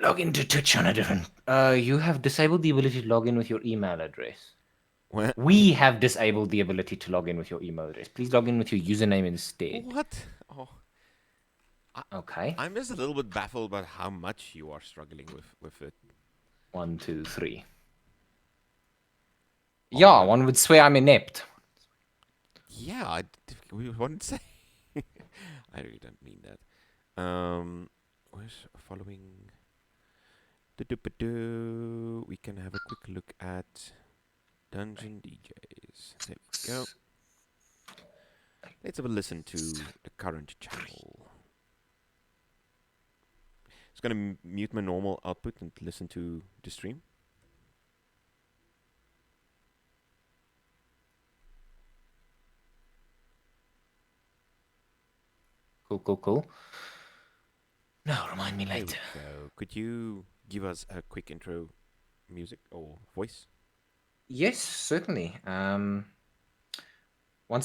Log into Twitch on a different. You have disabled the ability to log in with your email address. What? We have disabled the ability to log in with your email address. Please log in with your username instead. What? Oh, Okay. I'm just a little bit baffled about how much you are struggling with it. 1, 2, 3. Oh, Yeah, no. one would swear I'm inept. Yeah, we wouldn't say. I really don't mean that. Where's following? Do we can have a quick look at Dungeon DJs. There we go. Let's have a listen to the current channel. Just gonna mute my normal output and listen to the stream. Cool, cool, cool. No, remind me There we later. go. Could you give us a quick intro music or voice? Yes, certainly. Once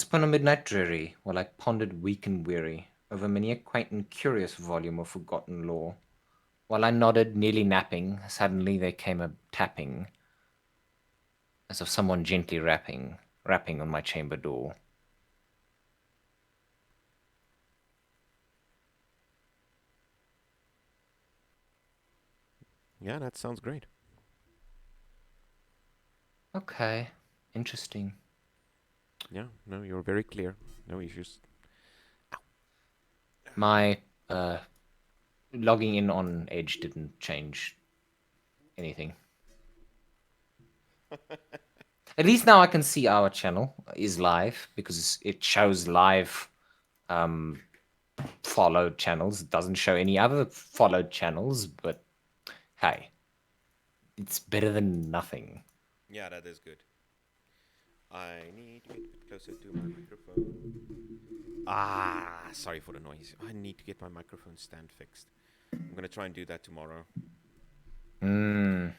upon a midnight dreary, while I pondered weak and weary over many a quaint and curious volume of forgotten lore, while I nodded, nearly napping, suddenly there came a tapping, as of someone gently rapping on my chamber door. Yeah, that sounds great. Okay, interesting. Yeah, no, you're very clear. No issues. My logging in on Edge didn't change anything. At least now I can see our channel is live because it shows live um, followed channels. It doesn't show any other followed channels, but hey, it's better than nothing. Yeah, that is good. I need to get a bit closer to my microphone. Ah, sorry for the noise. I need to get my microphone stand fixed. I'm gonna try and do that tomorrow. Mm,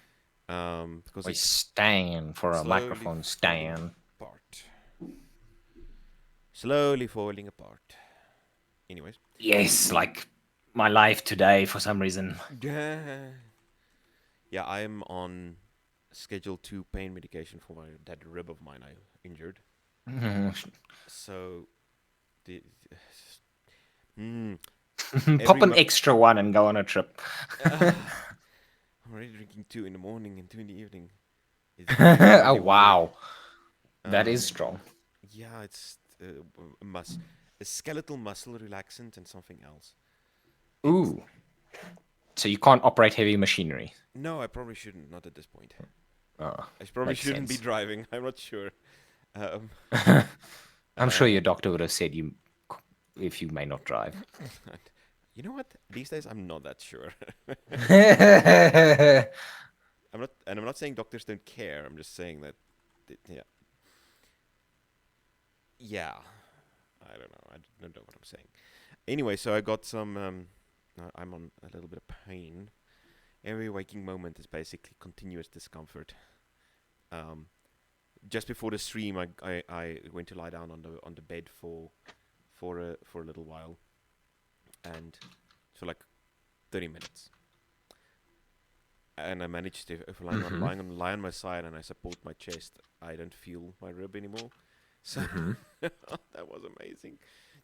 Because we it's stand for a slowly microphone falling stand. apart. Slowly falling apart. Anyways. Yes, like my life today for some reason. Yeah, I am on schedule 2 pain medication for that rib of mine I injured. So the mm, every Pop an extra one and go on a trip. I'm already drinking 2 in the morning and 2 in the evening. It's Oh really weird. wow, that is strong. Yeah, it's a skeletal muscle relaxant and something else. It's Ooh, so you can't operate heavy machinery. no, I probably shouldn't. Not at this point. Oh, I probably makes shouldn't be sense. driving. I'm not sure. Um, I'm sure uh, your doctor would have said you if you may not drive. you know what? These days, I'm not that sure. I'm not, and I'm not saying doctors don't care. I'm just saying that, yeah, yeah. I don't know. I don't know what I'm saying. Anyway, so I got some. I'm on a little bit of pain. Every waking moment is basically continuous discomfort. Um, just before the stream, I went to lie down on the bed for a little while, and for like 30 minutes. And I managed to, if Mm-hmm. lie on my side and I support my chest, I don't feel my rib anymore. So Mm-hmm. that was amazing.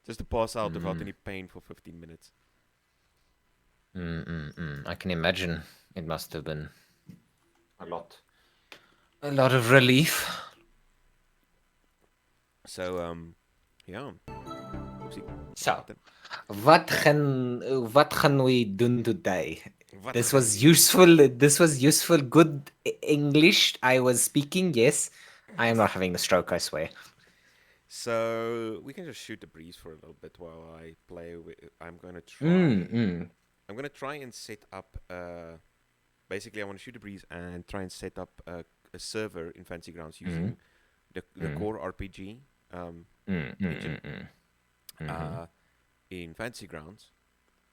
Just to pass out without Mm. any pain for 15 minutes. Mm-mm-mm. I can imagine it must have been a lot. A lot of relief. So yeah. Oopsie. So, Button. what can we do today? Wat This gaan was we useful. This was useful. Good English. I was speaking. Yes, I am not having a stroke. I swear. So we can just shoot the breeze for a little bit while I play with. Mm. I'm gonna try and set up. Basically, I want to shoot the breeze and try and set up a server in Fancy Grounds Mm. using the Mm. core RPG Mm. Mm. engine Mm. Mm. Mm-hmm. uh, in Fancy Grounds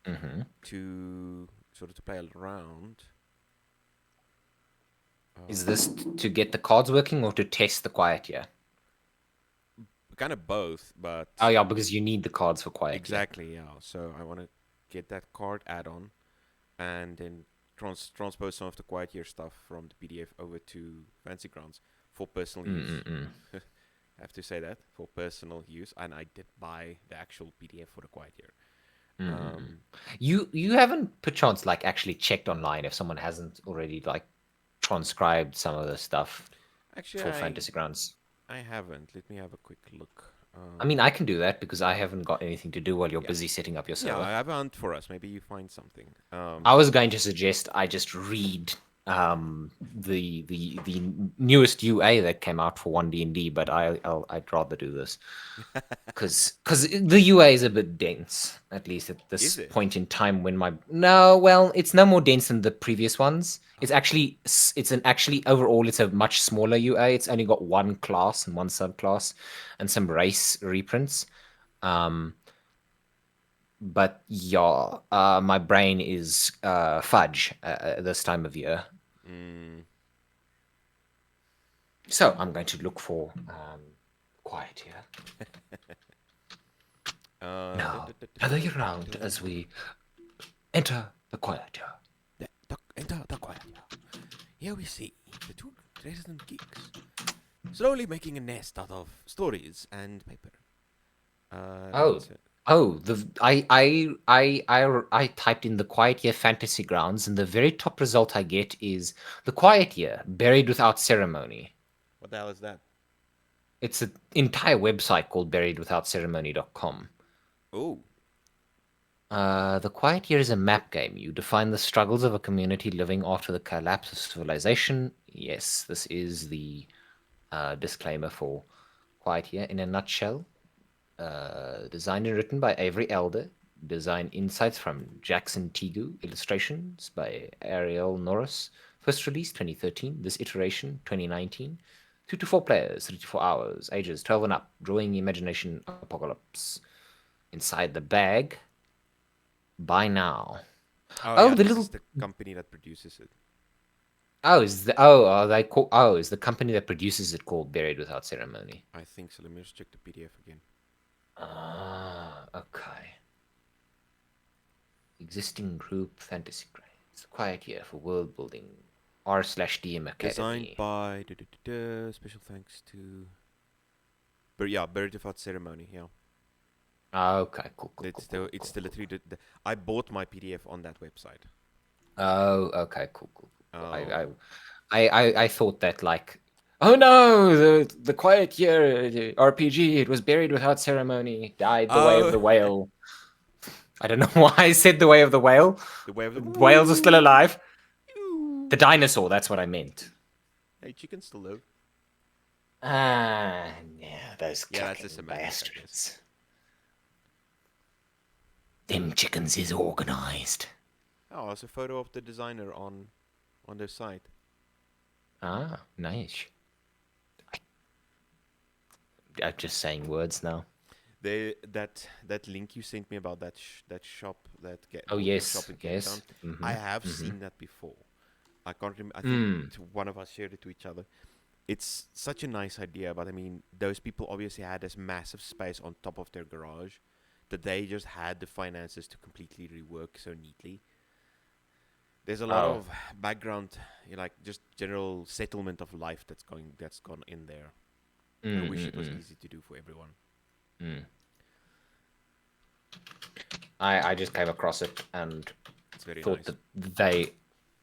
Mm-hmm. to sort of to play around. Is Um, this to get the cards working or to test the quiet here? Kind of both, Oh but yeah, because you need the cards for quiet here. exactly, yeah. So I want to get that card add-on and then transpose some of the Quiet Year stuff from the PDF over to Fancy Grounds for personal use. Mm-mm-mm. I have to say that for personal use, and I did buy the actual PDF for the Quiet Year. Mm-mm-mm. Um, You haven't perchance like actually checked online if someone hasn't already like transcribed some of the stuff actually, for Fantasy Grounds. I haven't. Let me have a quick look. I mean, I can do that because I haven't got anything to do while you're Yeah, busy setting up your yeah. server. I have a hunt for us. Maybe you find something. I was going to suggest I just read the newest UA that came out for 1D&D, but I'd rather do this because the UA is a bit dense, at least at Is this it? point in time. When my no, well, it's no more dense than the previous ones. It's Oh, actually actually overall it's a much smaller UA. It's only got one class and one subclass, and some race reprints. Um, but yeah, my brain is fudge this time of year. mm, So I'm going to look for quiet here. Now, gather your round as we enter the quiet here. Enter the Quiet Year. Here we see the two resident geeks slowly making a nest out of stories and paper. Oh, That's it. I typed in the quiet year fantasy grounds, and the very top result I get is the quiet year buried without ceremony. What the hell is that? It's an entire website called buriedwithoutceremony.com. Oh, The Quiet Year is a map game. You define the struggles of a community living after the collapse of civilization. Yes, this is the disclaimer for Quiet Year in a nutshell. Designed and written by Avery Elder. Design insights from Jackson Tigu. Illustrations by Ariel Norris. First release 2013. This iteration 2019. 2 to 4 players, 3 to 4 hours. Ages 12 and up. Drawing imagination apocalypse. Inside the bag. Buy now. oh Oh, yeah. the This is little. the company that produces it. Are they called? Oh, is the company that produces it called Buried Without Ceremony? I think so. Let me just check the PDF again. Ah, okay. Existing group fantasy grades. Quiet year for world building. R/DM Designed Academy. by special thanks to. But yeah, Buried Without Ceremony. Yeah, Ah, okay, cool, cool, cool, cool, it's cool, the cool. literally I bought my PDF on that website. Oh, okay, cool, cool, cool. Um, I thought that like, oh no, the Quiet Year RPG. It was buried without ceremony. Died the way of oh, the whale. I don't know why I said the way of the whale. the way of the Whales are still alive. The Ew. dinosaur, that's what I meant. Hey, chicken still live. Ah, yeah, those Yeah, that's the clucking semantics, I guess. bastards. Them chickens is organized. Oh, it's a photo of the designer on their site. Ah, nice. I'm just saying words now. That link you sent me about that shop, that Oh, board game shop yes, in Cape Town, yes. Mm-hmm, I have mm-hmm. seen that before. I can't remember. I think Mm. one of us shared it to each other. It's such a nice idea, but I mean, those people obviously had this massive space on top of their garage that they just had the finances to completely rework so neatly. There's a lot Oh. of background, like just general settlement of life that's gone in there. I wish it was Mm-mm-mm. easy to do for everyone. Mm. I just came across it and It's very thought nice. that they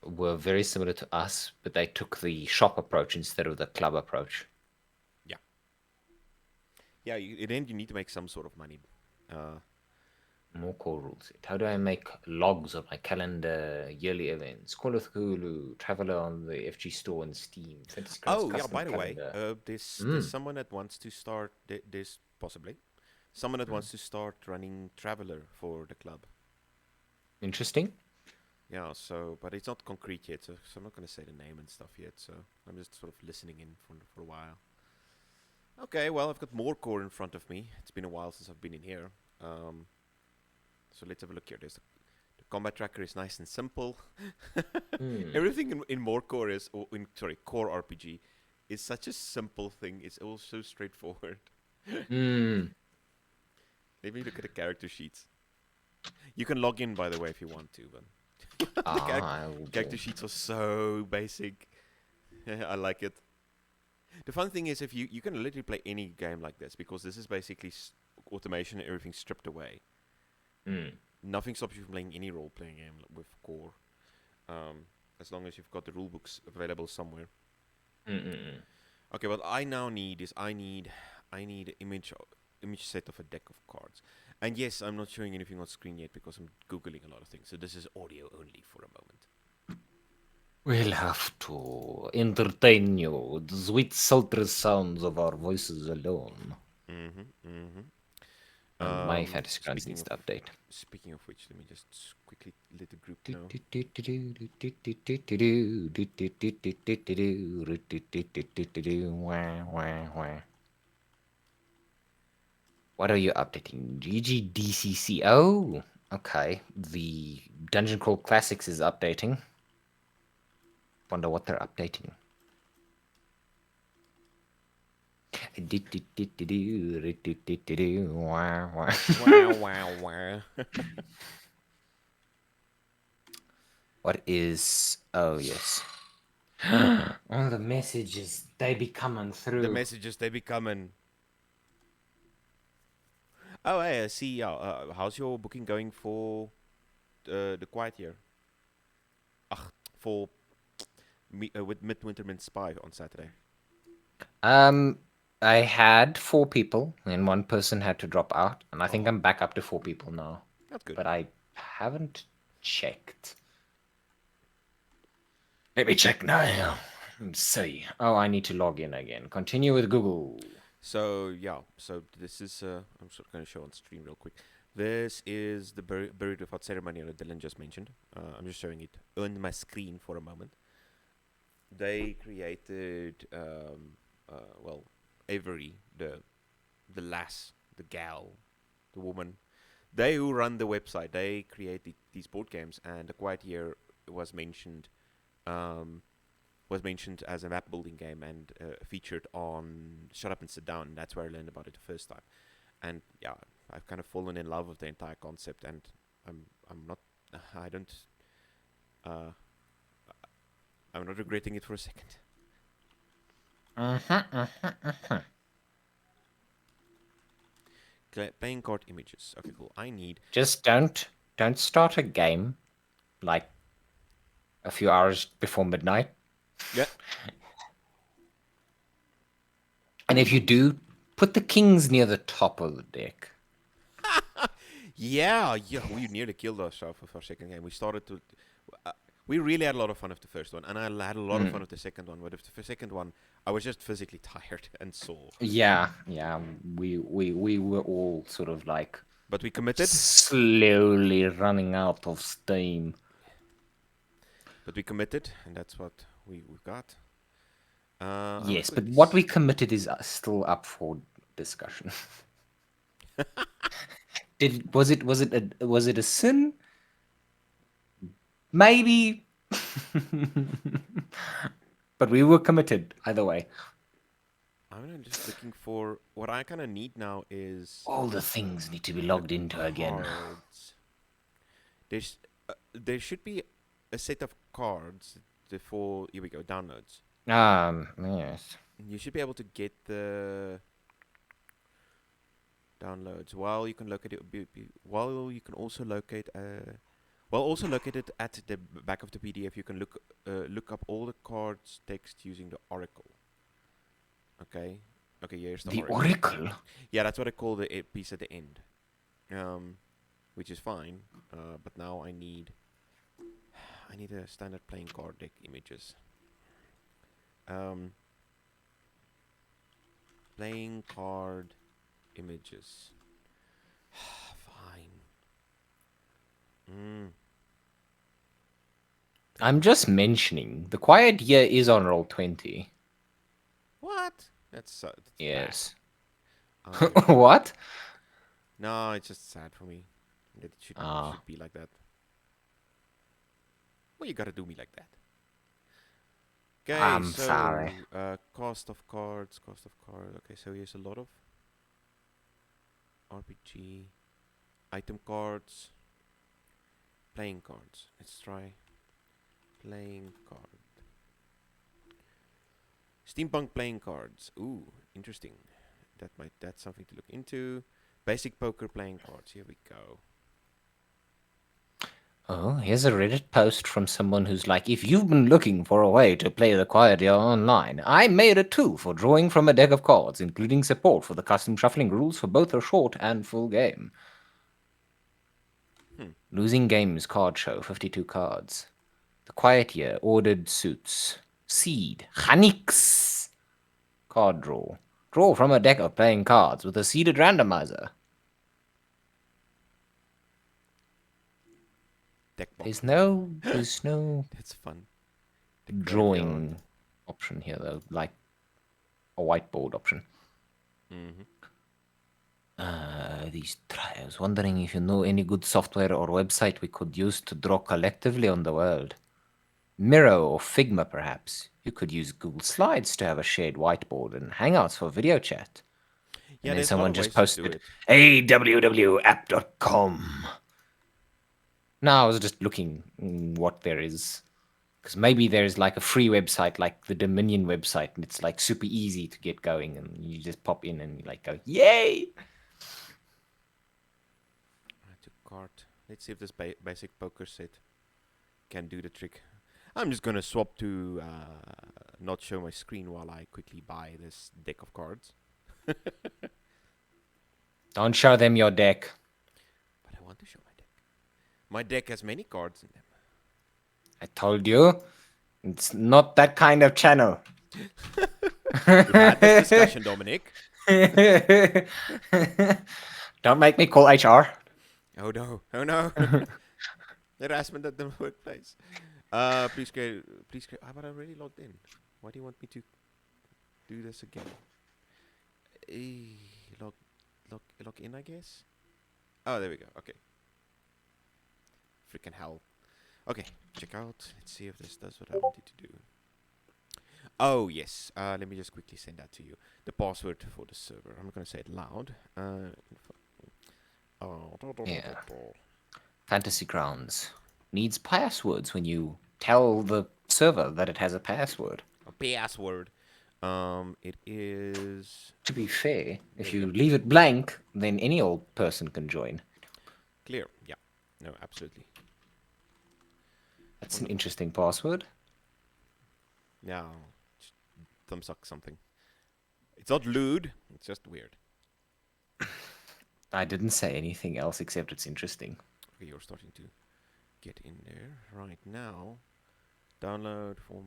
were very similar to us, but they took the shop approach instead of the club approach. Yeah, yeah. In the end, you need to make some sort of money. Uh, More core rules. How do I make logs of my calendar, yearly events, Call of Cthulhu, Traveler on the FG store and Steam, Fantasy Grounds oh yeah. custom By the way, calendar? there's Mm, someone that wants to start. There's possibly someone that mm. wants to start running Traveler for the club. Interesting. Yeah. So, but it's not concrete yet. So I'm not gonna say the name and stuff yet. So I'm just sort of listening in for a while. Okay. Well, I've got more core in front of me. It's been a while since I've been in here. Um, so let's have a look here. The combat tracker is nice and simple. Mm, Everything in more core is, or in sorry, core RPG is such a simple thing. It's all so straightforward. mm. Let me look at the character sheets. You can log in, by the way, if you want to, but The I will character do. sheets are so basic. I like it. The fun thing is, if you can literally play any game like this because this is basically automation and everything stripped away. Mm. Nothing stops you from playing any role-playing game with core, um, as long as you've got the rule books available somewhere. Mm-mm-mm. Okay, what I now need is I need image set of a deck of cards. And yes, I'm not showing anything on screen yet because I'm googling a lot of things. So this is audio only for a moment. We'll have to entertain you with the sweet, sultry sounds of our voices alone. Mhm, mhm. And my fantasy grounds Speaking needs of to update. speaking of which, let me just quickly let the group know. What are you updating? GGDCC. Oh, okay. The Dungeon Crawl Classics is updating. Wonder what they're updating. Wow, wow, wow. What is. Oh, yes. All the messages, they be coming The through. messages they be coming. Oh, hey, I see. Yeah, how's your booking going for the quiet year? Ach, for with Midwinter Mint Spy on Saturday. Um, I had four people, and one person had to drop out, and I think Oh, I'm back up to four people now. that's good. But I haven't checked. Let me check now. Let's see. Oh, I need to log in again. Continue with Google. So yeah, so this is I'm sort of going to show on stream real quick. This is the buried without ceremony that Dylan just mentioned. I'm just showing it on my screen for a moment. They created well, Avery, the lass, the gal, the woman. They who run the website. They create these board games, and the Quiet Year was mentioned um, was mentioned as a map building game and featured on Shut Up and Sit Down. That's where I learned about it the first time. And yeah, I've kind of fallen in love with the entire concept, and I'm not I don't uh, I'm not regretting it for a second. Uh-huh. Playing card images. Okay, cool. I need. Just don't start a game like a few hours before midnight. Yeah. And if you do, put the kings near the top of the deck. Yeah. We nearly killed ourselves with our second game. We started to. Uh, we really had a lot of fun with the first one, and I had a lot of fun Mm. with the second one. But with the second one, I was just physically tired and sore. Yeah. We were all sort of like But we committed. slowly running out of steam. But we committed, and that's what we've got. I want to Yes, but quickly. what we committed is still up for discussion. Was it a sin? Maybe. But we were committed either way. I'm just looking for what I kind of need now is All the things need to be the logged into again. cards. There should be a set of cards for here we go downloads. Yes. You should be able to get the downloads while you can locate it. While you can also locate well, also located at the back of the PDF, you can look up all the cards text using the Oracle. Okay, okay, here's the The Oracle. Oracle? Yeah, that's what I call the piece at the end, which is fine. But now I need a standard playing card deck images. Um, playing card images. Fine. Mm. I'm just mentioning the Quiet Year is on roll 20. What? That's bad. Yes. I What? No, it's just sad for me that it Ah, should be like that. Well, you gotta do me like that. Okay, I'm sorry. so cost of cards, cost of cards. Okay, so here's a lot of RPG item cards. Playing cards. Let's try playing card. Steampunk playing cards. Ooh, interesting. That's something to look into. Basic poker playing cards. Here we go. Oh, here's a Reddit post from someone who's like, if you've been looking for a way to play the quiet year online, I made a tool for drawing from a deck of cards, including support for the custom shuffling rules for both a short and full game. Hmm. Losing Games card show, 52 cards. The Quiet Year, ordered suits. Seed, Hanix. Card draw. Draw from a deck of playing cards with a seeded randomizer. Deck There's box drawing. no That's fun. The graveyard. drawing option here though, like a whiteboard option. Mm-hmm. These trials. Wondering if you know any good software or website we could use to draw collectively on the world. Miro or Figma, perhaps. You could use Google Slides to have a shared whiteboard and Hangouts for video chat. And Yeah, then there's a lot someone of just ways to do posted it. awwapp.com. No, I was just looking what there is. Because maybe there's like a free website like the Dominion website, and it's like super easy to get going, and you just pop in and you like go, yay! Add to cart. Let's see if this basic poker set can do the trick. I'm just gonna swap to not show my screen while I quickly buy this deck of cards. Don't show them your deck. But I want to show my deck. My deck has many cards in them. I told you, it's not that kind of channel. We've had this discussion, Dominic. Don't make me call HR. Oh no! Oh no! Harassment at the workplace. Please create. Please create. But I already logged in. Why do you want me to do this again? Log in, I guess. Oh, there we go. Okay. Freaking hell. Okay, check out. Let's see if this does what I wanted to do. Oh yes. Let me just quickly send that to you. The password for the server. I'm not gonna say it loud. Yeah. Fantasy Grounds needs passwords when you tell the server that it has a password. A password. It is To be fair, there if we go. you leave it blank, then any old person can join. Clear. Yeah. No, absolutely. That's an interesting password. Now, thumbs up something. It's not lewd. It's just weird. I didn't say anything else except it's interesting. Okay, you're starting to get in there right now. Download form.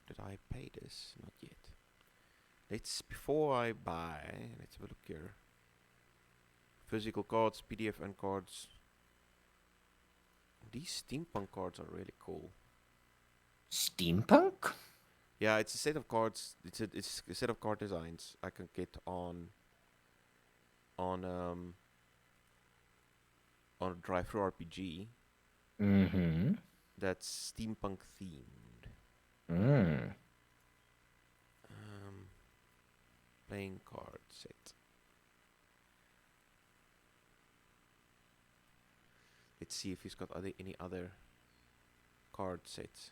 Did I pay this? Not yet. Let's before I buy. Let's have a look here. Physical cards, PDF and cards. These steampunk cards are really cool. Steampunk? Yeah, it's a set of cards. It's a set of card designs I can get on on a drive-through RPG Mm-hmm. that's steampunk themed. Mm. Playing card set. Let's see if he's got any other card sets.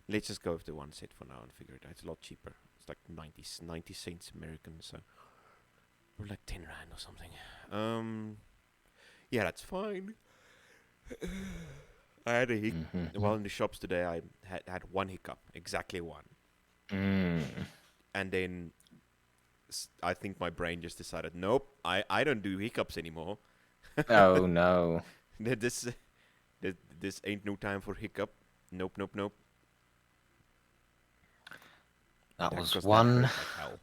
Let's just go with the one set for now and figure it out. It's a lot cheaper. It's like 90 cents American, so or like 10 rand or something. Yeah, that's fine. I had a Mm-hmm. while in the shops today. I had one hiccup, exactly one, Mm. and then I think my brain just decided, nope, I don't do hiccups anymore. Oh no. this this ain't no time for hiccup. Nope, nope, nope. That was Because that one hurt like hell.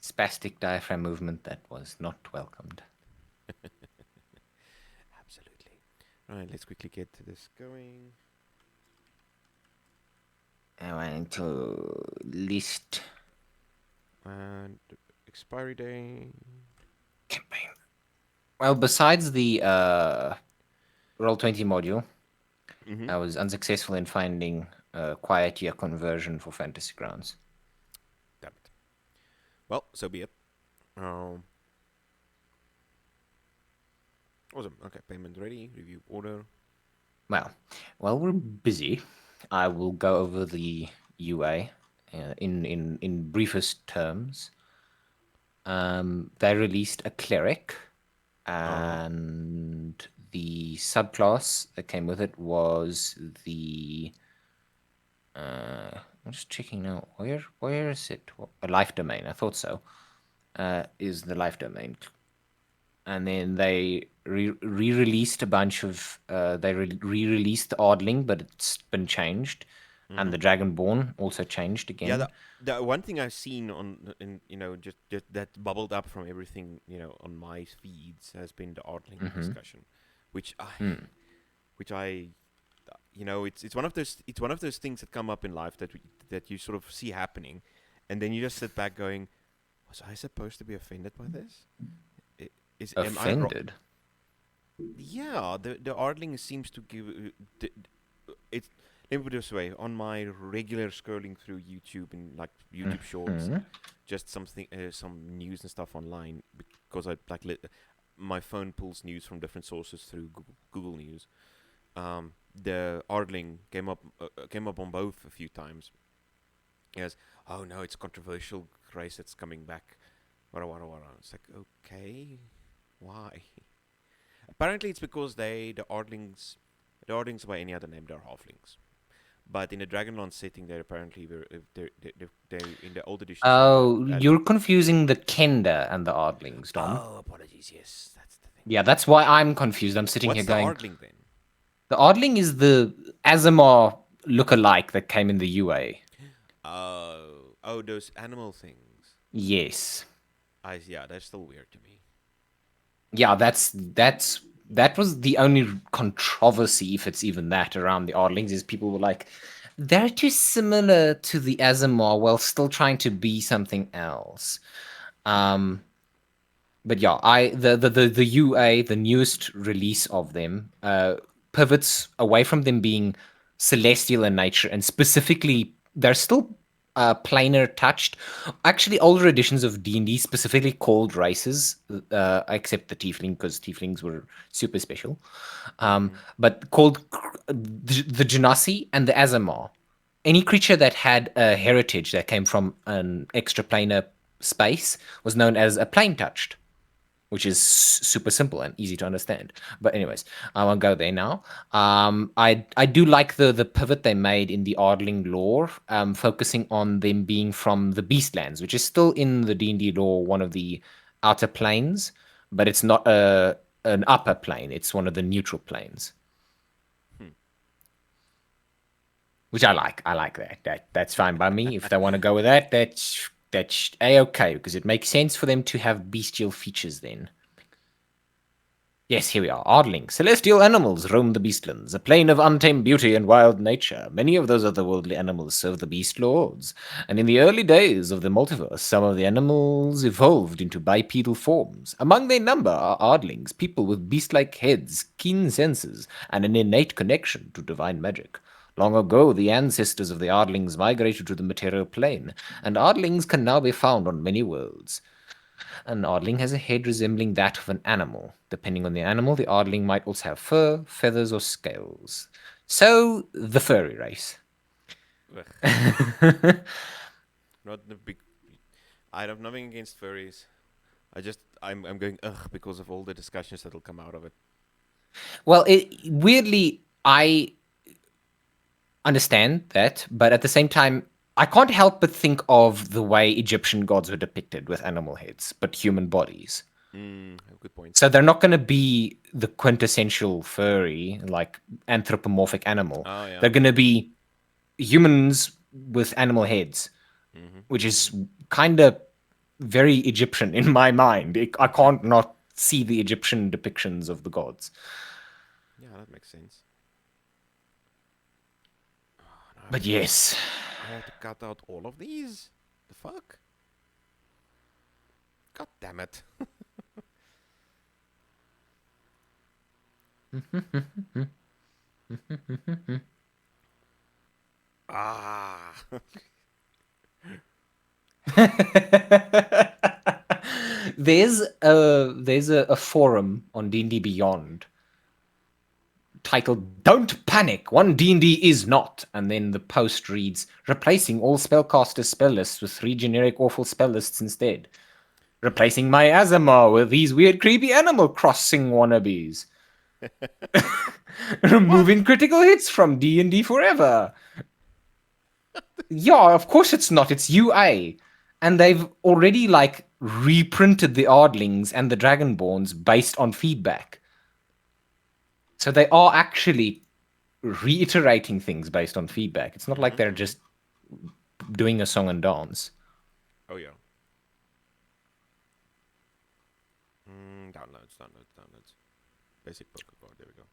spastic diaphragm movement that was not welcomed. Absolutely. Right, let's quickly get this going. I went to list And expiry date. campaign. Well, besides the Roll20 module, Mm-hmm. I was unsuccessful in finding a quiet year conversion for Fantasy Grounds. Damn it. Well, so be it. Um, Awesome. Okay, payment ready. Review order. Well, while we're busy, I will go over the UA in briefest terms. They released a cleric, Uh huh. and the subclass that came with it was the. I'm just checking now. Where is it? A life domain. I thought so. Is the life domain, and then they re-released a bunch of. They re-released the Ardling, but it's been changed, and Mm-hmm. the Dragonborn also changed Yeah, again. the one thing I've seen in just that bubbled up from everything on my feeds has been the Artling Mm-hmm. discussion, which I Mm. which I it's one of those things that come up in life that you sort of see happening, and then you just sit back going, was I supposed to be offended by this? Am I wrong? Offended. Yeah, the Ardling seems to give it. Let me put it this way: on my regular scrolling through YouTube and like YouTube Shorts Mm-hmm. and just some news and stuff online, because my phone pulls news from different sources through Google News. The Ardling came up on both a few times. Yes, oh no, it's controversial race that's coming back. What. It's like, okay, why? Apparently, it's because the Ardlings by any other name, they're halflings. But in the Dragonlance setting, they're apparently they in the old editions they were. Oh, you're confusing the Kenda and the Ardlings, Dom. Oh, apologies. Yes, that's the thing. Yeah, that's why I'm confused. I'm sitting here What's the going, Ardling then? the Ardling is the Azamar look-alike that came in the UA. Oh, those animal things. Yes. Yeah, they're still weird to me. Yeah, that was the only controversy, if it's even that, around the Ardlings, is people were like, they're too similar to the Azamar while still trying to be something else. Um, but yeah, the UA, the newest release of them, pivots away from them being celestial in nature, and specifically they're still planar touched. Actually, older editions of D&D specifically called races, except the tiefling, because tieflings were super special. Mm-hmm. But called the Genasi and the Azamar. Any creature that had a heritage that came from an extraplanar space was known as a plane touched, which is super simple and easy to understand. But anyways, I won't go there now. I do like the pivot they made in the Ardling lore, focusing on them being from the Beastlands, which is still in the D&D lore one of the outer planes, but it's not a an upper plane. It's one of the neutral planes, Hmm. which I like. I like that. That's fine by me. If they want to go with that, that's a okay because it makes sense for them to have bestial features then. Yes, here we are. Ardling. Celestial animals roam the beastlands, a plain of untamed beauty and wild nature. Many of those otherworldly animals serve the beast lords, and in the early days of the multiverse, some of the animals evolved into bipedal forms. Among their number are Ardlings, people with beast-like heads, keen senses, and an innate connection to divine magic. Long ago, the ancestors of the Ardlings migrated to the material plane, and Ardlings can now be found on many worlds. An Ardling has a head resembling that of an animal. Depending on the animal, the Ardling might also have fur, feathers, or scales. So, the furry race. Ugh, not the big. I have nothing against furries. I'm going ugh because of all the discussions that'll come out of it. Well, weirdly, I understand that, but at the same time, I can't help but think of the way Egyptian gods were depicted with animal heads, but human bodies. Good point. So they're not going to be the quintessential furry, like anthropomorphic animal. Oh yeah. They're going to be humans with animal heads, which Mm-hmm. is kind of very Egyptian in my mind. I Mm-hmm. can't not see the Egyptian depictions of the gods. Yeah, that makes sense. Now But yes. I have to cut out all of these. The fuck? God damn it. Ah. There's a forum on D&D Beyond titled "Don't Panic, one D&D is not," and then the post reads, "Replacing all spellcasters' spell lists with 3 generic awful spell lists instead. Replacing my Azamar with these weird creepy animal crossing wannabes. What? Removing critical hits from D&D forever." Yeah, of course it's not. It's UA. And they've already like reprinted the Ardlings and the Dragonborns based on feedback. So they are actually reiterating things based on feedback. It's not like they're Mm-hmm. just doing a song and dance. Oh yeah. Downloads. Basic Pokemon. There we go.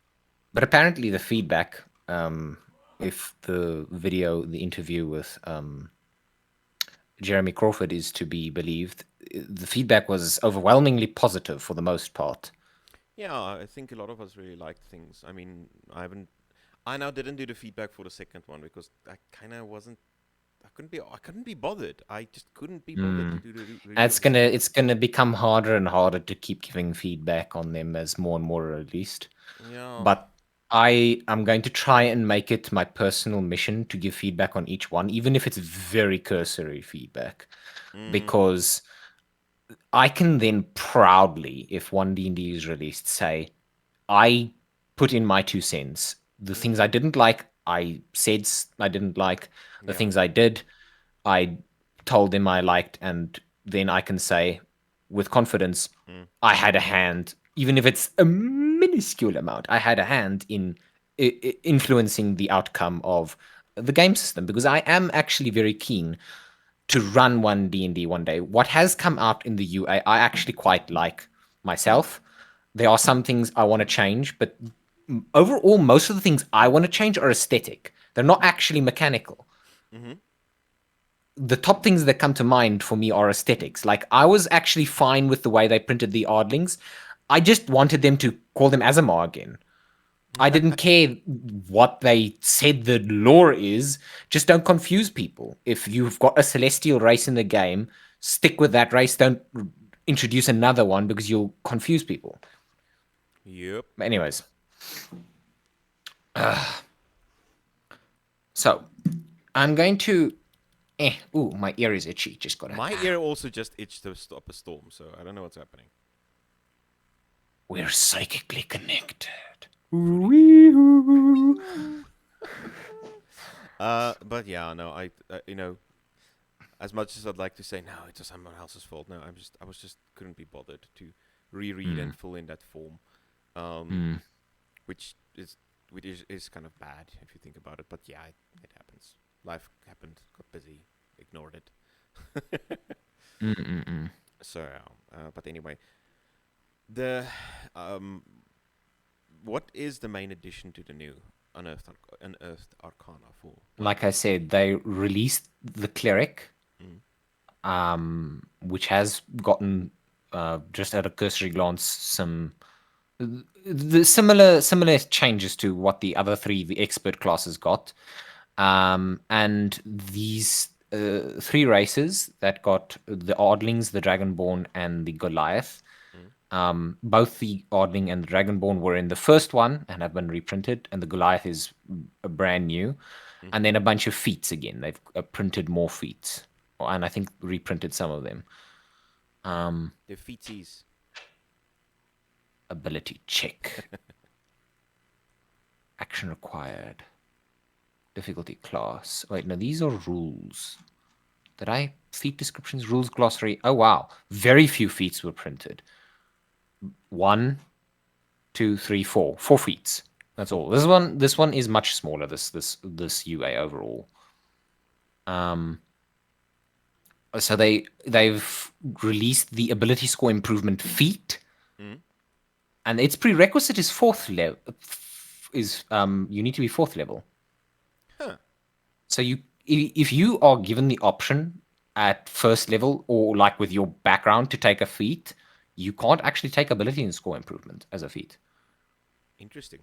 But apparently the feedback, if the interview with Jeremy Crawford is to be believed, the feedback was overwhelmingly positive for the most part. Yeah, I think a lot of us really liked things. I mean, I haven't. I now didn't do the feedback for the second one because I kind of wasn't. I couldn't be bothered. I just couldn't be bothered to Mm. do the read It's of the gonna second one. it's gonna become harder and harder to keep giving feedback on them as more and more are released. Yeah. But I am going to try and make it my personal mission to give feedback on each one, even if it's very cursory feedback, Mm-hmm. because I can then proudly, if one D&D is released, say I put in my 2 cents. The things Mm-hmm. I didn't like, I said I didn't like. The Yeah. things I did, I told them I liked, and then I can say with confidence, Mm. I had a hand, even if it's a minuscule amount. I had a hand in influencing the outcome of the game system because I am actually very keen to run one D&D one day. What has come out in the UA, I actually quite like myself. There are some things I want to change, but overall, most of the things I want to change are aesthetic. They're not actually mechanical. Mm-hmm. The top things that come to mind for me are aesthetics. Like I was actually fine with the way they printed the Ardlings. I just wanted them to call them Azamar again. I didn't care what they said the lore is. Just don't confuse people. If you've got a celestial race in the game, stick with that race. Don't introduce another one because you'll confuse people. Yep. Anyways, so I'm going to. Ooh, my ear is itchy. Just gotta. My ear also just itched to stop a storm, so I don't know what's happening. We're psychically connected. But yeah, no, as much as I'd like to say no, it was someone else's fault. No, I was just couldn't be bothered to reread and Mm, fill in that form, um, mm, which is which is kind of bad if you think about it. But yeah, it happens. Life happened. Got busy. Ignored it. mm. So, but anyway, the um, what is the main addition to the new Unearthed Arcana for Like 1.5? I said, they released the cleric, Mm. which has gotten just at a cursory glance some the similar changes to what the other three the expert classes got, and these 3 races that got the Ardlings, the Dragonborn, and the Goliath. Mm. Both the Ardling and the Dragonborn were in the first one and have been reprinted, and the Goliath is brand new. And Mm-hmm. then a bunch of feats again. They've printed more feats, and I think reprinted some of them. The feetsies. Ability check, action required, difficulty class. Wait, no, these are rules. Did I feat descriptions, rules glossary? Oh wow, very few feats were printed. 1, 2, 3, 4. 4 feats. That's all. This one is much smaller. This UA overall. Um, so they've released the ability score improvement feat, Mm. and its prerequisite is fourth level. Is you need to be 4th level. Huh. So if you are given the option at 1st level or like with your background to take a feat, you can't actually take ability and score improvement as a feat. Interesting.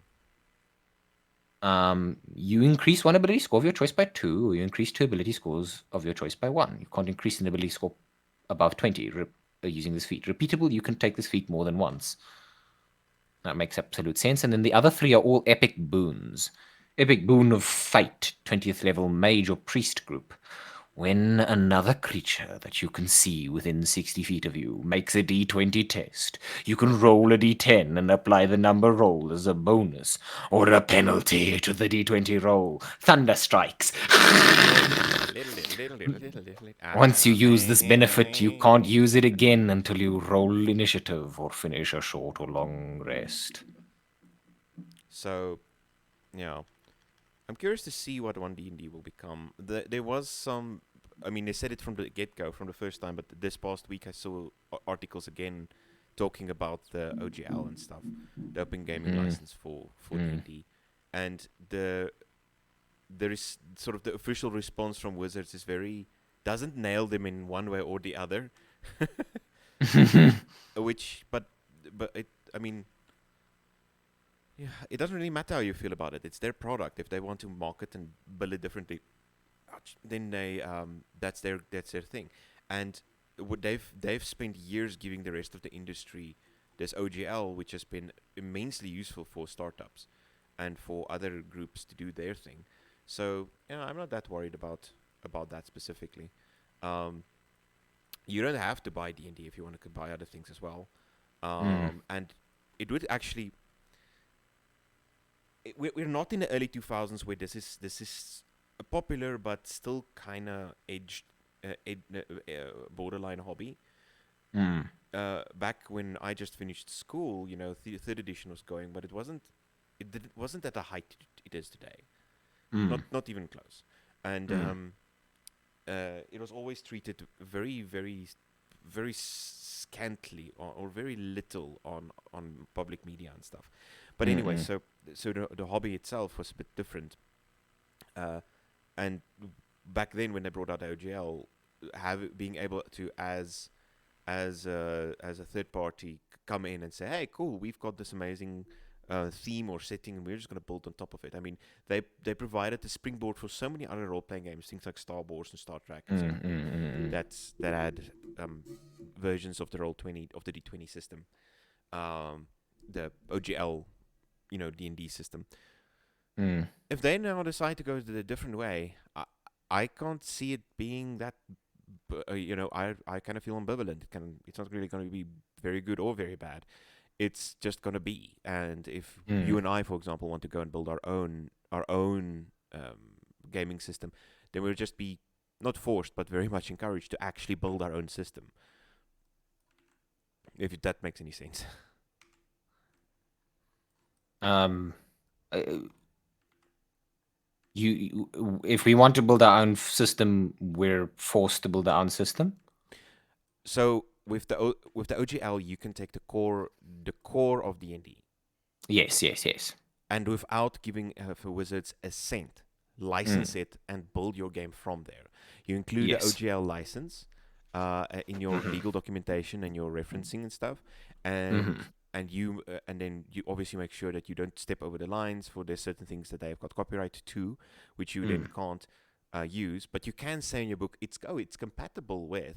You increase one ability score of your choice by 2, or you increase 2 ability scores of your choice by 1. You can't increase an ability score above 20. using this feat. Repeatable, you can take this feat more than once. That makes absolute sense. And then the other three are all epic boons. Epic boon of fate, 20th level mage or priest group. When another creature that you can see within 60 feet of you makes a d20 test, you can roll a d10 and apply the number roll as a bonus or a penalty to the d20 roll. Thunder strikes. Once you use this benefit, you can't use it again until you roll initiative or finish a short or long rest. So, yeah, I'm curious to see what 1D&D will become. There was some, I mean, they said it from the get-go, from the first time, but this past week I saw articles again talking about the OGL and stuff, the Open Gaming Mm, License for mm. D&D, and there is sort of the official response from Wizards is very doesn't nail them in one way or the other, which but it I mean yeah, it doesn't really matter how you feel about it. It's their product. If they want to market and bill it differently, then that's their thing. And what they've spent years giving the rest of the industry this OGL, which has been immensely useful for startups and for other groups to do their thing. So yeah, I'm not that worried about that specifically. Um, you don't have to buy D&D if you want to buy other things as well. Mm, And it would actually we're not in the early 2000s where this is a popular but still kind of edged borderline hobby. mm, Back when I just finished school, third edition was going, but it wasn't at the height it is today. mm, Not even close. And mm, it was always treated very very scantily or very little on public media and stuff. But mm, anyway, mm. so the hobby itself was a bit different. Uh, and back then, when they brought out OGL, being able to as a third party come in and say, "Hey, cool, we've got this amazing theme or setting, and we're just going to build on top of it." I mean, they provided the springboard for so many other role playing games, things like Star Wars and Star Trek, and so Mm, mm, mm, that had versions of the Roll20 of the D20 system, the OGL, D&D system. mm. If they now decide to go the different way, I can't see it being that. I kind of feel ambivalent. It's not really going to be very good or very bad. It's just going to be. And if you Mm. and I, for example, want to go and build our own gaming system, then we'll just be not forced, but very much encouraged to actually build our own system. If that makes any sense. Um, uh, if we want to build our own system, we're forced to build our own system. So with the OGL, you can take the core of D&D, Yes, yes, yes. and without giving for Wizards a cent, Mm. license it and build your game from there. You include the Yes. OGL license in your Mm-hmm. legal documentation and your referencing and stuff, and Mm-hmm. and then you obviously make sure that you don't step over the lines, for there's certain things that they've got copyright to, which you then Mm. can't use. But you can say in your book it's compatible with,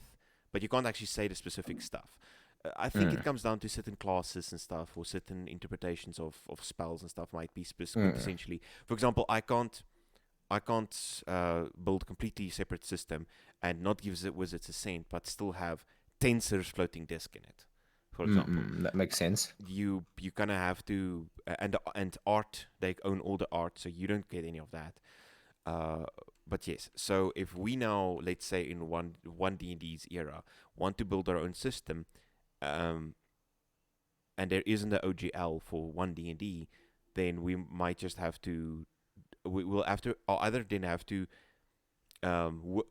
but you can't actually say the specific stuff. I think it Mm. comes down to certain classes and stuff, or certain interpretations of spells and stuff might be could Mm. essentially. For example, I can't build completely separate system and not give the wizards a cent, but still have tensors floating disk in it. For example, Mm. That makes sense. you kind of have to, and art, they own all the art, so you don't get any of that. Uh, but yes, so if we now, let's say in one D&D's era, want to build our own system, um, and there isn't an OGL for one D&D, then we might just have to we will have to, or either then have to um,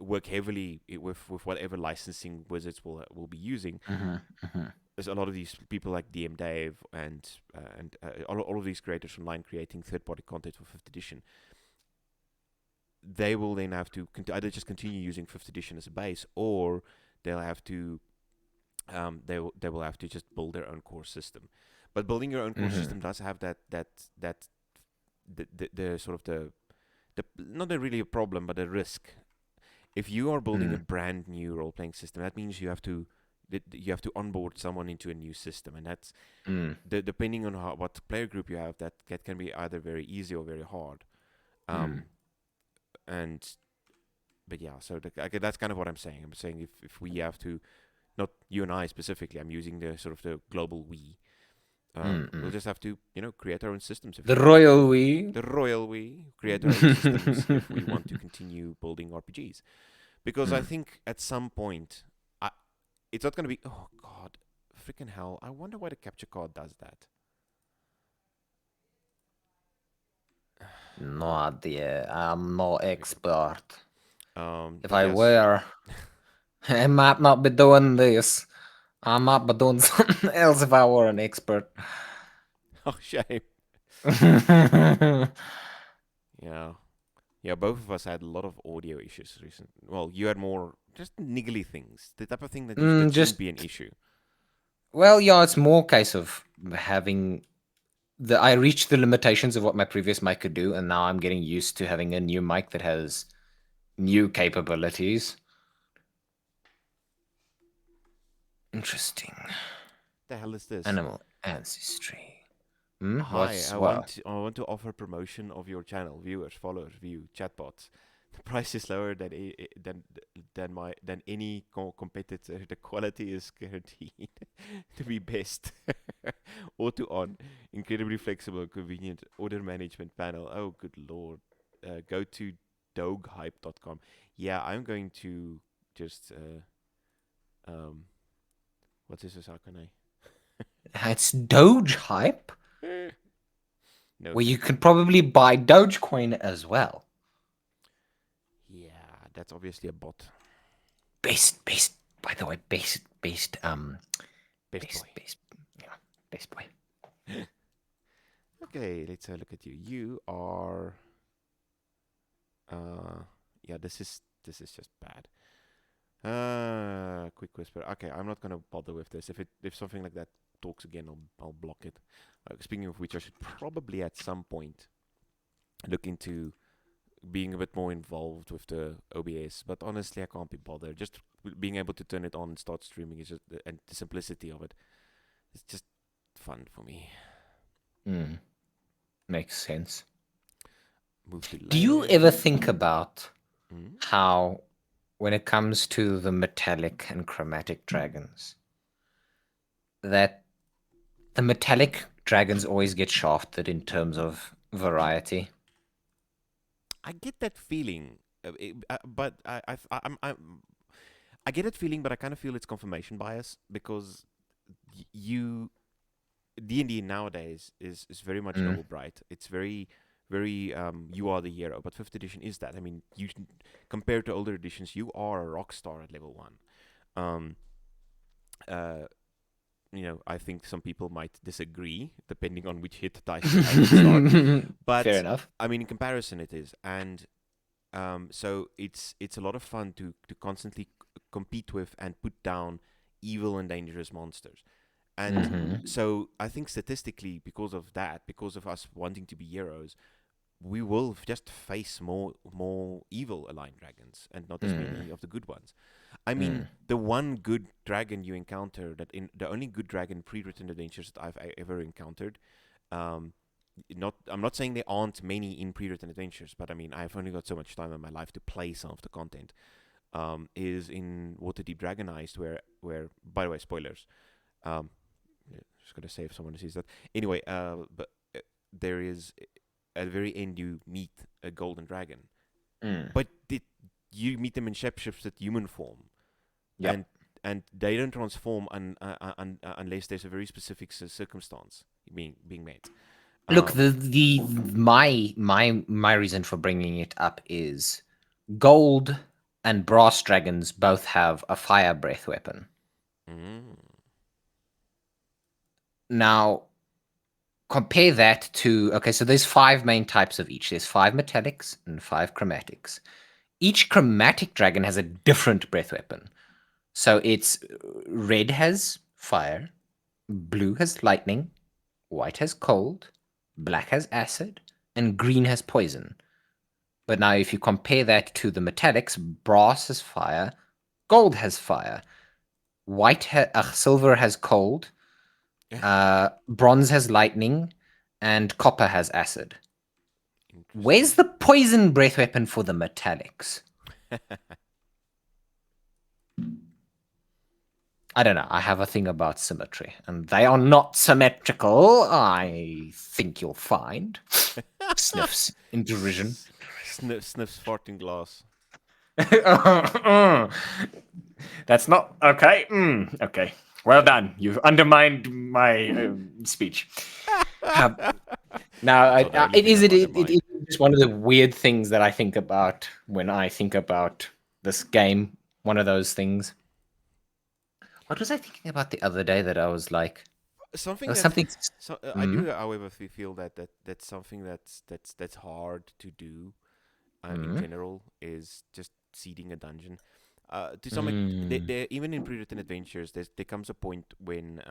work heavily with whatever licensing Wizards will be using. Mm-hmm. Mm-hmm. There's a lot of these people like DM Dave and all of these creators online creating third party content for fifth edition. They will then have to either just continue using fifth edition as a base, or they'll have to they will have to just build their own core system. But building your own core Mm-hmm. system does have that the sort of the not a really a problem, but a risk. If you are building a Mm, brand new role playing system, that means you have to onboard someone into a new system, and that's mm, depending on what player group you have. That can be either very easy or very hard. mm, Um, and but yeah, so that's kind of what I'm saying. I'm saying if we have to, not you and I specifically, I'm using the sort of the global we. We'll mm. just have to, create our own systems if The we want royal to. we. The royal we create our own systems if we want to continue building RPGs. Because I Mm. think at some point, I, it's not going to be. Oh God, freaking hell! I wonder why the capture card does that. No idea. I'm no Freaking. expert. If But I yes. were, I might not be doing this. I might be doing something else if I were an expert. Oh shame. Yeah. Yeah, both of us had a lot of audio issues recently. Well, you had more just niggly things, the type of thing that shouldn't Just be an issue. well, yeah, it's more a case of having I reached the limitations of what my previous mic could do, and now I'm getting used to having a new mic that has new capabilities. Interesting. The hell is this? Animal ancestry. Hmm? Hi, What's what? I want to offer promotion of your channel, viewers, followers, view, chatbots. The price is lower than any competitor. The quality is guaranteed to be best. Auto on, incredibly flexible, convenient order management panel. Oh, good lord! Go to doghype.com. Yeah, I'm going to just um, what is this? How can It's Doge hype. I? No, Well, you thank can you. probably buy Dogecoin as well. Yeah, that's obviously a bot. Best. By the way, Best boy. yeah, best boy. Okay, let's look at you. You are uh yeah, this is just bad. Quick whisper. Okay, I'm not gonna bother with this. If something like that talks again, I'll block it. Speaking of which, I should probably at some point look into being a bit more involved with the OBS. But honestly, I can't be bothered. Just being able to turn it on and start streaming is just and the simplicity of it. It's just fun for me. Hmm, makes sense. Move to Do you ever layer. think about Mm? how, when it comes to the metallic and chromatic dragons, that the metallic dragons always get shafted in terms of variety? I get that feeling, but I get that feeling, but I kind of feel it's confirmation bias because you D&D nowadays is very much Mm, noble bright. It's very you are the hero. But fifth edition is that. I mean, compared to older editions, you are a rock star at level one. Um, uh, I think some people might disagree depending on which hit dice you have at the start. fair But enough. I mean, in comparison, it is, and so it's a lot of fun to constantly compete with and put down evil and dangerous monsters. And Hmm. so I think statistically, because of that, because of us wanting to be heroes, we will just face more evil aligned dragons and not as Mm, many of the good ones. I mean, mm, the one good dragon you encounter that in the only good dragon pre-written adventures that I've ever encountered. Um, not I'm not saying there aren't many in pre-written adventures, but I mean I've only got so much time in my life to play some of the content. Is in Waterdeep Dragonized, where by the way, spoilers. Um, just gonna say if someone sees that. Anyway, but there is at the very end you meet a golden dragon, mm. but you meet them in shapeshifted human form, Yep. and they don't transform unless there's a very specific circumstance being met. Look, Um, my reason for bringing it up is gold and brass dragons both have a fire breath weapon. mm, Now, compare that to, okay, so there's five main types of each. There's five metallics and five chromatics. Each chromatic dragon has a different breath weapon. So it's red has fire, blue has lightning, white has cold, black has acid, and green has poison. But now, if you compare that to the metallics, brass has fire, gold has fire, silver has cold, bronze has lightning, and copper has acid. Where's Interesting. the poison breath weapon for the metallics? I don't know. I have a thing about symmetry, and they are not symmetrical. I think you'll find. Sniffs in derision. Sniffs farting glass. That's not okay. Okay, well done. You've undermined my speech. Um, now, That's not the only it thing is I've it is undermined. just one of the weird things that I think about when I think about this game. One of those things. What was I thinking about the other day that I was like, there Something was that something. I do, Mm, however, feel that's something that's hard to do in mm, general is just seeding a dungeon. To some, mm, even in pre-written adventures, there comes a point when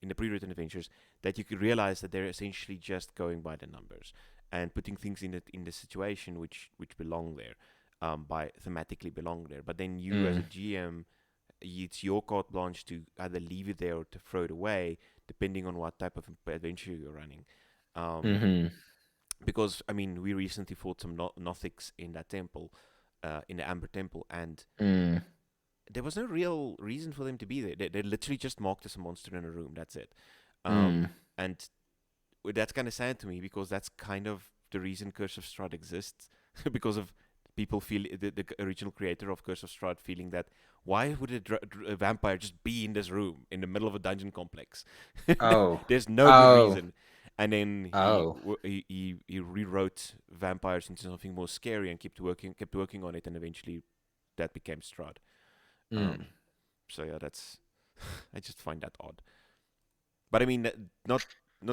in the pre-written adventures that you could realize that they're essentially just going by the numbers and putting things in the situation which belong there, by thematically belong there. But then you as a mm, GM, it's your carte blanche to either leave it there or to throw it away, depending on what type of adventure you're running. Um, mm-hmm, because I mean, we recently fought some Nothics in that temple, in the Amber Temple, and mm, there was no real reason for them to be there. They literally just marked as a monster in a room. That's it. mm, And that's kind of sad to me because that's kind of the reason Curse of Strahd exists, because of people feel the original creator of Curse of Strahd feeling that why would a vampire just be in this room in the middle of a dungeon complex? oh, There's no good oh, reason. And then oh, he rewrote vampires into something more scary and kept working on it, and eventually that became Strahd. mm, Um, so yeah, that's I just find that odd. But I mean, not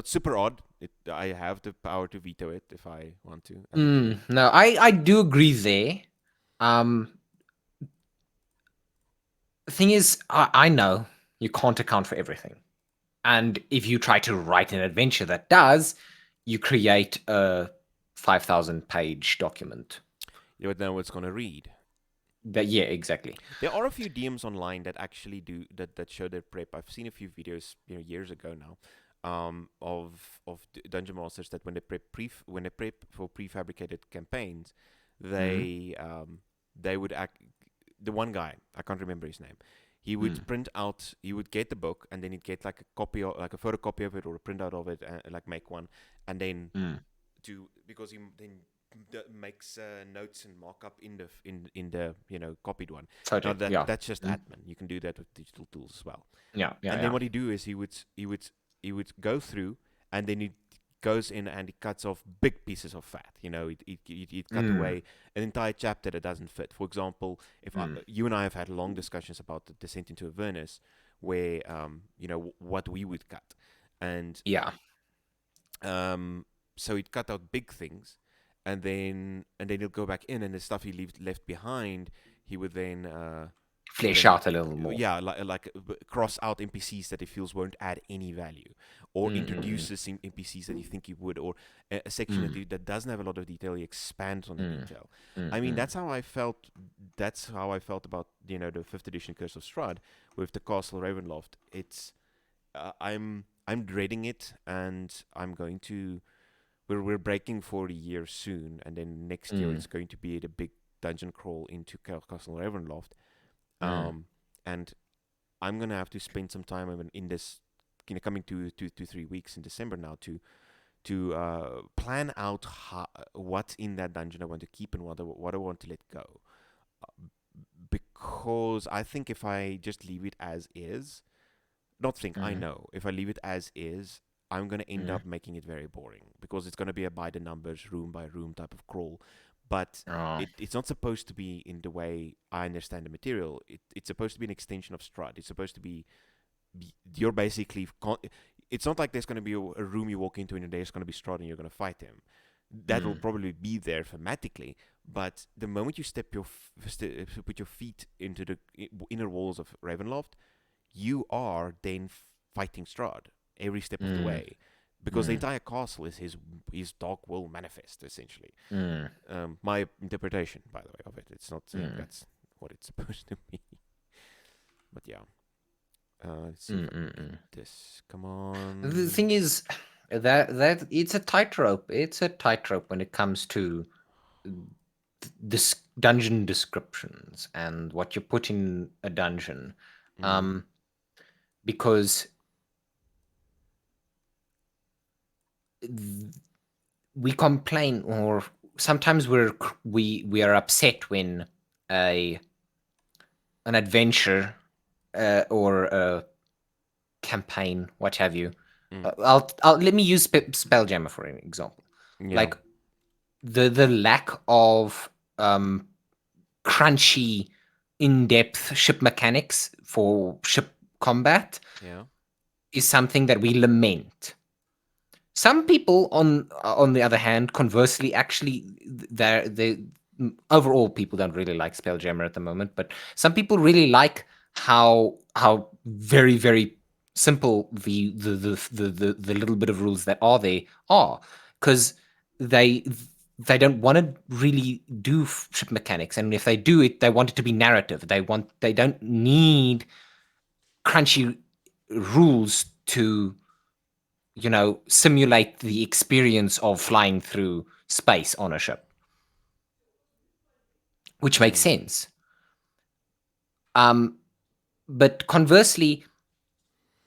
super odd. I have the power to veto it if I want to as a GM. No, I do agree there. Um, the thing is, I know you can't account for everything. And if you try to write an adventure that does, you create a 5,000 page document. You would know what's gonna read. That, yeah, exactly. There are a few DMs online that actually do that show their prep. I've seen a few videos, years ago now, of dungeon masters that when they prep for prefabricated campaigns, Mm, they would act. The one guy, I can't remember his name. He would mm, print out. He would get the book, and then he'd get like a copy, like a photocopy of it, or a printout of it, and like make one, and then mm. because he then makes notes and markup in the copied one. Now Totally. Yeah. that's just Mm, admin. You can do that with digital tools as well. yeah. Yeah. And then Yeah. what he do is he would go through, and then he goes in and he cuts off big pieces of fat. He'd cut Mm, away an entire chapter that doesn't fit. For example, if mm, you and I have had long discussions about the Descent into Avernus, where what we would cut, and yeah. um, so he'd cut out big things, and then he'll go back in, and the stuff left behind, he would then he would Flesh then out a little more. yeah, cross out NPCs that he feels won't add any value, or Mm, mm, introduces NPCs that you think he would, or a section mm, that doesn't have a lot of detail. He expands on the mm, detail. mm, I mean, mm, that's how I felt. That's how I felt about the fifth edition Curse of Strahd with the Castle Ravenloft. I'm dreading it, and I'm going to. We're breaking 40 years soon, and then next year mm, it's going to be the big dungeon crawl into Castle Ravenloft. mm. And I'm gonna have to spend some time in this, coming to 3 weeks in December now to plan out what's in that dungeon I want to keep and what I want to let go. Uh, because I think if I just leave it as is, not think, I Mm, know. If I leave it as is, I'm going to end mm. up making it very boring because it's going to be a by the numbers, room by room type of crawl. But Oh. it's not supposed to be in the way I understand the material. It's supposed to be an extension of Strut. It's supposed to you're basically, it's not like there's going to be a room you walk into and there's going to be Strut and you're going to fight him. That will Mm, probably be there thematically, but the moment you put your feet into the inner walls of Ravenloft, you are then fighting Strahd every step of the mm, way because the Mm, entire castle is his dark will manifest essentially. mm, My interpretation, by the way, of it. It's not saying mm, that's what it's supposed to be, but yeah. Let's see if mm, I can mm, get mm. this. Come The on. thing is that it's a tightrope. It's a tightrope when it comes to this dungeon descriptions and what you put in a dungeon, Mm, um, because we complain or sometimes we are upset when a an adventure or a campaign, what have you. mm, I'll let me use Spelljammer for an example. yeah. Like the lack of um, crunchy, in-depth ship mechanics for ship combat Yeah. is something that we lament. Some people, on the other hand, conversely, actually, they overall people don't really like Spelljammer at the moment, but some people really like how very simple the little bit of rules that are there are, because they they don't want to really do ship mechanics, and if they do it, they want it to be narrative. They don't need crunchy rules to simulate the experience of flying through space on a ship, which makes Mm, sense. Um, but conversely,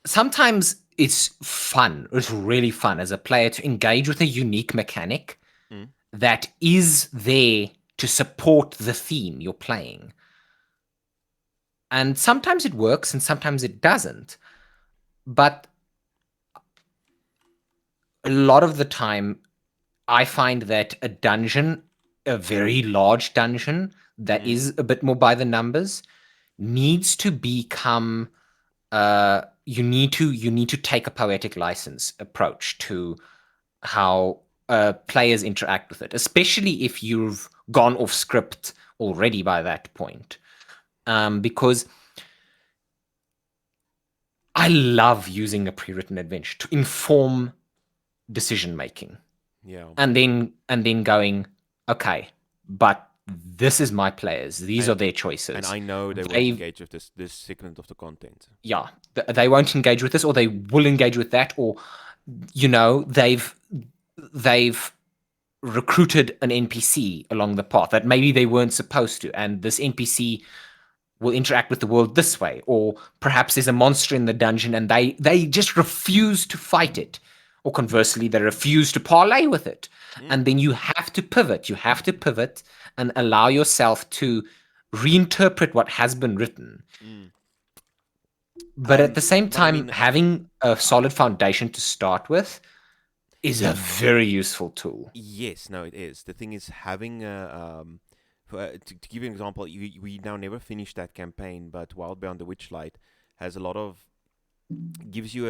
sometimes it's fun. It's really fun as a player to engage with a unique mechanic mm, that is there to support the theme you're playing. And sometimes it works and sometimes it doesn't. But a lot of the time, I find that a dungeon, a very large dungeon that mm, is a bit more by the numbers, needs to become you need to take a poetic license approach to how players interact with it, especially if you've gone off script already by that point. Because I love using a pre-written adventure to inform decision making. yeah. And then going, okay, but this is my players, these And are their and choices. I know they won't They've engage with this segment of the content. Yeah, they won't engage with this, or they will engage with that, or they've recruited an npc along the path that maybe they weren't supposed to, and this npc will interact with the world this way, or perhaps there's a monster in the dungeon and they just refuse to fight it, or conversely they refuse to parlay with it, Mm, and then you have to pivot and allow yourself to reinterpret what has been written, mm. but at the same But I time mean, having a solid foundation to start with is a yeah, very useful tool. yes, no, it is. The thing is, having to give you an example, we now never finished that campaign, but Wild Beyond the Witchlight has a lot of gives you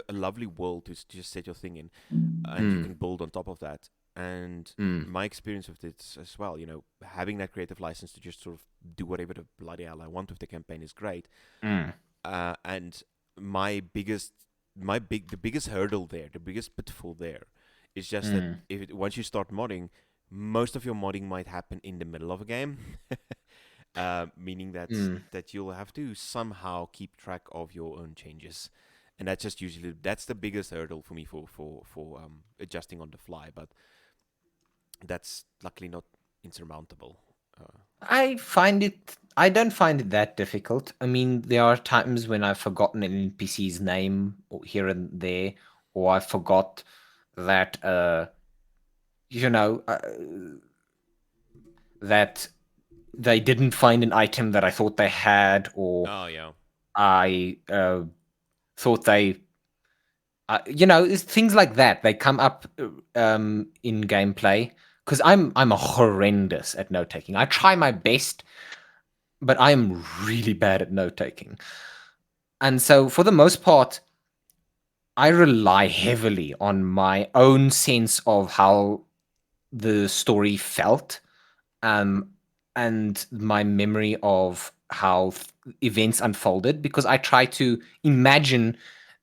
a lovely world to just set your thing in, and you Mm, can build on top of that. And mm, my experience with it as well, having that creative license to just sort of do whatever the bloody hell I want with the campaign is great. mm, And the biggest hurdle there, the biggest pitfall there, is just that mm, once you start modding, most of your modding might happen in the middle of a game, meaning mm. that you'll have to somehow keep track of your own changes, and that's the biggest hurdle for me for adjusting on the fly. But that's luckily not insurmountable. Uh, I don't find it that difficult. I mean, there are times when I've forgotten an NPC's name or here and there, or I forgot that you know uh, that they didn't find an item that I thought they had, or oh yeah. I thought they it's things like that. They come up in gameplay because I'm a horrendous at note taking. I try my best, but I am really bad at note taking. And so, for the most part, I rely heavily on my own sense of how the story felt, um, and my memory of how events unfolded, because I try to imagine.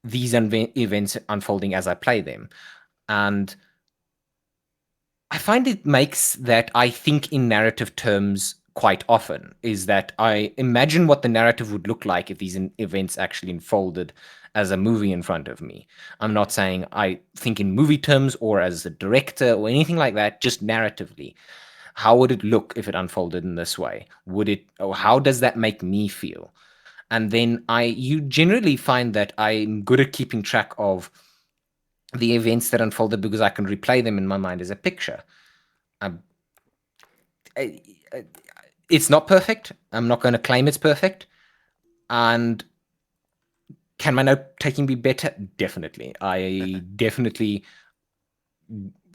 these events unfolding as I play them. And I find it makes that I think in narrative terms quite often, is that I imagine what the narrative would look like if these events actually unfolded as a movie in front of me. I'm not Mm-hmm. saying I think in movie terms or as a director or anything like that, just narratively. How would it look if it unfolded in this way? Would it, or how does that make me feel? And then you generally find that I'm good at keeping track of the events that unfolded because I can replay them in my mind as a picture. Um, I- it's not perfect. I'm not going to claim it's perfect. And can my note taking be better? Definitely. I definitely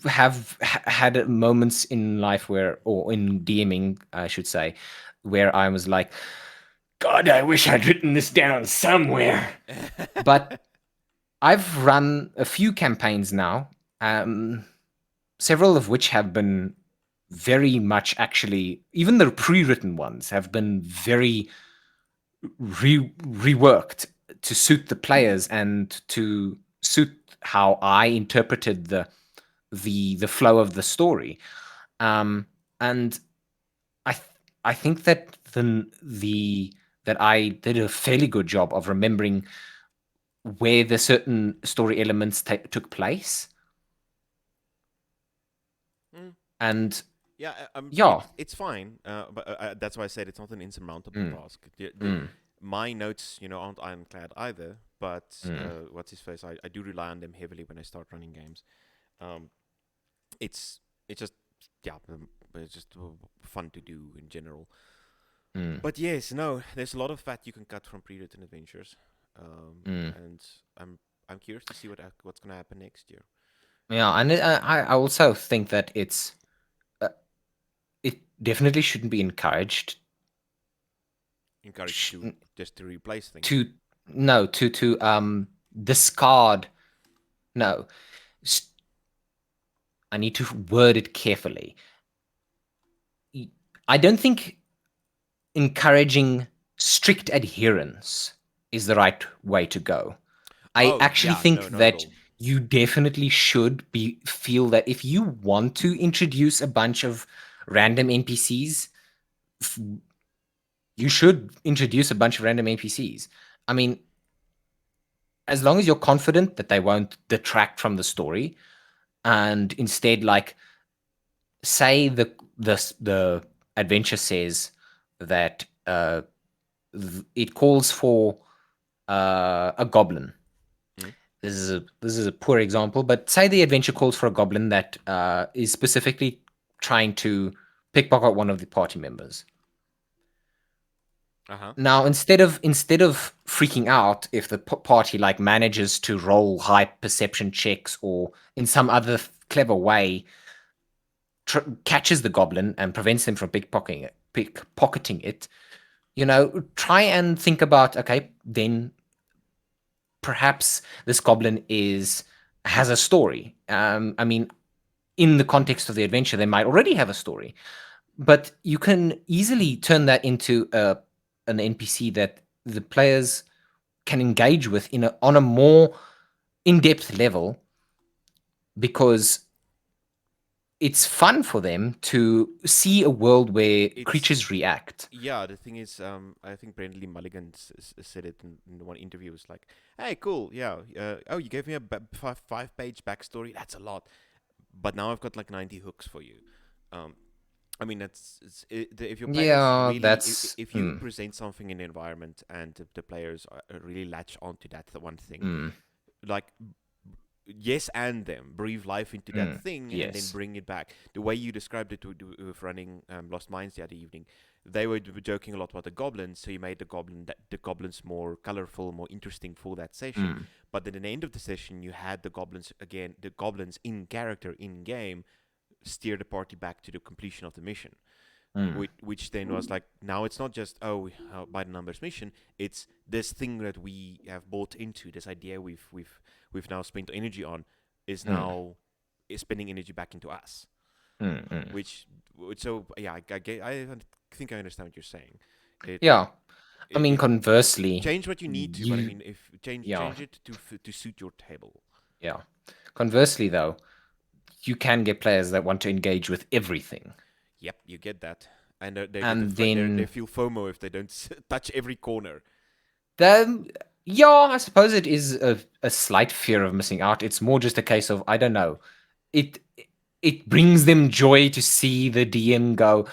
have had moments in life where, or in DMing, I should say, where I was like, God, I wish I'd written this down somewhere. But I've run a few campaigns now, um, several of which have been very much actually, even the pre written ones have been very reworked to suit the players and to suit how I interpreted the flow of the story. And I th- I think that the that I did a fairly good job of remembering where the certain story elements took place. Mm. And Yeah, yeah, it's fine, but that's why I said it's not an insurmountable mm, task. mm, My notes, aren't ironclad either, but mm, what's his face? I do rely on them heavily when I start running games. Um, it's it's just yeah, it's just fun to do in general. mm, But yes, no, there's a lot of fat you can cut from pre-written adventures, mm. and I'm curious to see what's gonna happen next year. Yeah, and I also think that uh, it definitely shouldn't be encouraged Encouraged sh- to just to replace things. to no to discard. No, s- I need to word it carefully. I don't think encouraging strict adherence is the right way to go. I Oh actually yeah, think no, not at that all. you definitely should be feel that if you want to introduce a bunch of random NPCs, you should introduce a bunch of random NPCs. I mean, as long as you're confident that they won't detract from the story, and instead, like, say the adventure says that it calls for a goblin. Mm. This is a poor example, but say the adventure calls for a goblin that is specifically trying to pickpocket one of the party members. Uh huh. Now, instead of freaking out if the party like manages to roll high perception checks or in some other clever way catches the goblin and prevents them from pickpocketing it, try and think about, okay, then perhaps this goblin is has a story. I mean, in the context of the adventure, they might already have a story, but you can easily turn that into an NPC that the players can engage with on a more in-depth level, because it's fun for them to see a world where It's creatures react. yeah. The thing is, I think Brandon Mulligan said it in one interview. It was like, "Hey, cool, yeah. Oh, you gave me a five-page backstory. That's a lot, but now I've got like 90 hooks for you." Um, I mean, if your players Yeah, really, that's if you present something in the environment and the players really latch onto that one thing, mm, like yes and them breathe life into that thing and then yes, bring it back the way you described it with running Lost Minds the other evening. They were joking a lot about the goblins, so you made the goblins more colorful, more interesting for that session. mm, But then at the end of the session you had the goblins again, the goblins in character in game, steer the party back to the completion of the mission, mm, which then was like, now it's not just, oh, by the numbers mission, it's this thing that we have bought into, this idea we've now spent energy on, is mm, now is spending energy back into us, mm. which so yeah, I think I understand what you're saying. It Yeah, I mean, conversely, Change what you need to, but I you mean, if change yeah, change it to suit your table. yeah. Conversely, though, you can get players that want to engage with everything, Yep, you get that, and they get and they then feel FOMO if they don't touch every corner. then yeah, I suppose it is a slight fear of missing out. It's more just a case of I don't know. It it brings them joy to see the DM go.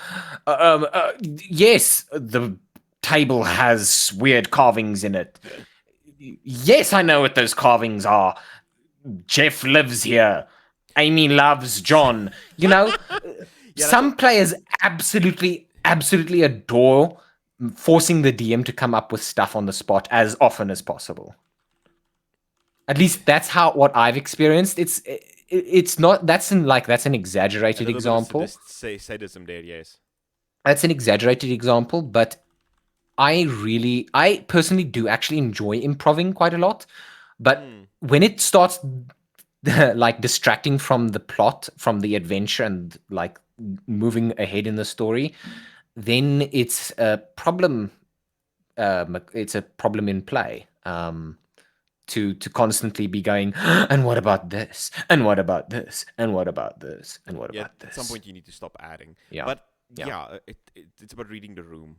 Yes, the table has weird carvings in it. Yes, I know what those carvings are. Jeff lives here. Amy loves John. You know, Yeah, that's what. some players absolutely adore forcing the DM to come up with stuff on the spot as often as possible. At least that's how what I've experienced. It's not that's an A exaggerated little bit of example. sadism there, yes. That's an exaggerated example, but I personally do actually enjoy improving quite a lot. But Mm. when it starts like distracting from the plot, from the adventure, and like moving ahead in the story, then it's a problem. It's a problem in play. To constantly be going, and what about this? And what about this? And what about this? And what Yeah, about at some this? point you need to stop adding. Yeah, But yeah. yeah, it's about reading the room.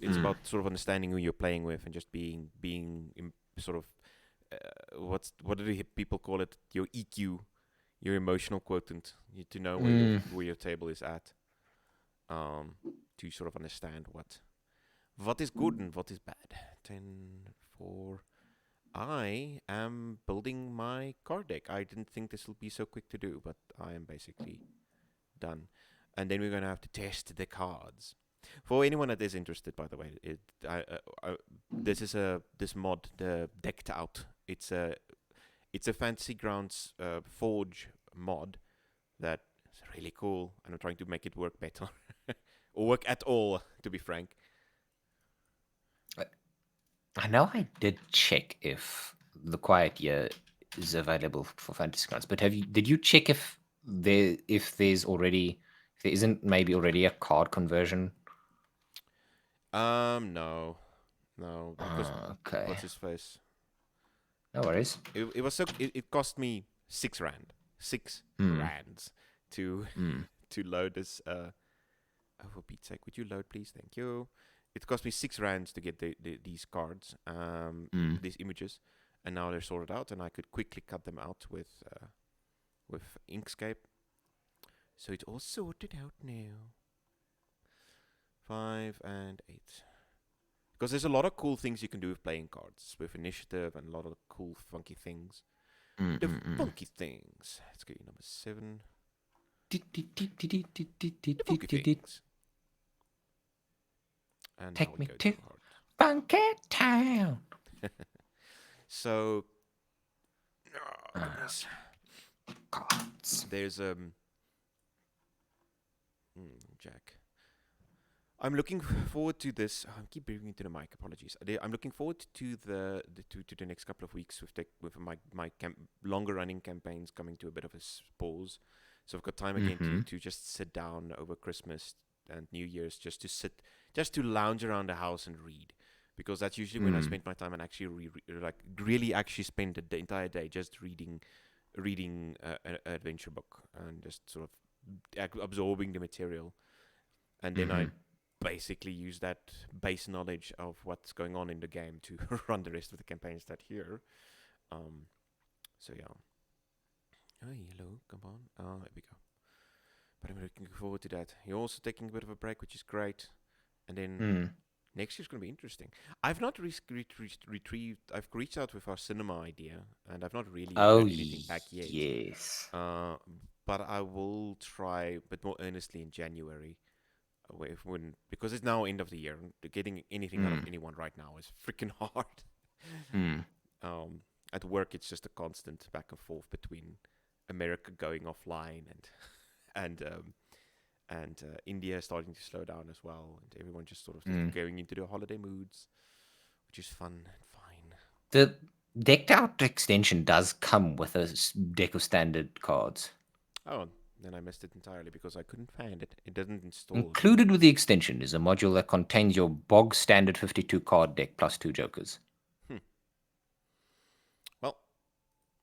It's Mm, about sort of understanding who you're playing with and just sort of what do the people call it? Your EQ, your emotional quotient. You need to know mm. where your table is at. Um, to sort of understand what is good and what is bad. 10, 4. I am building my card deck. I didn't think this would be so quick to do, but I am basically done. And then we're going to have to test the cards. For anyone that is interested, by the way, this is this mod, the decked out. It's a Fantasy Grounds Forge mod that is really cool, and I'm trying to make it work better or work at all, to be frank. I know I did check if the Quiet Year is available for Fantasy Grounds, but have you? Did you check if there's already if there isn't maybe already a card conversion? No, no, because Okay, what's his face? no worries. It was so it cost me 6 rand, six Hmm. rands to Hmm. to load this. Oh, for Pete's sake, would you load, please? Thank you. It cost me 6 rands to get these cards, Hmm. these images, and now they're sorted out, and I could quickly cut them out with Inkscape. So it's all sorted out now. 5 and 8. Because there's a lot of cool things you can do with playing cards, with initiative, and a lot of cool, funky things. Hmm. The Hmm. Hmm. funky things. Let's get you number 7. The funky Take things. And now we me go to to hard. Funky Town. So, oh goodness, Cards. there's Jack. I'm looking forward to this. Oh, I keep breathing into the mic. Apologies. I'm looking forward to to the next couple of weeks with my longer running campaigns coming to a bit of a pause. So I've got time again Mm-hmm. to just sit down over Christmas and New Year's, just to lounge around the house and read, because that's usually when I Mm. spend my time and actually like really actually spend the entire day just reading an adventure book and just sort of absorbing the material, and then I Mm-hmm. basically use that base knowledge of what's going on in the game to run the rest of the campaigns that here. Um, so yeah. Oh, hello, come on. There we go. But I'm looking forward to that. You're also taking a bit of a break, which is great. And then Mm. next year's going to be interesting. I've not retrieved. I've reached out with our cinema idea, and I've not really Oh heard anything back yet. yes. Uh, but I will try a bit more earnestly in January. When because it's now end of the year, getting anything out of Mm. anyone right now is freaking hard. Mm. um, at work, it's just a constant back and forth between America going offline and India starting to slow down as well, and everyone just sort of just Mm. going into their holiday moods, which is fun and fine. The decked out extension does come with a deck of standard cards. Oh, Then I missed it entirely because I couldn't find it. It doesn't install again. Included with the extension is a module that contains your bog standard 52 card deck plus 2 jokers. Hmm. Well,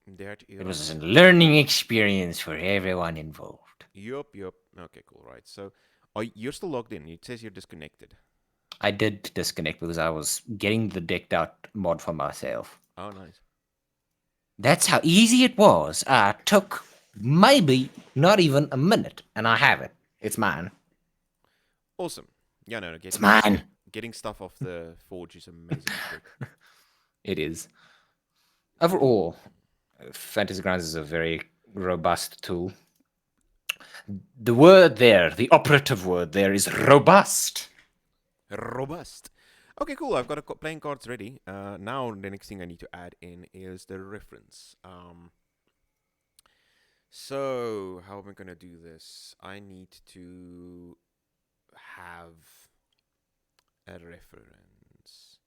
that It was is. a learning experience for everyone involved. Yup, yup. Okay, cool. Right. So, you're still logged in. It says you're disconnected. I did disconnect because I was getting the decked out mod for myself. Oh, nice. That's how easy it was. I took maybe not even a minute, and I have it. It's mine. Awesome. Yeah, no, no. It's Getting mine. getting stuff off the forge is amazingly quick. It is. Overall, Fantasy Grounds is a very robust tool. The word there, the operative word there is robust. Robust. Okay, cool. I've got playing cards ready. Now the next thing I need to add in is the reference. So how am I gonna do this? I need to have a reference.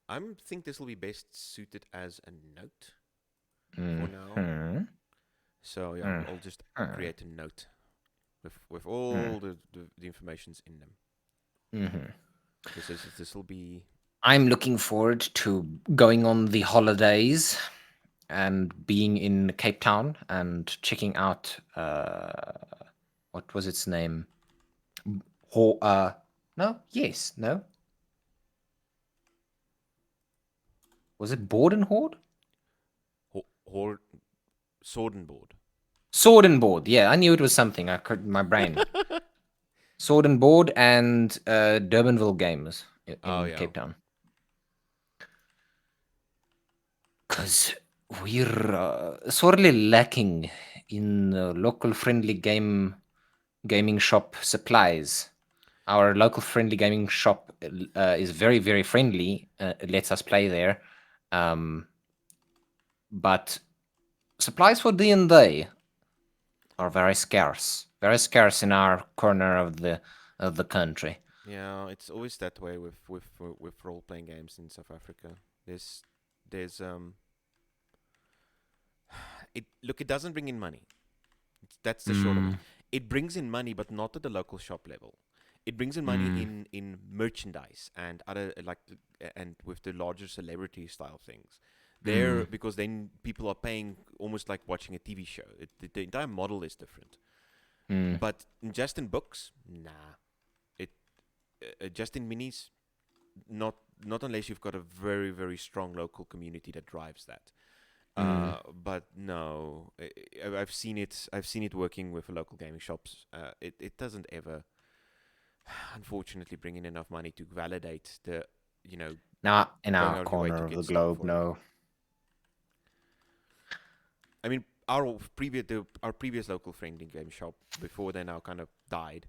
I think this will be best suited as a note for now. Mm-hmm. So yeah, I'll just Mm-hmm. create a note with all the informations in them. Mm-hmm. This will be. I'm looking forward to going on the holidays and being in Cape Town and checking out what was its name? Ho- uh, no, yes, no. Was it Board and Horde? Sword and board. Sword and Board. Yeah, I knew it was something. I could my brain. Sword and Board and Durbanville Games Oh in yeah. Cape Town. Because we're sorely lacking in local friendly gaming shop supplies. Our local friendly gaming shop is very, very friendly. It lets us play there. Um, but supplies for D&D are very scarce in our corner of the country. Yeah, it's always that way with role playing games in South Africa. There's it doesn't bring in money. That's the short of it. Mm, It brings in money, but not at the local shop level. It brings in money mm, in merchandise and other and with the larger celebrity style things. There mm, because then people are paying almost like watching a TV show. The entire model is different. mm, But just in books, nah. It just in minis, not not unless you've got a very strong local community that drives that. mm. But no, I've seen it. I've seen it working with local gaming shops. It doesn't ever, unfortunately, bring in enough money to validate the, you know, Not in going our out of your way to corner of get the stuff globe, for you. no. I mean, our previous local friendly game shop before they now kind of died.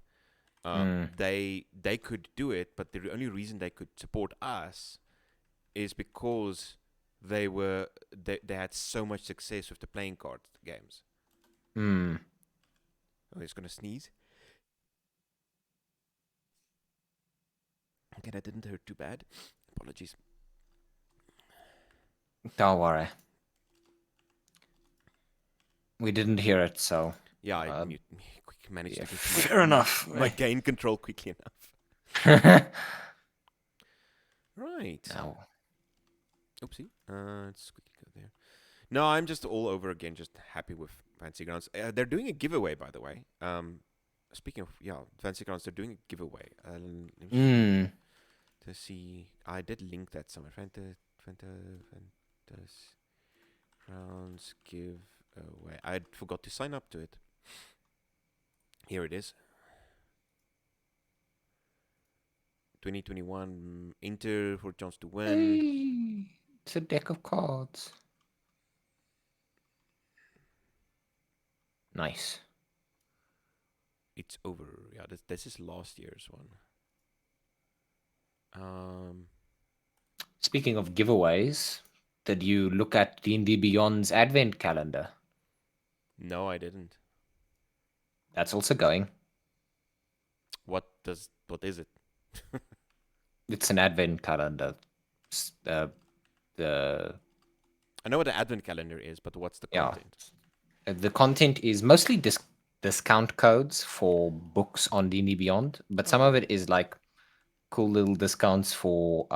Mm, They could do it, but the only reason they could support us is because they had so much success with the playing card games. mm. Oh, he's gonna sneeze. Okay, that didn't hurt too bad. Apologies. Don't worry. We didn't hear it, so Yeah, I uh, managed yeah, to get to fair enough. my gain control quickly enough. No. Right. Oopsie. Let's quickly go there. No, I'm just all over again, just happy with Fancy Grounds. They're doing a giveaway, by the way. Speaking of Fancy Grounds, they're doing a giveaway. Let me just Mm. to see. I did link that somewhere. Fantasy Grounds giveaway. I forgot to sign up to it. Here it is. 2021. Enter for a chance to win. Hey, it's a deck of cards. Nice. It's over. Yeah, this is last year's one. Um, Speaking of giveaways, did you look at D&D Beyond's advent calendar? no, I didn't. That's also going. What is it? It's an advent calendar. The I know what the advent calendar is, but what's the yeah, content? the content is mostly discount codes for books on D&D Beyond, but some of Oh. it is like cool little discounts for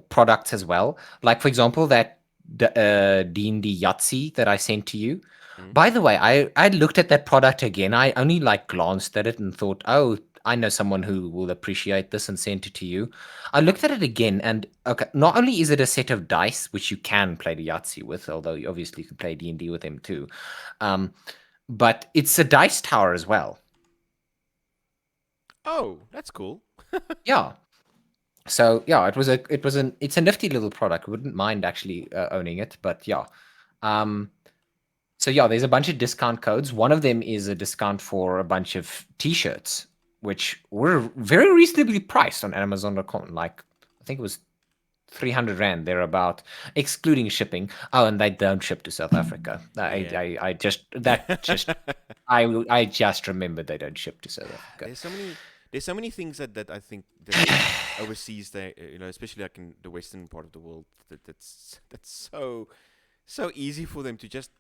products as well. Like for example, that D&D Yahtzee that I sent to you. Mm. By the way, I looked at that product again. I only like glanced at it and thought, oh, I know someone who will appreciate this, and sent it to you. I looked at it again, and okay, not only is it a set of dice which you can play the Yahtzee with, although you obviously can play D&D with them too, um, but it's a dice tower as well. Oh, that's cool. Yeah. So yeah, it's a nifty little product. I wouldn't mind actually owning it, but yeah. Um, so yeah, there's a bunch of discount codes. One of them is a discount for a bunch of t-shirts, which were very reasonably priced on Amazon.com. Like I think it was 300 rand thereabout, excluding shipping. Oh, and they don't ship to South Africa. Yeah. I just remembered they don't ship to South Africa. there's so many there's so many things that I think that overseas they especially like in the western part of the world that's so easy for them to just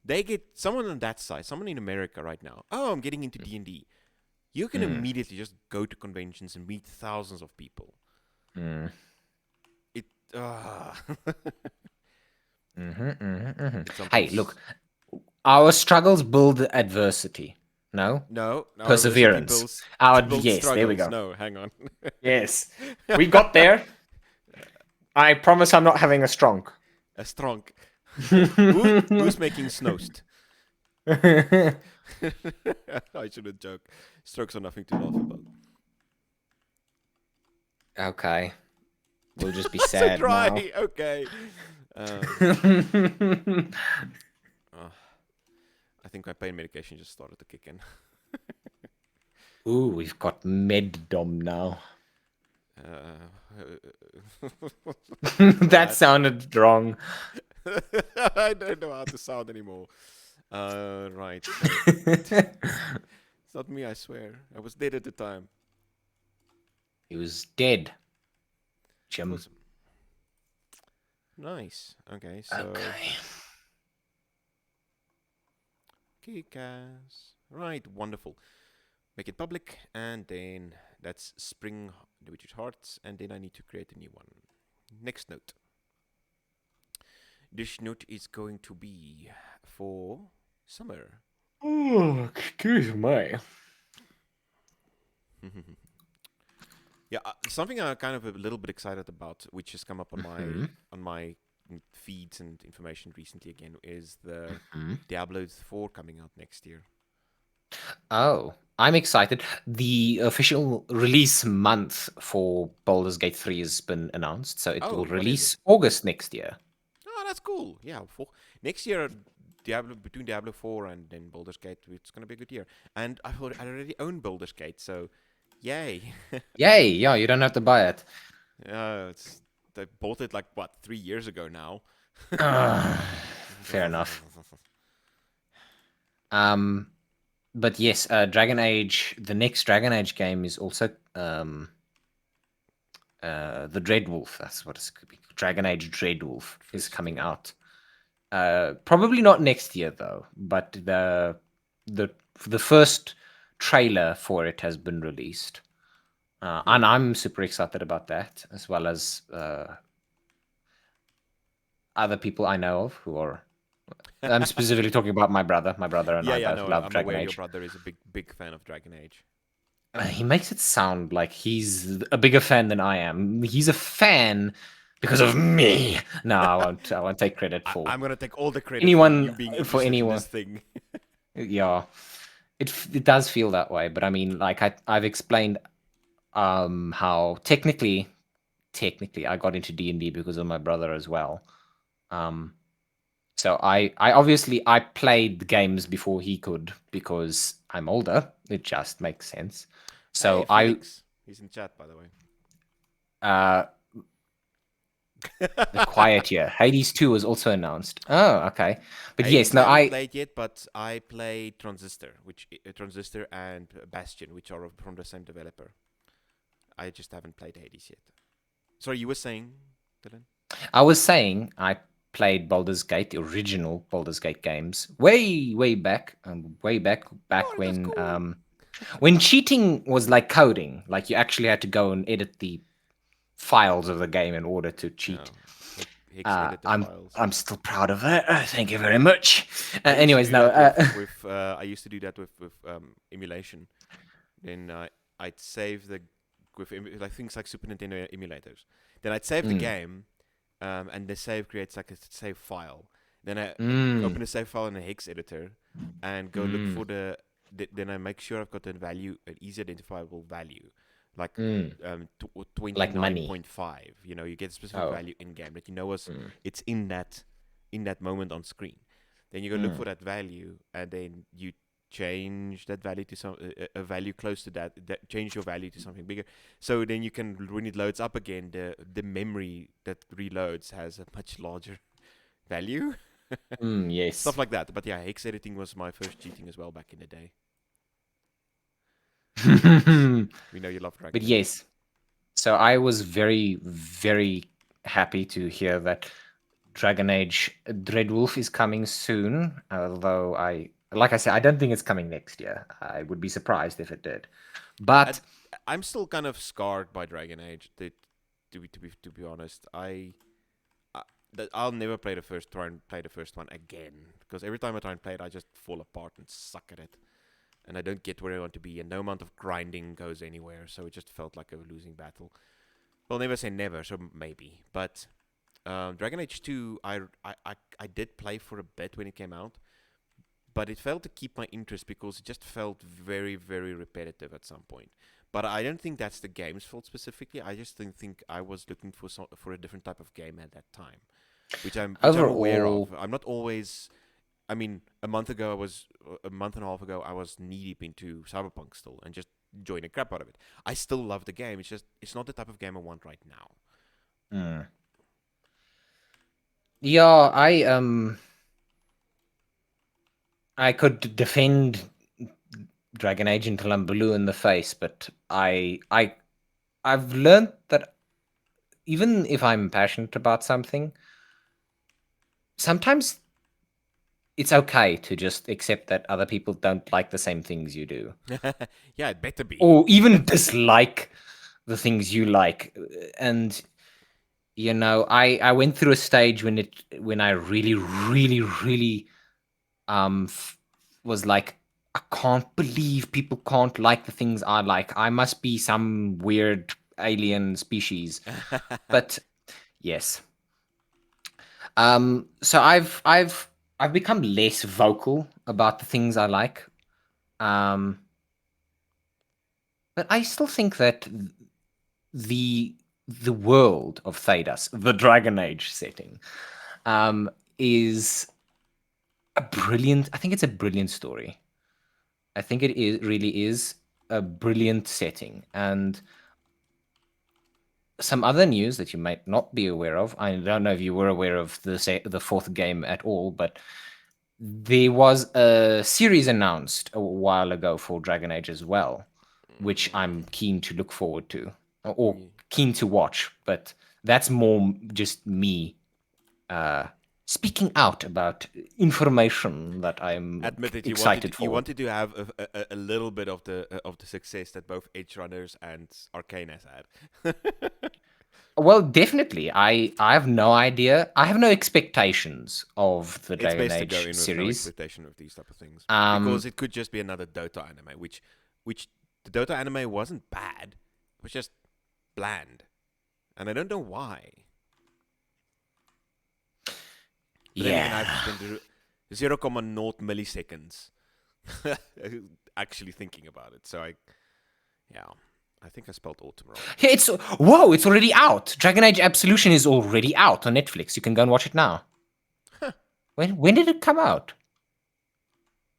they get someone on that side, someone in America right now. Oh, I'm getting into D&D. You can Mm, immediately just go to conventions and meet thousands of people. mm, It it Hey, sometimes look, our struggles build adversity. No? no, our adversity Perseverance. builds Our builds yes, there we struggles. go. No, hang on. Yes. We got there. I promise I'm not having a strong. A strong. Who's making snost? I shouldn't joke. Strokes are nothing to laugh about. Okay. We'll just be So sad now. dry. Okay. Um, oh, I think my pain medication just started to kick in. Ooh, we've got Meddom now. That What? sounded wrong. I don't know how to sound anymore. Right. So it's not me. I swear. I was dead at the time. He was dead, Jim. Awesome. Nice. Okay. So Okay. kick-ass. Right. Wonderful. Make it public, and then that's spring, which is hearts, and then I need to create a new one. Next note. This note is going to be for summer. Oh, excuse me. Yeah, something I'm kind of a little bit excited about, which has come up Hmm. on my feeds and information recently again, is the Hmm. Diablo 4 coming out next year. Oh, I'm excited. The official release month for Baldur's Gate 3 has been announced, so it will Oh, what is it? release August next year. Oh, that's cool. Yeah, next year, Diablo between Diablo 4 and then Baldur's Gate, it's gonna be a good year. And I already own Baldur's Gate, so yay! Yay! Yeah, you don't have to buy it. It's I bought it like what 3 years ago now. Fair enough. Um, but yes, Dragon Age. The next Dragon Age game is also the Dreadwolf. That's what it's could be. Dragon Age Dreadwolf is coming Interesting. out. Probably not next year though. But the the first trailer for it has been released, and Hmm. I'm super excited about that, as well as other people I know of who are. I'm specifically talking about my brother. My brother and Yeah, I yeah, both no, love I'm Dragon aware your Age. brother is a big fan of Dragon Age. He makes it sound like he's a bigger fan than I am. He's a fan because of me. No, I won't. I won't take credit for I'm gonna take all the credit for you anyone. being For interested in anyone, this thing. yeah, it does feel that way. But I mean, like I've explained how technically I got into D&D because of my brother as well. Um, so I obviously I played the games before he could because I'm older. It just makes sense. Hey, So I Felix, he's in chat by the way. uh the quiet year. Hades 2 was also announced. Oh, okay. But yes, Hades no, I haven't I played yet, but I played Transistor, which Transistor and Bastion, which are from the same developer. I just haven't played Hades yet. Sorry, you were saying, Dylan? I was saying I played Baldur's Gate, the original Baldur's Gate games, way back Oh, that's cool. when cheating was like coding, like you actually had to go and edit the files of the game in order to Yeah, cheat. hex edit the I'm files. I'm still proud of that. Thank you very much. I used to Anyways, do no. that with I used to do that with emulation. Then I'd save the like things like Super Nintendo emulators. Then I'd save the Mm, game, and the save creates like a save file. Then I mm, open a save file in a hex editor, and go look mm, for then I make sure I've got a value, an easy identifiable value, like mm. twenty Like nine money. point five. You know, you get a specific Oh. value in game that you know was Mm, it's in that moment on screen. Then you go look mm, for that value, and then you change that value to a value close to that. Change your value to something bigger. So then you can, when it loads up again, the memory that reloads has a much larger value. Stuff yes. like that. But yeah, hex editing was my first cheating as well back in the day. We know you love But Dragon Age. yes, so I was very, very happy to hear that Dragon Age Dreadwolf is coming soon. Although like I said, I don't think it's coming next year. I would be surprised if it did. I, But I'm still kind of scarred by Dragon Age. To be honest, I'll never play the first try and play the first one again, because every time I try and play it, I just fall apart and suck at it, and I don't get where I want to be, and no amount of grinding goes anywhere. So it just felt like a losing battle. Well, never say never, so maybe. But Dragon Age 2, I did play for a bit when it came out, but it failed to keep my interest because it just felt very, very repetitive at some point. But I don't think that's the game's fault specifically. I just think I was looking for a different type of game at that time, which I'm aware of. overall, I'm not always. I mean, a month and a half ago, I was knee deep into Cyberpunk still, and just enjoying the crap out of it. I still love the game. It's not the type of game I want right now. mm, yeah, I could defend Dragon Age until I'm blue in the face, but I've learned that even if I'm passionate about something, sometimes it's okay to just accept that other people don't like the same things you do, Yeah, it better be. or even dislike the things you like. And I went through a stage when I really, really, really was like, I can't believe people can't like the things I like. I must be some weird alien species. But yes. So I've become less vocal about the things I like. Um, but I still think that the the world of Thedas, the Dragon Age setting, is a brilliant. I think it's a brilliant story. I think it is really is a brilliant setting. And some other news that you might not be aware of. I don't know if you were aware of the fourth game at all, but there was a series announced a while ago for Dragon Age as well, which I'm keen to look forward to or Mm. keen to watch. But that's more just me uh, speaking out about information that I'm Admit that excited you for. wanted to have a little bit of the success that both Edge Runners and Arcane has had. Well, definitely. I have no idea. I have no expectations of the It's Dragon best to go Age in with no series. expectation of these type of things, because Um, it could just be another Dota anime, which the Dota anime wasn't bad, it was just bland, and I don't know why. But then again, I have to yeah. spend 0.0 milliseconds actually thinking about it. So yeah, I think I spelled autumn wrong. Yeah, it's whoa! It's already out. Dragon Age Absolution is already out on Netflix. You can go and watch it now. When did it come out?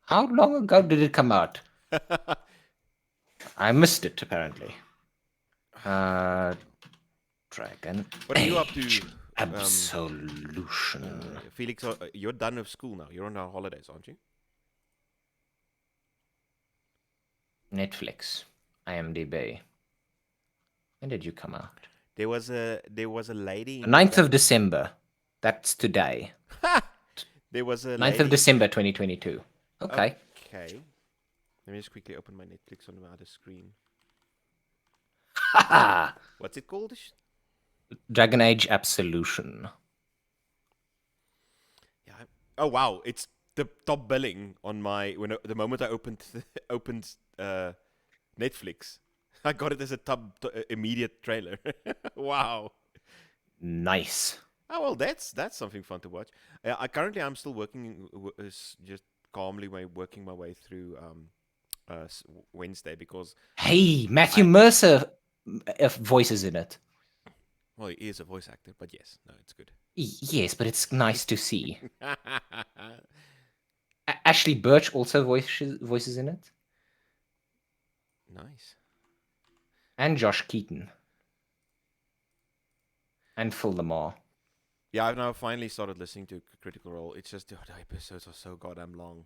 How long ago did it come out? I missed it apparently. Uh, Dragon What are you up Age to, Absolution. Felix? You're done with school now. You're on our holidays, aren't you? Netflix. IMDb. When did you come out? There was a lady The in the 9th back. of December. That's today, There was a 9th of lady. December 2022. Okay. Okay. Let me just quickly open my Netflix on my other screen. Haha! What's it called? Dragon Age Absolution. Yeah. Oh wow, it's the top billing on my the moment I opened opened Netflix. I got it as a immediate trailer. Wow. Nice. Oh well, that's something fun to watch. I currently I'm still working, just calmly working my way through Wednesday because Hey, Matthew I Mercer voices in it. well he is a voice actor, but yes, no, it's good. Yes, but it's nice to see. Ashley Birch also voices in it, Nice. and Josh Keaton, and Phil Lamar. Yeah, I've now finally started listening to Critical Role. It's just the episodes are so goddamn long.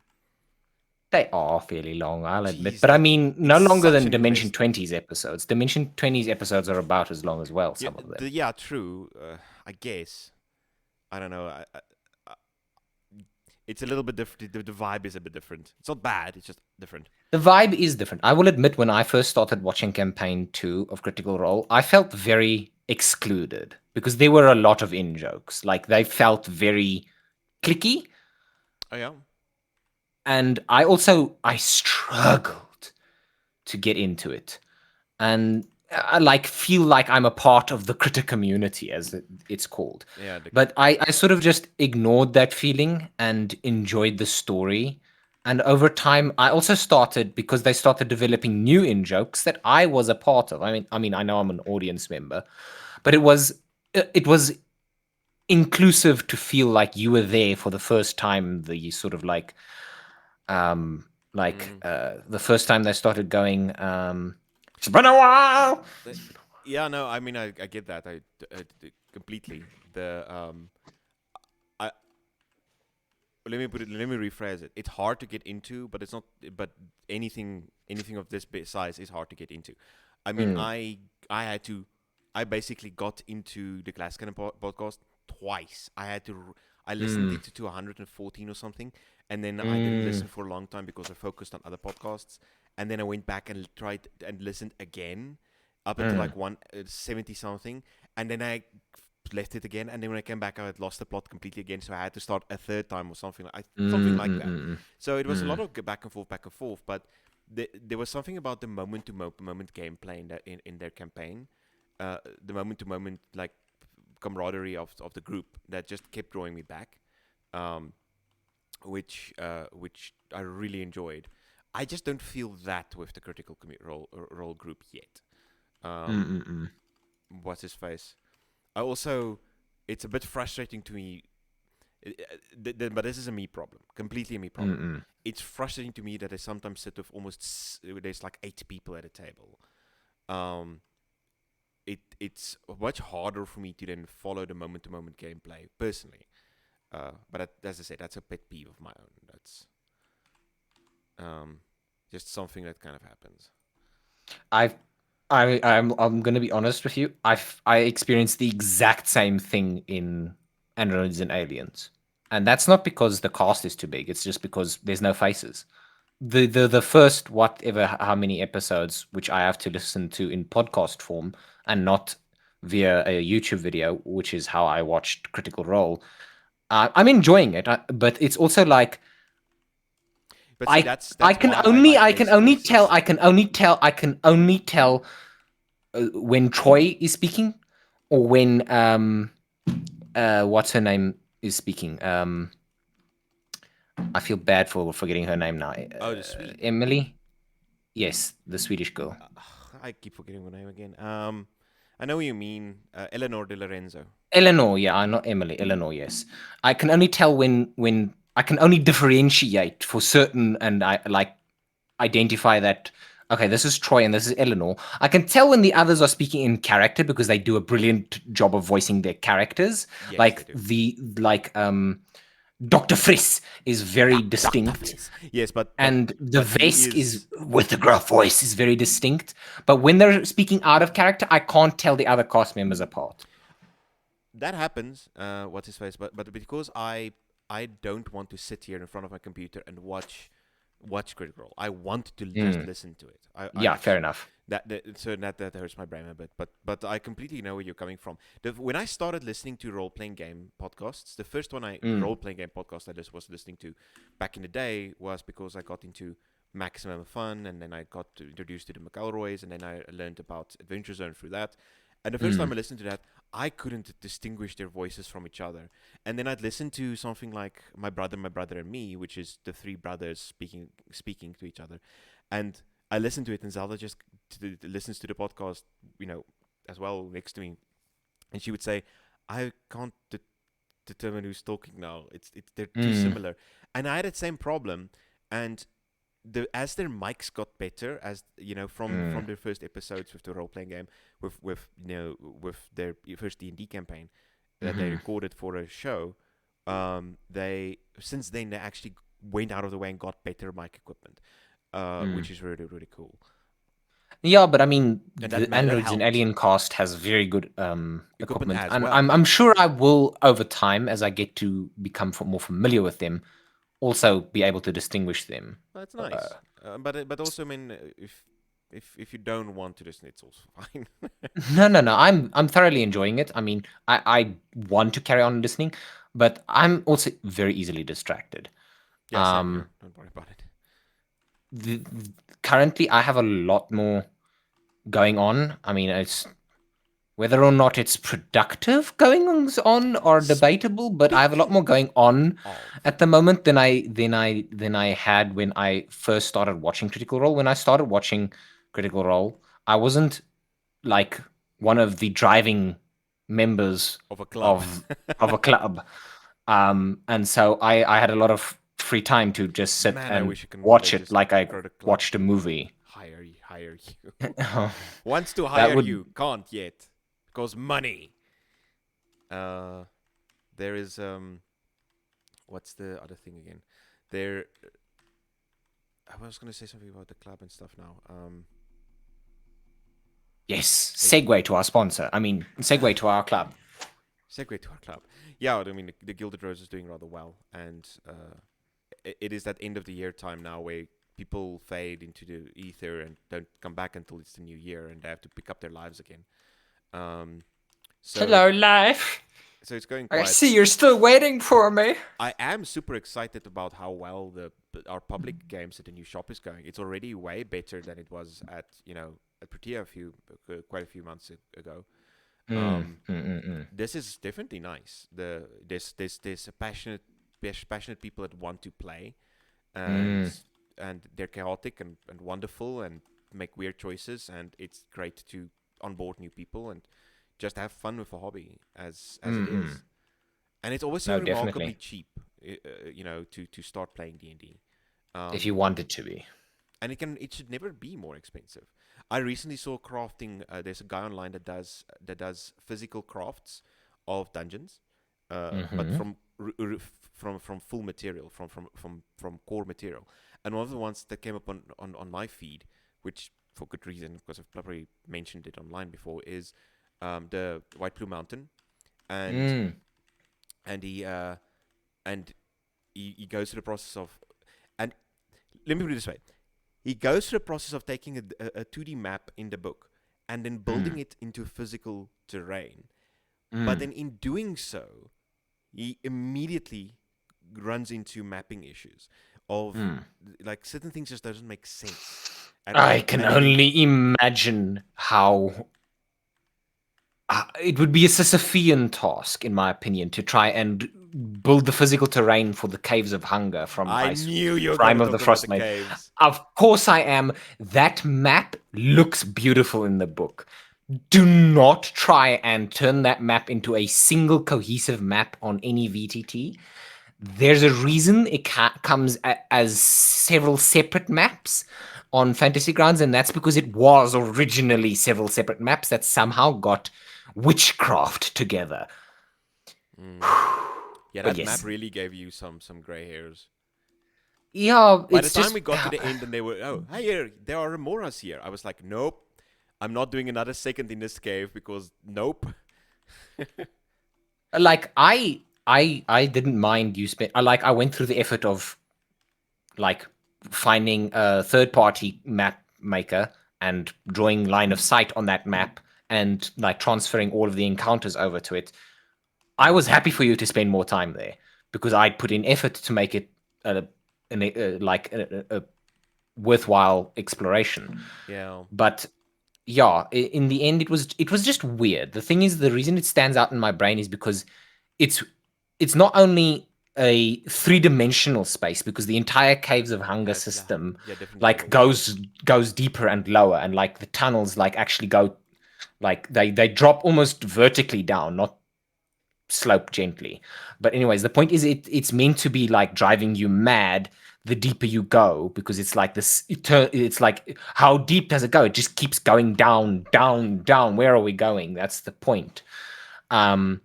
They are fairly long, I'll admit. Jeez, But I that mean, no it's longer such than an Dimension investment. 20's episodes. Dimension 20's episodes are about as long as well, Yeah, some of them. yeah, true. I guess. I don't know. I, it's a little bit different. The vibe is a bit different. It's not bad. It's just different. The vibe is different. I will admit, when I first started watching Campaign 2 of Critical Role, I felt very excluded because there were a lot of in jokes. Like, they felt very clicky. Oh yeah. And I struggled to get into it. And I like feel like I'm a part of the critic community, as it's called. Yeah. But I sort of just ignored that feeling and enjoyed the story. And over time, I also started, because they started developing new in jokes that I was a part of. I mean, I know I'm an audience member, but it was inclusive to feel like you were there for the first time. The sort of um Mm. the first time they started going, it's been a while. The- yeah. No. I mean, I get that. Completely. I let me put it. Let me rephrase it. It's hard to get into, but it's not. But anything of this size is hard to get into. I mean, Mm, I had to. I basically got into the Glass Cannon podcast twice. I listened mm, it to 114 or something, and then I didn't mm, listen for a long time because I focused on other podcasts. And then I went back and tried and listened again up until mm, like 170 something, and then I left it again. And then when I came back, I had lost the plot completely again, so I had to start a third time or something mm, like mm, that. mm, So it was a lot mm. of back and forth, but there was something about the moment to moment gameplay in their campaign, the moment to moment like camaraderie of the group that just kept drawing me back, um, which I really enjoyed. I just don't feel that with the role group yet. Mm, Um, mm, mm, what's his face? I also, it's a bit frustrating to me. But this is a me problem, completely a me mm, problem. mm. It's frustrating to me that I sometimes sit with there's like 8 people at a table. Um, it's much harder for me to then follow the moment to moment gameplay personally. But as I said, that's a pet peeve of my own. That's um, just something that kind of happens. I've I'm gonna be honest with you. I experienced the exact same thing in Androids and Aliens, and that's not because the cast is too big. It's just because there's no faces. The first whatever how many episodes, which I have to listen to in podcast form and not via a YouTube video, which is how I watched Critical Role. I'm enjoying it, but it's also like But see, I that's why I I like can less only tell voices. I can only tell when Troy is speaking, or when what's her name is speaking. I feel bad for forgetting her name now. Oh, the Swede. Emily. Yes, the Swedish girl. Uh, I keep forgetting her name again. I know what you mean. Eleanor de Lorenzo. Eleanor, yeah, not Emily. Eleanor, yes. I can only tell when I can only differentiate for certain, and I like identify that. Okay, this is Troy and this is Eleanor. I can tell when the others are speaking in character because they do a brilliant job of voicing their characters. Yes, they Like do. the Dr. Friss is very Doctor distinct, Fizz. Yes, and the but he Vesk is is. with the gruff voice is very distinct. But when they're speaking out of character, I can't tell the other cast members apart. that happens. What's his face? But because I don't want to sit here in front of my computer and watch Critical Role. I want to just Mm. listen to it. I Yeah, fair enough. that hurts my brain a bit. But I completely know where you're coming from. When I started listening to role playing game podcasts, the first one I Mm. role playing game podcast I just was listening to back in the day was because I got into Maximum Fun, and then I got introduced to the McElroys, and then I learned about Adventure Zone through that. And the first time Mm. I listened to that, I couldn't distinguish their voices from each other. And then I'd listen to something like My Brother and Me, which is the three brothers speaking to each other. And I listened to it, and Zelda just listens to the podcast, you know, as well next to me, and she would say, "I can't determine who's talking now. It's they're too Mm. similar." And I had that same problem, and as their mics got better, as you know, from Mm. their first episodes with the role playing game, with with their first D&D campaign that they Mm-hmm. recorded for a show, they since then they actually went out of the way and got better mic equipment, Mm. which is really really cool. Yeah, but I mean, And the that Androids in helped. Alien Cast has very good Equipment equipment, as and well. I'm sure I will over time, as I get to become more familiar with them, also be able to distinguish them. That's Uh, nice. But also, I mean, if you don't want to listen, it's also fine. no. I'm thoroughly enjoying it. I mean, I want to carry on listening, but I'm also very easily distracted. Yeah, same Um, here. Don't worry about it. Currently, I have a lot more going on. I mean, it's whether or not it's productive going on or debatable, but I have a lot Speaking more going on of, at the moment than I had when I first started watching Critical Role. When I started watching Critical Role, I wasn't like one of the driving members of a club. of of a club. And so I had a lot of free time to just sit Man, I and wish I can one day watch it just like I grow the club. watched a movie. Hire you. That Wants to hire would you, can't yet, because money. Uh, there is what's the other thing again? There, I was gonna say something about the club and stuff now. yes, It, segue to our sponsor. I mean, segue to our club. segue to our club. Yeah, I mean the Gilded Rose is doing rather well, and it is that end of the year time now where people fade into the ether and don't come back until it's the new year, and they have to pick up their lives again. Um, so Hello, life. so it's going I quite. see you're still waiting for me. I am super excited about how well our public games at the new shop is going. It's already way better than it was at at Protea quite a few months ago. Mm, Um, mm, mm, mm. this is definitely nice. There's a passionate people that want to play, and Mm, they're chaotic and wonderful and make weird choices, and it's great to onboard new people and just have fun with a hobby as it mm. is. And it's also No, remarkably definitely. cheap, to start playing D&D. If you Um, want it to be. and it should never be more expensive. I recently saw crafting. There's a guy online that does physical crafts of dungeons, but Mm-hmm. from full material, from core material. And one of the ones that came up on my feed, which for good reason because I've probably mentioned it online before, is the White Blue Mountain, and Mm, and and he goes through the process of, and let me put it this way, he goes through the process of taking a 2D map in the book and then building mm, it into physical terrain. But mm, then in doing so, he immediately runs into mapping issues of mm. like certain things just doesn't make sense. And I like can and then he only imagine how it would be a Sisyphean task, in my opinion, to try and build the physical terrain for the Caves of Hunger from I Ice knew you were Prime gonna of the talk about the Frostmaid. caves. Of course, I am. That map looks beautiful in the book. Do not try and turn that map into a single cohesive map on any VTT. There's a reason it comes as several separate maps on Fantasy Grounds, and that's because it was originally several separate maps that somehow got witchcraft together. Mm. Yeah, But that map yes, really gave you some gray hairs. yeah, By the it's time just we got to the end and they were, oh, hey, here, there are remoras here. I was like, nope, I'm not doing another second in this cave because nope. Like I didn't mind you spend. I went through the effort of like finding a third party map maker and drawing line of sight on that map and like transferring all of the encounters over to it. I was happy for you to spend more time there because I'd put in effort to make it a, a worthwhile exploration. Yeah. But yeah, in the end, it was just weird. The thing is, the reason it stands out in my brain is because it's it's not only a three-dimensional space because the entire Caves of Hunger Has system yeah, different like levels. goes deeper and lower, and like the tunnels like actually go like they drop almost vertically down, not slope gently. But anyways, the point is it's meant to be like driving you mad the deeper you go because it's like this it's like how deep does it go? It just keeps going down, down, down. Where are we going? That's the point. Um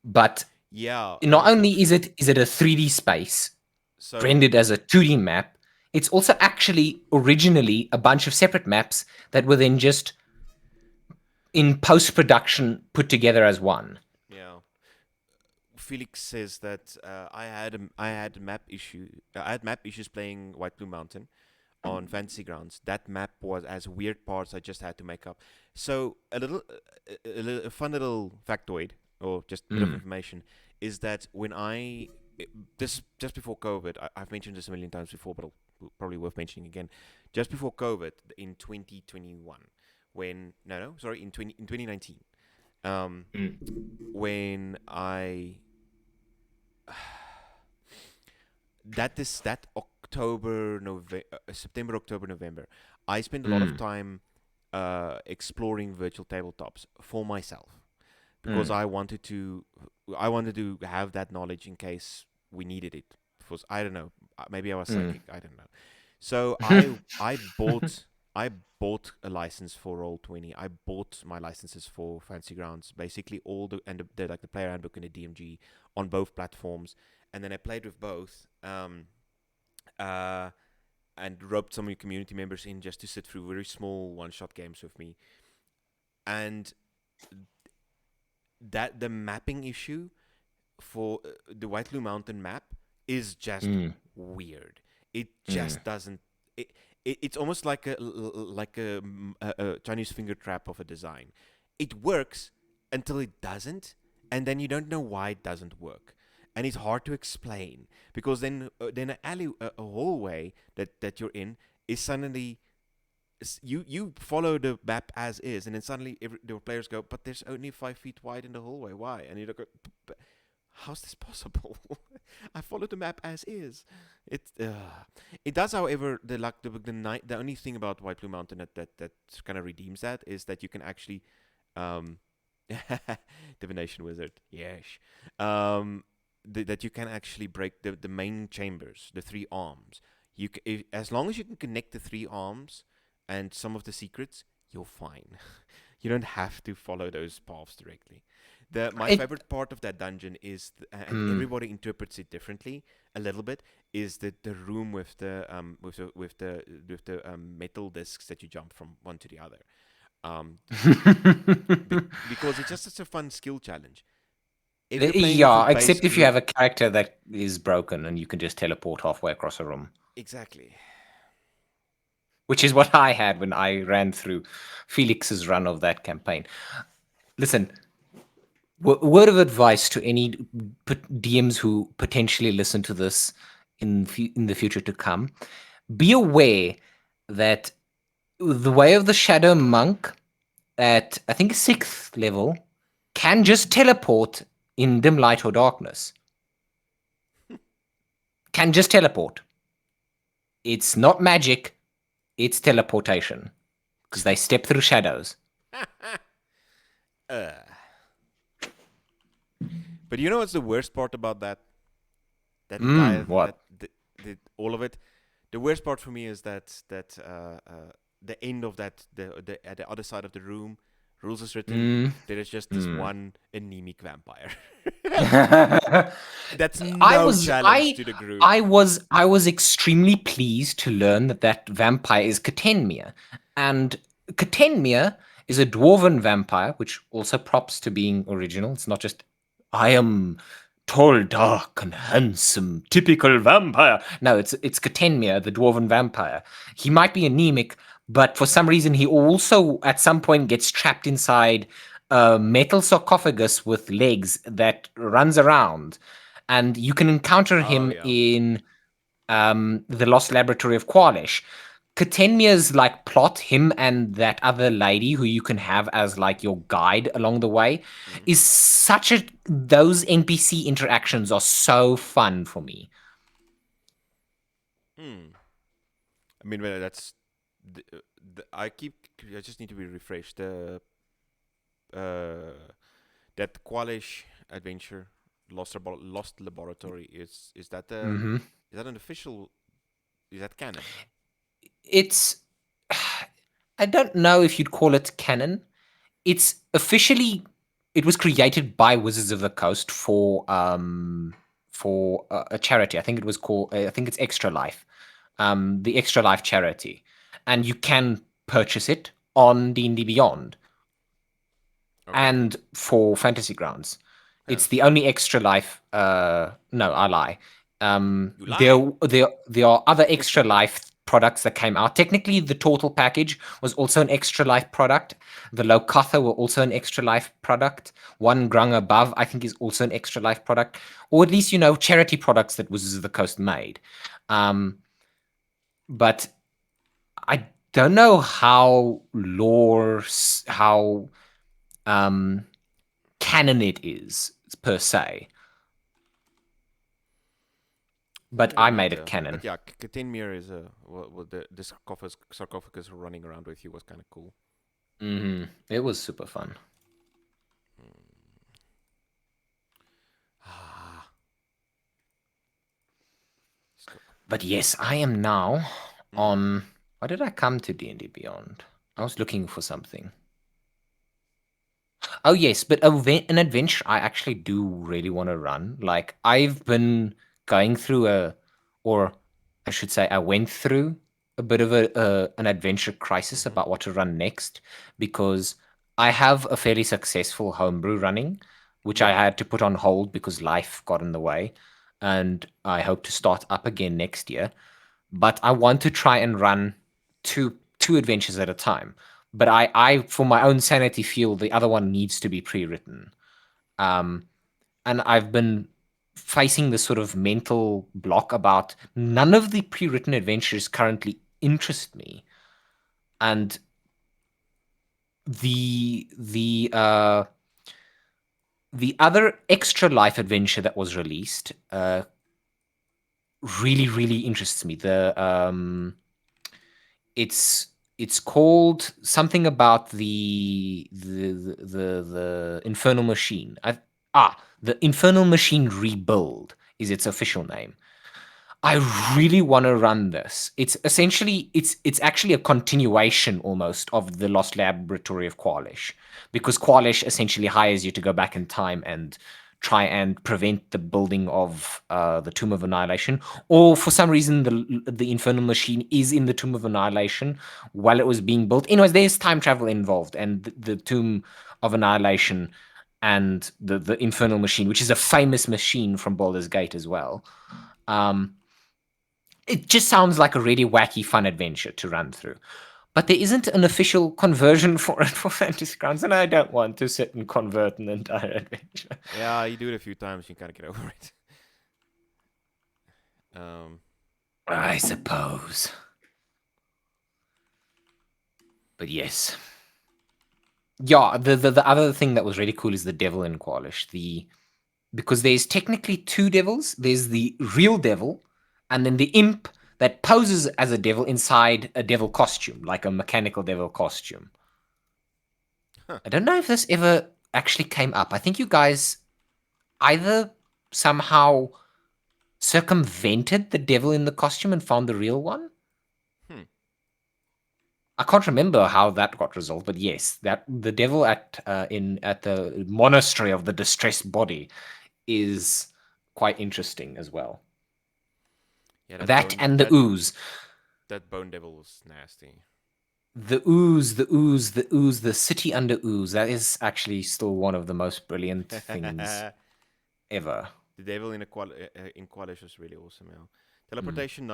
but Yeah, not only is it a 3D space so rendered as a 2D map, it's also actually originally a bunch of separate maps that were then just in post production put together as one. yeah, Felix says that I had a map issue. I had map issues playing White Blue Mountain on Fantasy Grounds. That map was as weird parts I just had to make up. So a fun little factoid or just bit of Mm, information is that when this just before COVID, I've mentioned this a million times before, but probably worth mentioning again. Just before COVID in 2021, when no sorry in 2019, um, mm, when I that September, October, November, I spent a lot of mm, time exploring virtual tabletops for myself because mm, I wanted to have that knowledge in case we needed it. For I don't know, maybe I was mm. psychic. I don't know. So I bought a license for Roll20. I bought my licenses for Fancy Grounds, basically all the like the player handbook and the DMG on both platforms, and then I played with both. Uh, and roped some of your community members in just to sit through very small one-shot games with me. And that the mapping issue for the White Blue Mountain map is just Mm, weird. It mm, just doesn't. It's almost like a Chinese finger trap of a design. It works until it doesn't, and then you don't know why it doesn't work, and it's hard to explain because then an alley, a hallway that you're in is suddenly you follow the map as is, and then suddenly the players go, but there's only 5 feet wide in the hallway. Why? And you look, how's this possible? I followed the map as is. It does, however, the only thing about White Blue Mountain that kind of redeems that is that you can actually um divination wizard, yes, that you can actually break the main chambers, the three arms. As long as you can connect the three arms and some of the secrets, you're fine. You don't have to follow those paths directly. The My it favorite part of that dungeon is, and mm, everybody interprets it differently a little bit, is the room with the metal discs that you jump from one to the other. Um, because it's just such a fun skill challenge. If you're playing with a yeah, base except if you group, have a character that is broken and you can just teleport halfway across a room, exactly. which is what I had when I ran through Felix's run of that campaign. Listen, word of advice to any DMs who potentially listen to this in the future to come: be aware that the way of the Shadow Monk at I think sixth level can just teleport in dim light or darkness. Can just teleport. It's not magic. It's teleportation because they step through shadows. uh. But you know what's the worst part about that entire What? all of it? The worst part for me is the end of the at the other side of the room, rules is written. Mm, There is just this mm. one anemic vampire. I That's no was challenge I to the group. I was extremely pleased to learn that that vampire is Katenmir, and Katenmir is a dwarven vampire, which also props to being original. It's not just I am tall, dark, and handsome, typical vampire. No, it's Katenmir, the dwarven vampire. He might be anemic, but for some reason he also at some point gets trapped inside a metal sarcophagus with legs that runs around. And you can encounter Oh him yeah. in the Lost Laboratory of Qualish. Katenmia's like plot, him and that other lady who you can have as like your guide along the way, Mm. is such a those NPC interactions are so fun for me. Hmm. I mean, well, that's I keep. I just need to be refreshed. Uh, that Qualish adventure, Lost Laboratory, Hmm. is that an official? Is that canon? It's I don't know if you'd call it canon. It's officially it was created by Wizards of the Coast for a charity. I think it was called I think it's Extra Life, the Extra Life charity, and you can purchase it on D&D Beyond Okay. and for Fantasy Grounds. Huh. It's the only Extra Life. No, I lie. You lie. There are other Extra Life products that came out. Technically, the Total package was also an Extra Life product. The Lokatha were also an Extra Life product. One Grung Above, I think, is also an Extra Life product, or at least charity products that Wizards of the Coast made. Um, but I don't know how um, canon it is per se, but Never I mind made it though. But canon. yeah, Katinmir is what the sarcophagus running around with you was kind of cool. It was super fun. Ah, still. But yes, I am now Mm. on. Why did I come to D&D Beyond? I was looking for something. Oh yes, but an adventure I actually do really want to run. Like I've been going through or I should say, I went through a bit of an adventure crisis Mm-hmm. about what to run next because I have a fairly successful homebrew running, which I Yeah. had to put on hold because life got in the way, and I hope to start up again next year. But I want to try and run two adventures at a time. But I for my own sanity feel the other one needs to be pre-written. Um, and I've been facing this sort of mental block about none of the pre-written adventures currently interest me, and the other extra life adventure that was released really interests me. It's called something about the Infernal Machine. The Infernal Machine Rebuild is its official name. I really want to run this. It's actually a continuation almost of the Lost Laboratory of Qualish, because Qualish essentially hires you to go back in time and try and prevent the building of the Tomb of Annihilation, or for some reason the Infernal Machine is in the Tomb of Annihilation while it was being built. Anyways, there's time travel involved, and the Tomb of Annihilation and the Infernal Machine, which is a famous machine from Baldur's Gate as well. Um, it just sounds like a really wacky, fun adventure to run through. But there isn't an official conversion for it for Fantasy Grounds, and I don't want to sit and convert an entire adventure. Yeah, you do it a few times, you kind of get over it. Um. I suppose. But yes. Yeah, the other thing that was really cool is the devil in Qualish. Because there's technically two devils. There's the real devil, and then the imp that poses as a devil inside a devil costume, like a mechanical devil costume. Huh. I don't know if this ever actually came up. I think you guys either somehow circumvented the devil in the costume and found the real one. Hmm. I can't remember how that got resolved, but yes, that the devil at the monastery of the distressed body is quite interesting as well. Yeah, That and the ooze. that bone devil was nasty. The ooze, the city under ooze. That is actually still one of the most brilliant things. ever. The devil in Qualish was really awesome. Yeah. Mm. Teleportation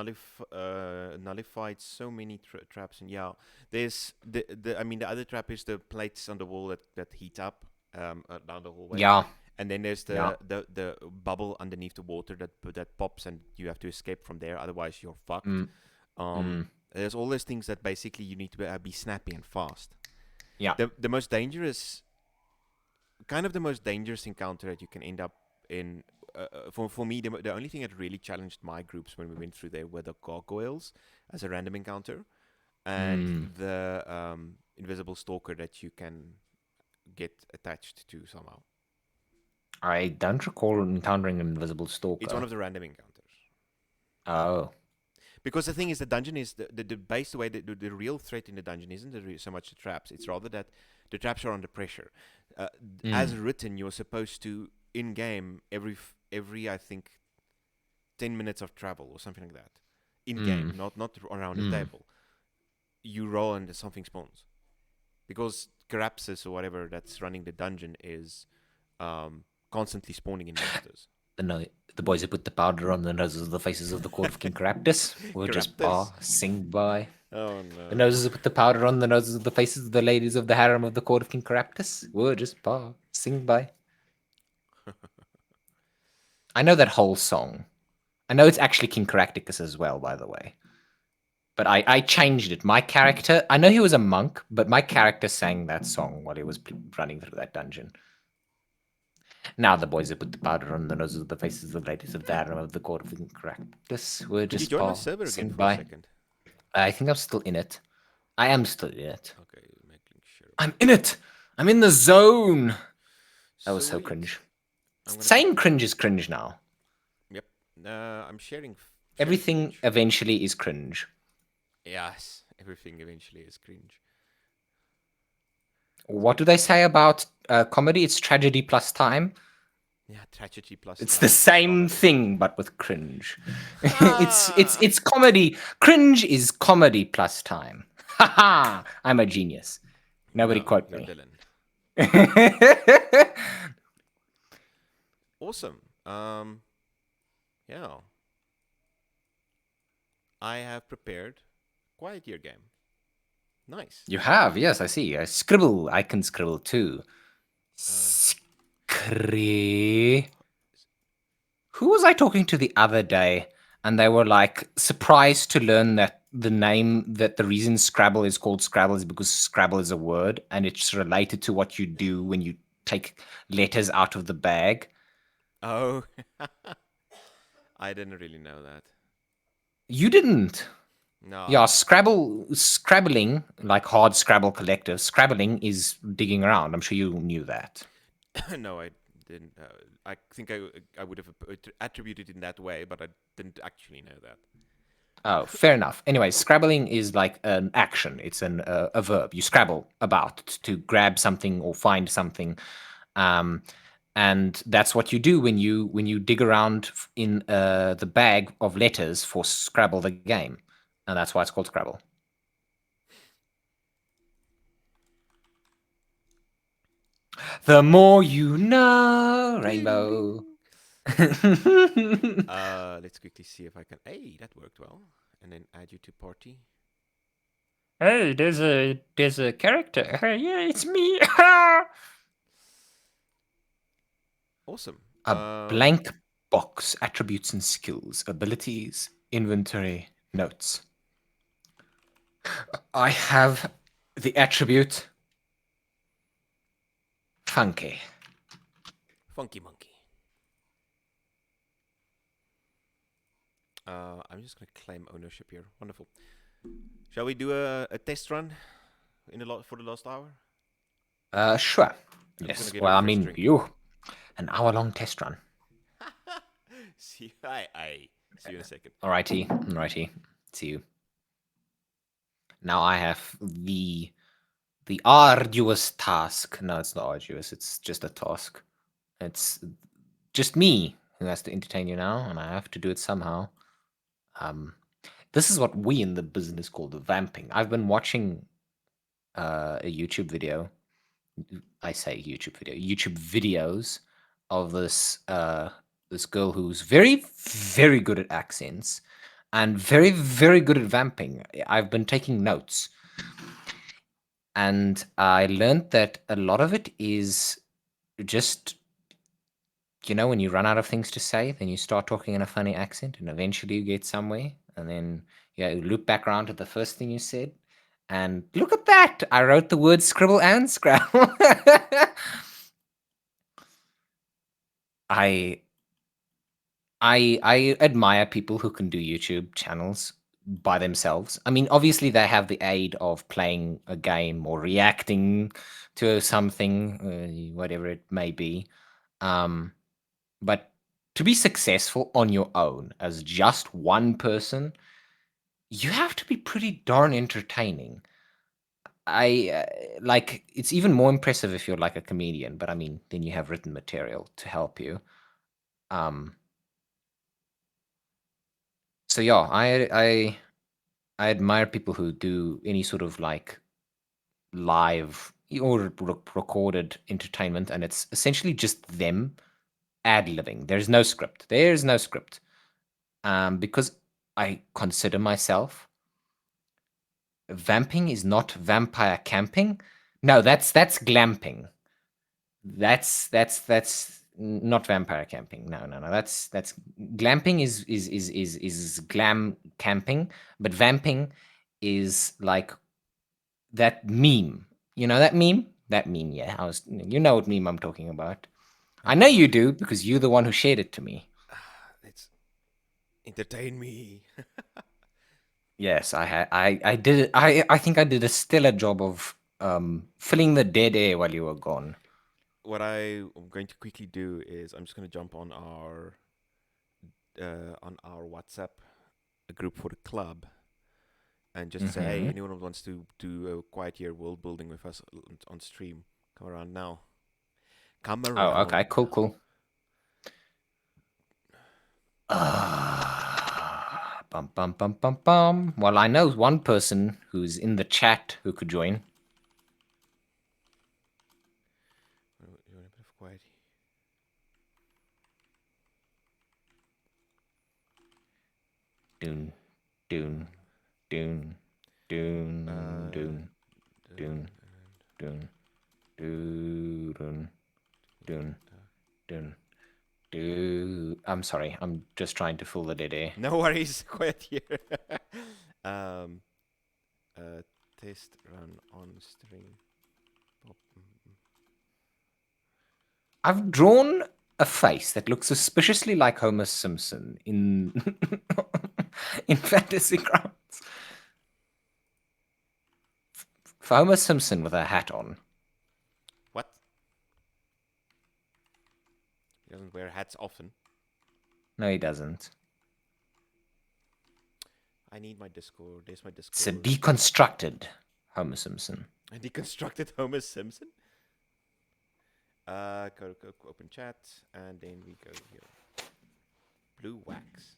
nullified so many traps, and yeah, there's the I mean the other trap is the plates on the wall that heat up down the hallway, Yeah, and then there's yeah. the bubble underneath the water that pops, and you have to escape from there, otherwise you're fucked. Mm, mm, There's all those things that basically you need to be snappy and fast. yeah. The most dangerous the most dangerous encounter that you can end up in. For me, the only thing that really challenged my groups when we went through there were the gargoyles as a random encounter, and Mm. the invisible stalker that you can get attached to somehow. I don't recall encountering an invisible It's one stalker. of the random encounters. Oh. Because the thing is, the dungeon is the base. The way the real threat in the dungeon isn't so much the traps. It's rather that the traps are under pressure. Uh, as Mm, written, you're supposed to in game every I think 10 minutes of travel or something like that. In game, mm, not around the mm. table. You roll and something spawns because Carapsis or whatever that's running the dungeon is constantly spawning in monsters. The, no- the boys who put the powder on the noses of the faces of the court of King Caraptus will just Caraptus. passing by. Oh The no. noses who put the powder on the noses of the faces of the ladies of the harem of the court of King Caraptus will just passing by. I know that whole song. I know it's actually King Caractacus as well, by the way. But I changed it. My character, I know he was a monk, but my character sang that song while he was running through that dungeon. Now the boys who put the powder on the noses of the faces of the ladies of the harem of the court of King Caractacus were Could you just join my server again passing for a by. second? I think I'm still in it. I am still in it. Okay, making sure. I'm in it. I'm in the zone. That was so Sweet. cringe. I'm gonna put. Saying cringe is cringe now. Yep. I'm sharing Everything footage. eventually is cringe. Yes, everything eventually is cringe. What do they say about comedy? It's tragedy plus time. Yeah, tragedy plus It's the time equals same comedy. thing, but with cringe. it's it's Ha! it's comedy. Cringe is comedy plus time. Ha ha! I'm a genius. Nobody No, quote you're me. Dylan. Awesome. Yeah, I have prepared quiet year game. Nice. You have, yes, I see. I scribble. I can scribble too. Uh, Scree. Who was I talking to the other day? And they were like surprised to learn that the reason Scrabble is called Scrabble is because Scrabble is a word and it's related to what you do when you take letters out of the bag. oh, I didn't really know that. You didn't. No, Yeah, Scrabbling, like hard Scrabble collective, Scrabbling is digging around. I'm sure you knew that. no, I didn't. I think I would have attributed it in that way, but I didn't actually know that. Oh, fair enough. Anyway, scrabbling is like an action. It's a verb. You scrabble about to grab something or find something, um, and that's what you do when you dig around in the bag of letters for Scrabble the game, and that's why it's called Scrabble. The more you know, Ding rainbow. ding. Let's quickly see if I can. Hey, that worked well. And then add you to party. Hey, there's a character. Hey, yeah, it's me. Awesome. A blank box, attributes and skills, abilities, inventory, notes. I have the attribute funky. Funky monkey. I'm just gonna claim ownership here. Wonderful. Shall we do a test run in the for the last hour? Sure. I'm just gonna Yes. get our Well, I first mean, drink. you. An hour-long test run. See, I see you in a second. Alrighty. Alrighty. See you. Now I have the arduous task. No, it's not arduous. It's just a task. It's just me who has to entertain you now, and I have to do it somehow. Um, this is what we in the business call the vamping. I've been watching a YouTube video. I say YouTube video, YouTube videos of this girl who's very very good at accents and very very good at vamping. I've been taking notes, and I learned that a lot of it is just, when you run out of things to say, then you start talking in a funny accent, and eventually you get somewhere, and then you loop back around to the first thing you said. And look at that! I wrote the word scribble and scrabble. I I admire people who can do YouTube channels by themselves. I mean, obviously they have the aid of playing a game or reacting to something, whatever it may be. Um, but to be successful on your own as just one person, you have to be pretty darn entertaining. I like it's even more impressive if you're like a comedian, but I mean, then you have written material to help you. Um, so yeah, I admire people who do any sort of like live or recorded entertainment, and it's essentially just them ad libbing. There's no script. There's no script. Because I consider myself vamping is not vampire camping. No, that's glamping. That's not vampire camping. No, no, no. That's glamping is glam camping, but vamping is like that meme. You know that meme? That meme, yeah. You know what meme I'm talking about. I know you do because you're the one who shared it to me. It's entertain me. Yes, I had. I did it. I think I did a stellar job of filling the dead air while you were gone. What I am going to quickly do is I'm just going to jump on our WhatsApp group for the club and just say, hey, Mm-hmm. anyone who wants to do a quiet year world building with us on stream, come around now. Come Oh, around okay, cool, now. cool. Bum bum bum bum bum. Well, I know one person who's in the chat who could join. You want a bit of quiet? Doon, doon, doon, doon, Uh, doon, doon, doon, doon, doon, doon, doon. I'm sorry. I'm just trying to fill the dead air. no worries, quiet here. um, test run on stream. I've drawn a face that looks suspiciously like Homer Simpson in in Fantasy Grounds. For Homer Simpson with a hat on. What? He doesn't wear hats often. No, he doesn't. I need my Discord. There's my It's a Discord. deconstructed Homer Simpson. I deconstructed Homer Simpson. Go open chat, and then we go here. Blue wax.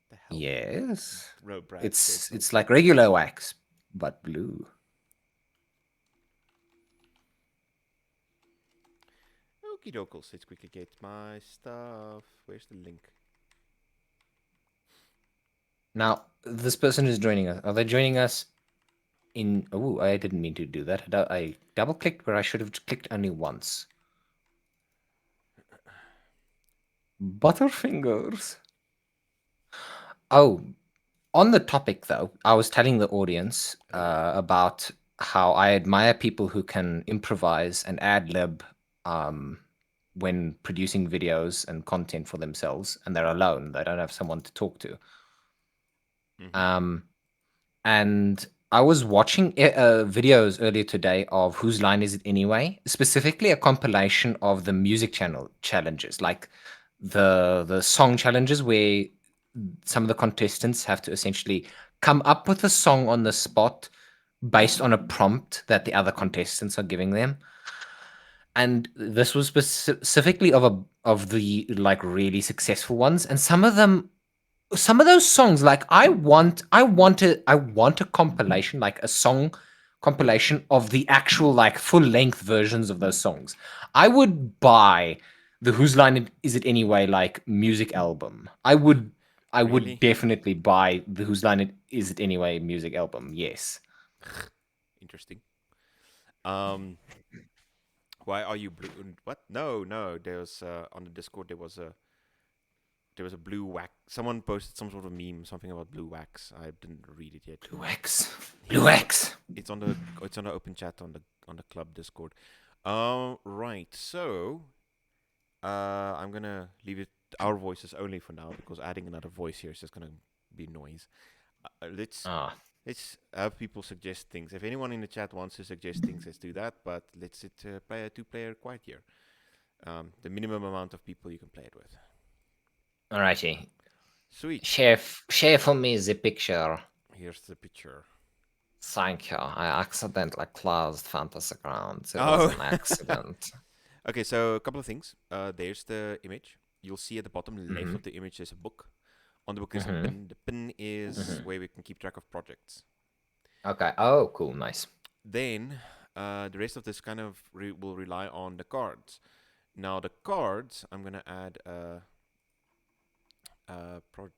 The hell? Yes. Brad said It's something. like regular wax, but blue. Okie dokes. Let's quickly get my stuff. Where's the link? Now, this person is joining us. Are they joining us in... Oh, I didn't mean to do that. I double-clicked where I should have clicked only once. Butterfingers. Oh, on the topic, though, I was telling the audience Oh. about how I admire people who can improvise and ad lib when producing videos and content for themselves, and they're alone. They don't have someone to talk to. Mm-hmm. Um, and I was watching videos earlier today of Whose Line Is It Anyway? Specifically, a compilation of the music channel challenges, like the song challenges, where some of the contestants have to essentially come up with a song on the spot based on a prompt that the other contestants are giving them. And this was specifically of the like really successful ones, and some of those songs, like I want a compilation, like a song compilation of the actual like full length versions of those songs. I would buy the Whose Line Is It Anyway like music album. I would Really definitely buy the Whose Line Is It Anyway music album. Yes. interesting. Um, why are you blue? What? No, no. There was on the Discord. There was a blue wax. Someone posted some sort of meme, something about blue wax. I didn't read it yet. Blue X. Blue X. It's on the open chat on the club Discord. Right. So I'm gonna leave it our voices only for now because adding another voice here is just gonna be noise. Let's Ah. let's have people suggest things. If anyone in the chat wants to suggest things, let's do that. But let's play a two-player quiet here. The minimum amount of people you can play it with. Alrighty. Sweet. Share for me the picture. Here's the picture. Thank you. I accidentally closed Fantasy Grounds. It was Oh. an accident. Okay, so a couple of things. There's the image. You'll see at the bottom left Mm-hmm. of the image there's a book. On the book there's a Mm-hmm. pin. The pin is Mm-hmm. where we can keep track of projects. Okay. Oh, cool. Nice. Then the rest of this kind of will rely on the cards. Now the cards, I'm gonna add pro.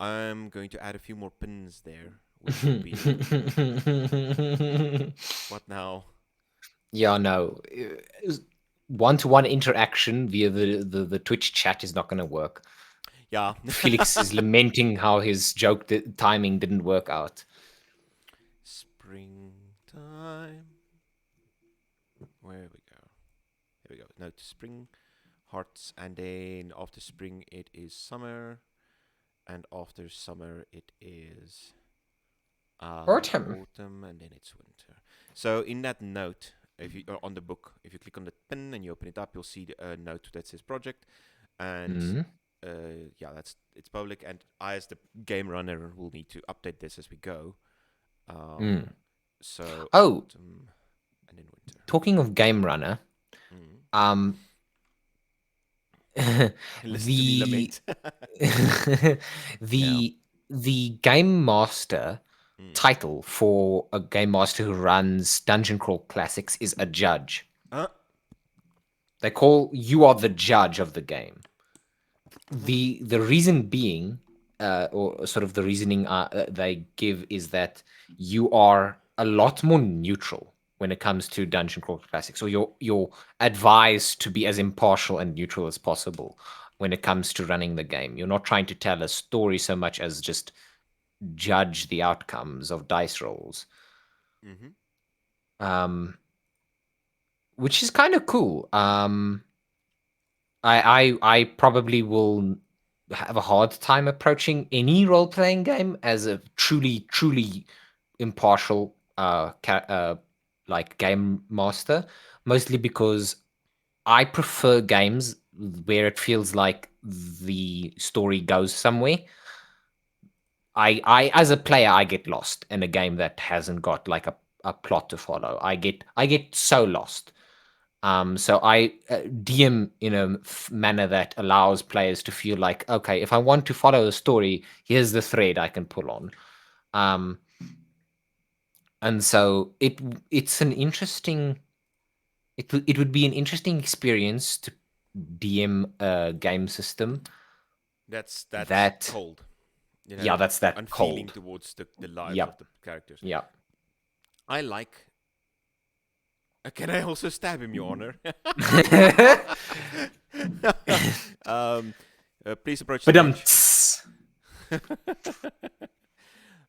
I'm going to add a few more pins there, which will be what now? Yeah, no. One-to-one interaction via the Twitch chat is not going to work. Yeah. Felix is lamenting how his joke timing didn't work out. Springtime. Where we go? Here we go. No, to spring hearts, and then after spring it is summer, and after summer it is Autumn. autumn, and then it's winter. So in that note, if you on the book, if you click on the pin and you open it up, you'll see a note that says project, and Mm. yeah, it's public, and I as the game runner will need to update this as we go. Mm. So Oh, autumn and then winter. talking of Game Runner, Mm. um, Listen to me the lament. Yeah. the game master Mm. title for a game master who runs Dungeon Crawl Classics is a judge. Uh, They call you are the judge of the game. mhm. The reason being, or sort of the reasoning they give is that you are a lot more neutral when it comes to Dungeon Crawl Classics, or you're advised to be as impartial and neutral as possible when it comes to running the game. You're not trying to tell a story so much as just judge the outcomes of dice rolls, Mhm. um, which is kind of cool. I probably will have a hard time approaching any role playing game as a truly impartial like game master, mostly because I prefer games where it feels like the story goes somewhere. I as a player I get lost in a game that hasn't got like a plot to follow. I get so lost. So I DM in a manner that allows players to feel like, okay, if I want to follow a story, here's the thread I can pull on. Um, and so it's an interesting. It would be an interesting experience to DM a game system That's that, cold. You yeah, know, that's that unfeeling cold. towards the lives of Yep, the characters. yep. I like. Can I also stab him, Your Honor? um, please approach the But bench.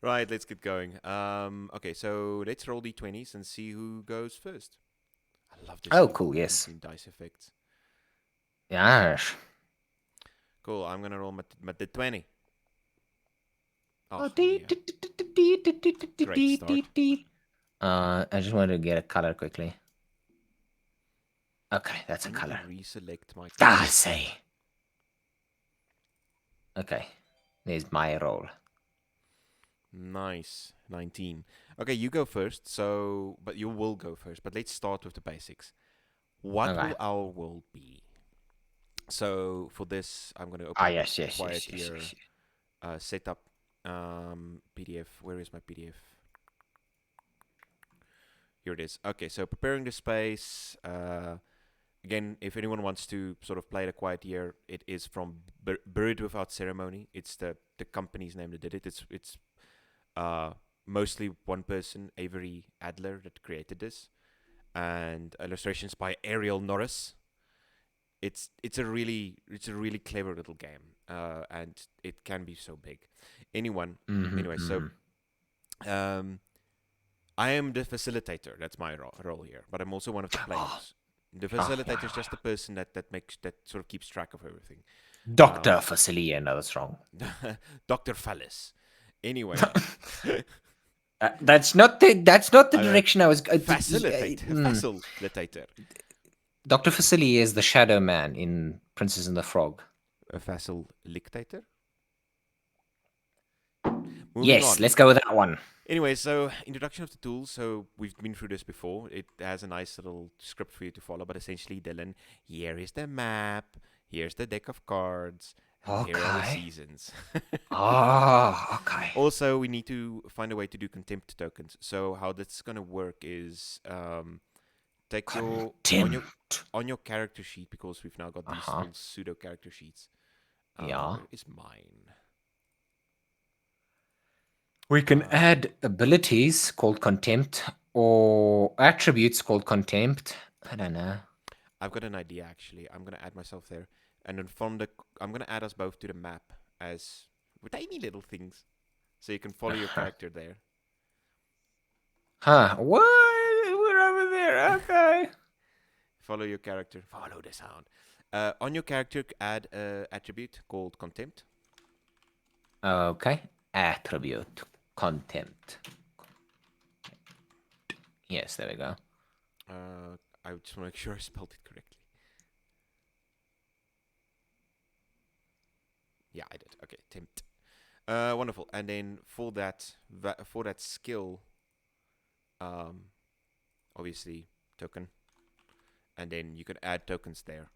Right, let's get going. Okay, so let's roll d20s and see who goes first. I love this oh, little cool. Yes. built-in dice effects. Yes. Cool. I'm gonna roll my d20. Oh Oh, yeah, great start. I just wanted to get a color quickly. Okay, that's a I need to color. reselect my Ah, colors. say. Okay, there's my roll. Nice, 19. Okay, you go first. So, but you will go first. But let's start with the basics. What Okay. will our world be? So for this, I'm gonna Ah, open up a yes, yes, quiet yes, yes, tier yes. setup PDF. Where is my PDF? Here it is. Okay, so preparing the space. Again, if anyone wants to sort of play the quiet year, it is from Buried Without Ceremony. It's the company's name that did it. It's uh, mostly one person, Avery Adler, that created this, and illustrations by Ariel Norris. It's a really clever little game, and it can be so big. Anyone, Mm-hmm, anyway. So mm-hmm. um, I am the facilitator. That's my role here, but I'm also one of the Oh, players. The oh, facilitator yeah, is just the person that sort of keeps track of everything. Dr. Um, Facilier, no, that's wrong. Dr. Phallus. Anyway, That's not the I don't know. direction I was. Facilitator. Dr. Facilier is the Shadow Man in Princess and the Frog. A facilitator. Moving Yes, on. let's go with that one. Anyway, so introduction of the tools. So we've been through this before. It has a nice little script for you to follow, but essentially, Dylan, here is the map, here's the deck of cards, and here are the Okay. seasons. Oh, okay. Also, we need to find a way to do contempt tokens. So how that's gonna work is take your Contempt. on your character sheet, because we've now got these Uh-huh. little pseudo character sheets. Yeah. Where is mine? We can Uh, add abilities called contempt or attributes called contempt. I don't know. I've got an idea actually. I'm gonna add myself there, and then I'm gonna add us both to the map as tiny little things, so you can follow your Uh-huh. character there. Huh. What? We're over there. Okay. Follow your character. Follow the sound. On your character, add a attribute called contempt. Okay. Attribute. Contempt. Yes, there we go. I just want to make sure I spelled it correctly. Yeah, I did. Okay, tempt. Wonderful. And then for that skill, um, obviously token, and then you can add tokens there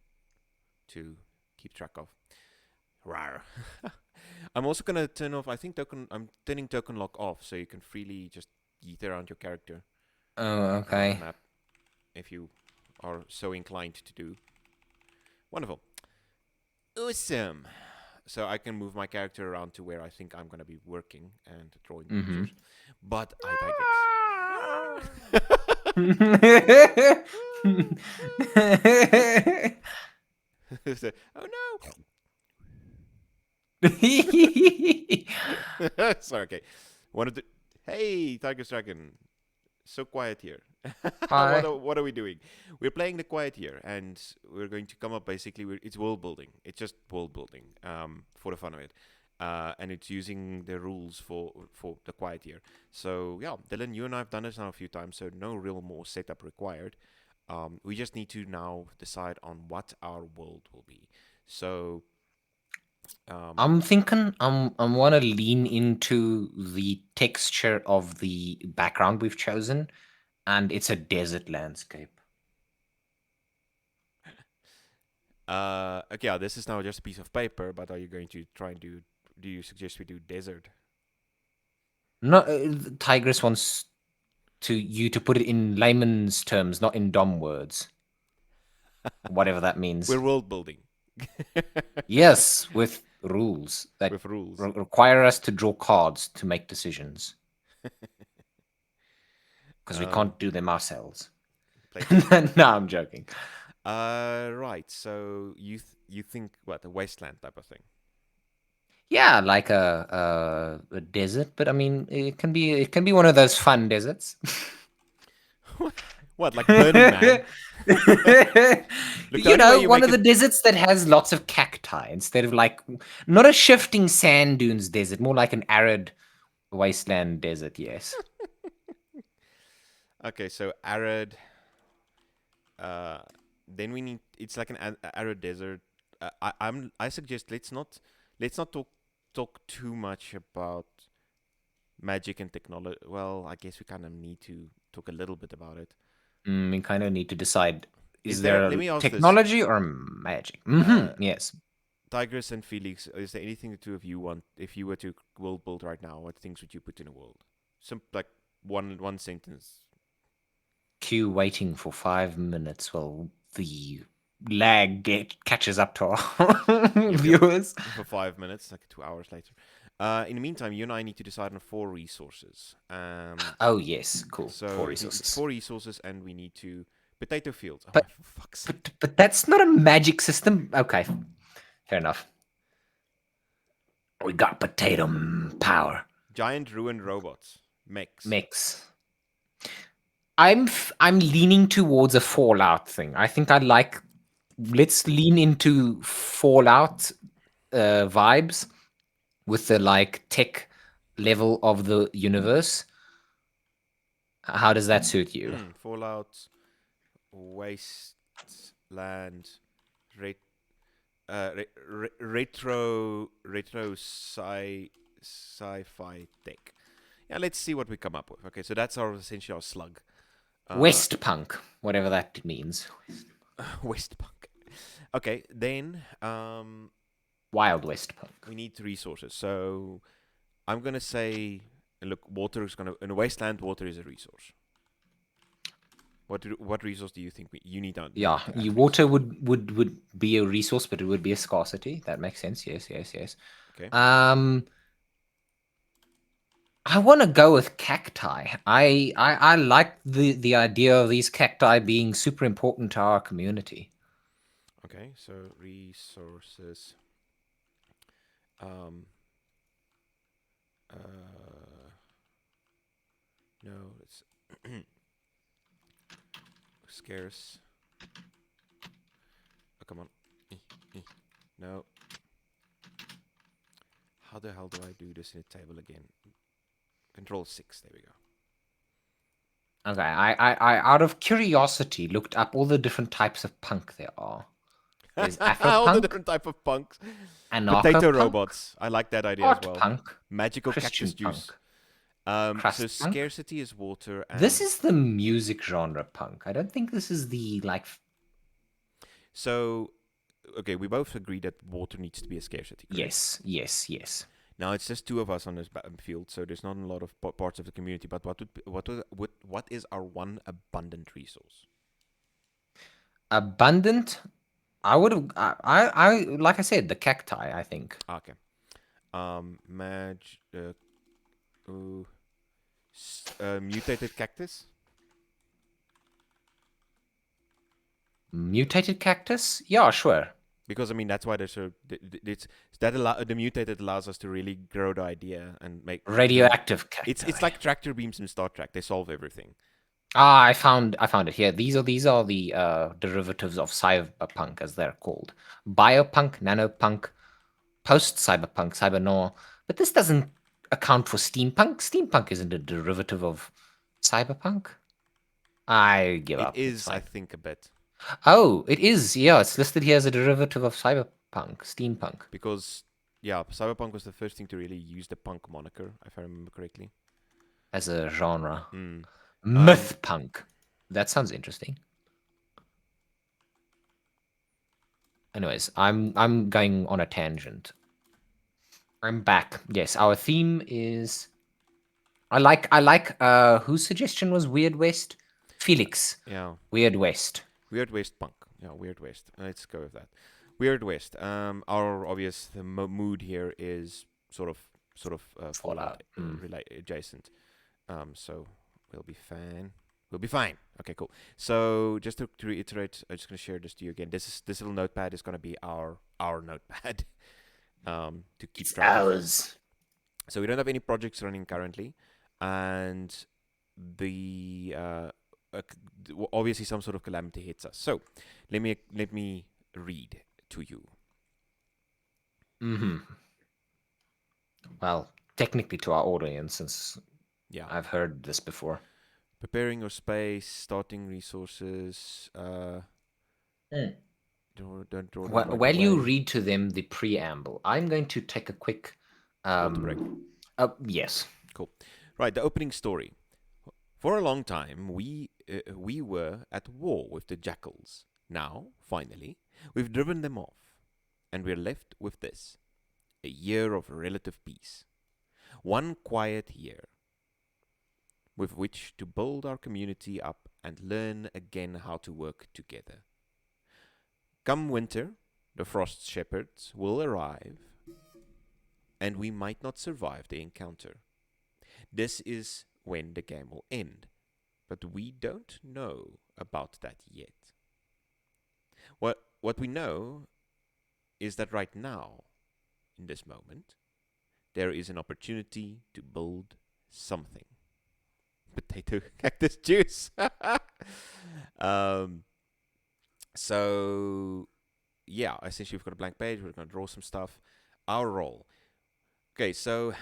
to keep track of. Rar. I'm also gonna turn off. I think token. I'm turning token lock off, so you can freely just yeet around your character Oh, around the okay. map if you are so inclined to do. Wonderful. Awesome. So I can move my character around to where I think I'm gonna be working and drawing Mm-hmm. pictures. But I digress. So, oh no! Sorry. Okay. Wanted to. Hey, Tiger Dragon. So quiet here. what Hi. are, what are we doing? We're playing the quiet here, and we're going to come up basically. It's world building. It's just world building, for the fun of it, and it's using the rules for the quiet year. So yeah, Dylan, you and I have done this now a few times, so no real more setup required. We just need to now decide on what our world will be. So um, I'm thinking I'm wanna lean into the texture of the background we've chosen, and it's a desert landscape. okay, yeah, this is now just a piece of paper, but are you going to try and do? Do you suggest we do desert? No, Tigress wants to you to put it in layman's terms, not in Dom words, whatever that We're means. world building Yes, with rules that with rules. require us to draw cards to make decisions because we Um, can't do them ourselves. Playtesting. No, I'm joking. Right. So you think what a wasteland type of thing? Yeah, like a desert, but I mean, it can be one of those fun deserts. What, like Burning Man? Look, the You only way know, you one make of the it. deserts that has lots of cacti instead of like not a shifting sand dunes desert, more like an arid wasteland desert. Yes. Okay, so arid. Uh, then we need. It's like an arid desert. I suggest let's not talk too much about magic and technology. Well, I guess we kind of need to talk a little bit about it. We kind of need to decide: Is is there? there Let a me ask this. technology or magic? Uh, Yes. Tigris and Felix, is there anything the two of you want? If you were to world build right now, what things would you put in a world? Some like one sentence. Queue waiting for 5 minutes while the lag catches up to our Yep, yep. viewers. For 5 minutes, like 2 hours later. In the meantime, you and I need to decide on four resources. Oh yes, cool. Four So it's resources. four resources, and we need to potato fields. Oh my, But for fuck's but sake! but that's not a magic system. Okay, fair enough. We got potato power Giant ruined robots, mechs. mix. I'm leaning towards a Fallout thing. I think I like. Let's lean into Fallout vibes with the like tech level of the universe. How does that suit you? Fallout, wasteland, ret- retro sci-fi tech. Yeah, let's see what we come up with. Okay, so that's our essentially our slug. Uh, West punk, whatever that means. Westpunk. Okay, then Wild West punk. we need resources. So I'm gonna say, look, water is gonna in a wasteland. Water is a resource. What resource do you think you need Yeah, to add you, to this? water would be a resource, but it would be a scarcity. That makes sense. Yes, yes, yes. Okay. Um, I want to go with cacti. I like the idea of these cacti being super important to our community. Okay. So resources. Um. Uh. No, it's scarce. Oh, come on. Eh, eh. No. How the hell do I do this in a table again? Control 6. There we go. Okay, I out of curiosity looked up all the different types of punk there are. There's All the Afropunk, different type of punks. Potato anarcho-punk, robots. I like that idea as art well. punk, Magical cactus Christian juice. punk, So crust punk. scarcity is water, This and is the music genre punk. I don't think this is the like. so okay, we both agree that water needs to be a scarcity, correct? Yes, yes, yes. Now it's just two of us on this field, so there's not a lot of parts of the community. But what is our one abundant resource? Abundant. I would have. Like I said, the cacti. I think Okay. Mag. Uh, Mutated cactus. mutated cactus. Yeah, sure. Because I mean that's why there's a it's that allow the mutated allows us to really grow the idea and make the Radioactive it's cacti. like tractor beams in Star Trek. They solve everything. Ah, I found it here. These are the derivatives of cyberpunk, as they're called. Biopunk, nanopunk, post-cyberpunk, cybernoir. But this doesn't account for steampunk. Steampunk isn't a derivative of cyberpunk. I give It up. It's is, I fine. think, a bit Oh, it is. Yeah, it's listed here as a derivative of cyberpunk, steampunk, because yeah, cyberpunk was the first thing to really use the punk moniker, if I remember correctly. as a genre. Mm. Um, Myth punk. That sounds interesting. Anyways, I'm going on a tangent. I'm back. Yes, our theme is I like whose suggestion was Weird West? Felix. yeah, Weird West. Weird West punk. Yeah, Weird West. Let's go with that. Weird West. Our obvious mood here is sort of Fallout Fallout. Mm. adjacent. So we'll be fine. We'll be fine. Okay, cool. So just to reiterate, I'm just gonna share this to you again. This little notepad is gonna be our notepad to keep It's track of. ours. So we don't have any projects running currently, and the obviously some sort of calamity hits us. So let me read to you. Mm-hmm. Well, technically to our audience, since Yeah, I've heard this before. preparing your space, starting resources. Mm. Don't draw them right While you away. read to them the preamble, I'm going to take a quick. Water break. Yes. Cool. Right, the opening story. For a long time, we were at war with the jackals. Now, finally, we've driven them off, and we're left with this: a year of relative peace. One quiet year. with which to build our community up and learn again how to work together. Come winter, the frost shepherds will arrive, and we might not survive the encounter. This is when the game will end, but we don't know about that yet. What we know is that right now, in this moment, there is an opportunity to build something. Potato cactus juice. um, so yeah, essentially we've got a blank page. We're going to draw some stuff. Our role. Okay, so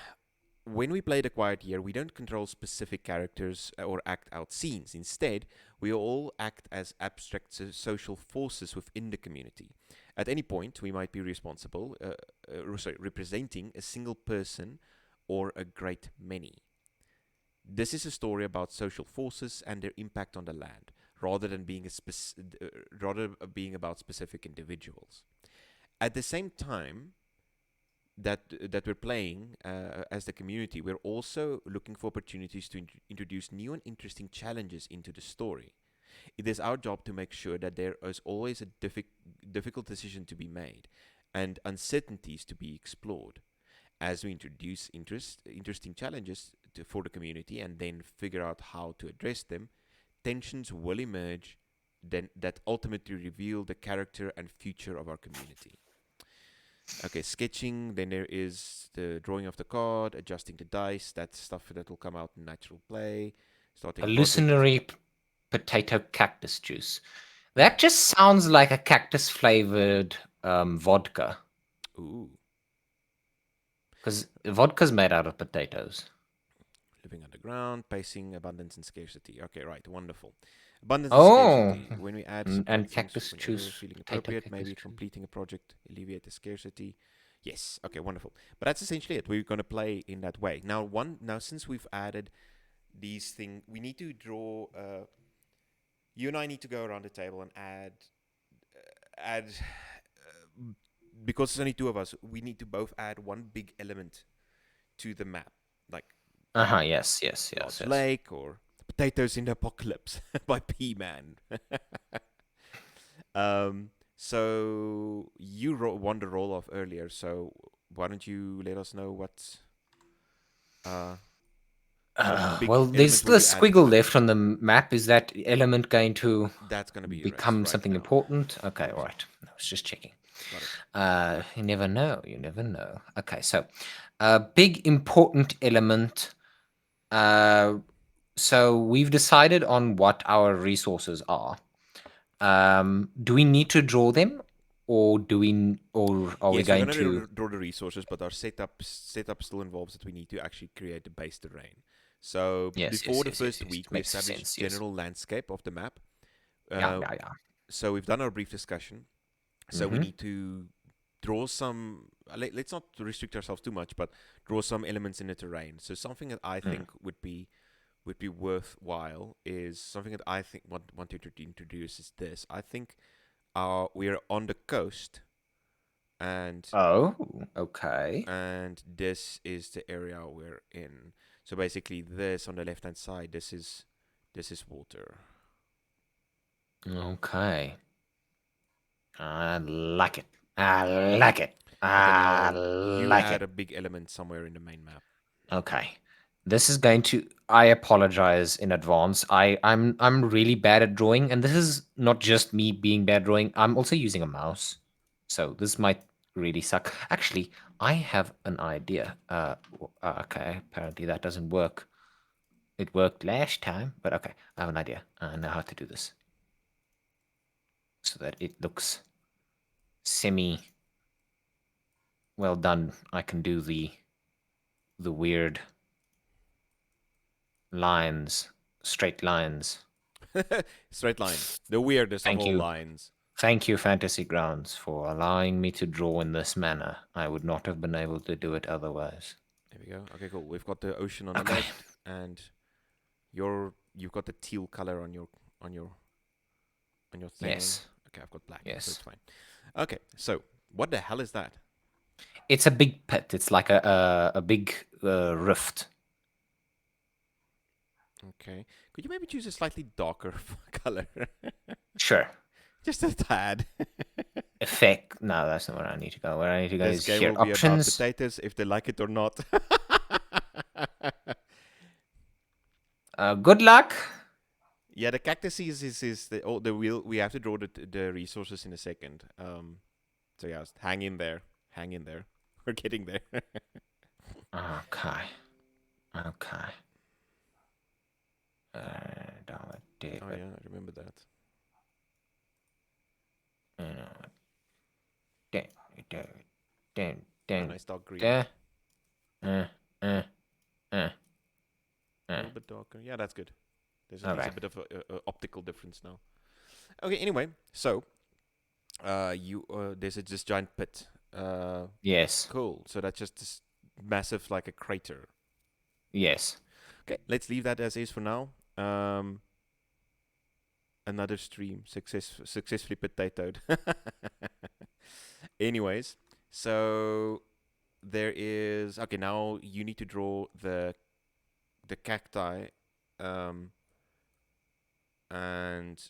when we play The Quiet Year, we don't control specific characters or act out scenes. Instead, we all act as abstract social forces within the community. At any point, we might be responsible, representing a single person or a great many. This is a story about social forces and their impact on the land, rather than being about specific individuals. At the same time, that we're playing as the community, we're also looking for opportunities to introduce new and interesting challenges into the story. It is our job to make sure that there is always a difficult decision to be made and uncertainties to be explored. As we introduce interesting challenges for the community and then figure out how to address them, tensions will emerge that ultimately reveal the character and future of our community. Okay, sketching, then there is the drawing of the card, adjusting the dice, that's stuff that will come out in natural play, starting a project. Hallucinatory potato cactus juice. That just sounds like a cactus flavored vodka. Ooh, Because vodka's made out of potatoes. living underground, pacing, abundance, and scarcity. Okay, right, wonderful. Abundance and Oh, scarcity. When we add, subtract and things cactus whenever juice, feeling potato appropriate, maybe cactus juice. completing a project, alleviate the scarcity. Yes, okay, wonderful. But that's essentially it. We're going to play in that way. Now since we've added these things, we need to draw. You and I need to go around the table and add because there's only two of us. We need to both add one big element to the map, like Uh huh. uh, Yes. Yes. Yes. large Yes. lake or potatoes in the apocalypse by P Man. So you won the roll off earlier, so why don't you let us know uh, what big Well, there's element will still a you add into squiggle the map? left on the map. Is that element going to That's gonna be erased become right something now. important? Okay. All Yep, right. I was just checking. got it. You never know. You never know. Okay. So, a big important element. Uh, so we've decided on what our resources are. Do we need to draw them, or or are we Yes, we're going gonna to? draw the resources, but our setup still involves that we need to actually create the base terrain. So Yes. before Yes. the Yes. Yes. first Yes. week, we Makes established sense. Yes. general landscape of the map. Yeah. Uh, Yeah. Yeah. so we've done our brief discussion. So we Mm-hmm. need to draw some. Let's not restrict ourselves too much, but draw some elements in the terrain. So something that I Mm. think would be worthwhile is something that I think want to introduce is this. I think we're on the coast, and Oh. Okay. this is the area we're in. So basically, this on the left hand side, this is water. Okay. I like it. I like it. Okay, I now you like add it. a big element somewhere in the main map. Okay. This is going to I apologize in advance. I'm really bad at drawing, and this is not just me being bad at drawing. I'm also using a mouse. So this might really suck. Actually, I have an idea. Okay, apparently that doesn't work. It worked last time, but okay, I have an idea. I know how to do this so that it looks semi well done. I can do the weird lines, straight lines. Straight line, the weirdest of Thank all you. lines. Thank you, Fantasy Grounds, for allowing me to draw in this manner. I would not have been able to do it otherwise. There we go. Okay, cool. We've got the ocean on the Okay. left, and you've got the teal color on your on your thing. Yes. Okay, I've got black, so Yes. it's fine. Okay, so what the hell is that? It's a big pit. It's like a big rift. Okay. Could you maybe choose a slightly darker color? Sure. Just a tad. Effect. No, that's not where I need to go. Where I need to go This is game here. will be about Options. potatoes, if they like it or not. Good luck. Yeah, the cactus is the oh the wheel. We have to draw the resources in a second. So yeah, hang in there, hang in there. We're getting there. Okay. Okay. Dollar Oh debit. yeah, I remember that. Uh, dun, dun, dun, Oh, dun, nice dark green. dun. Uh, uh, uh, A uh. little bit darker. Yeah, that's good. There's at least Okay. a bit of a optical difference now. Okay. Anyway, so you there's this giant pit. Yes. Cool. So that's just this massive like a crater. Yes. Okay, let's leave that as is for now. Um, another stream successfully potatoed. Anyways, so there is okay. Now you need to draw the cacti, um, and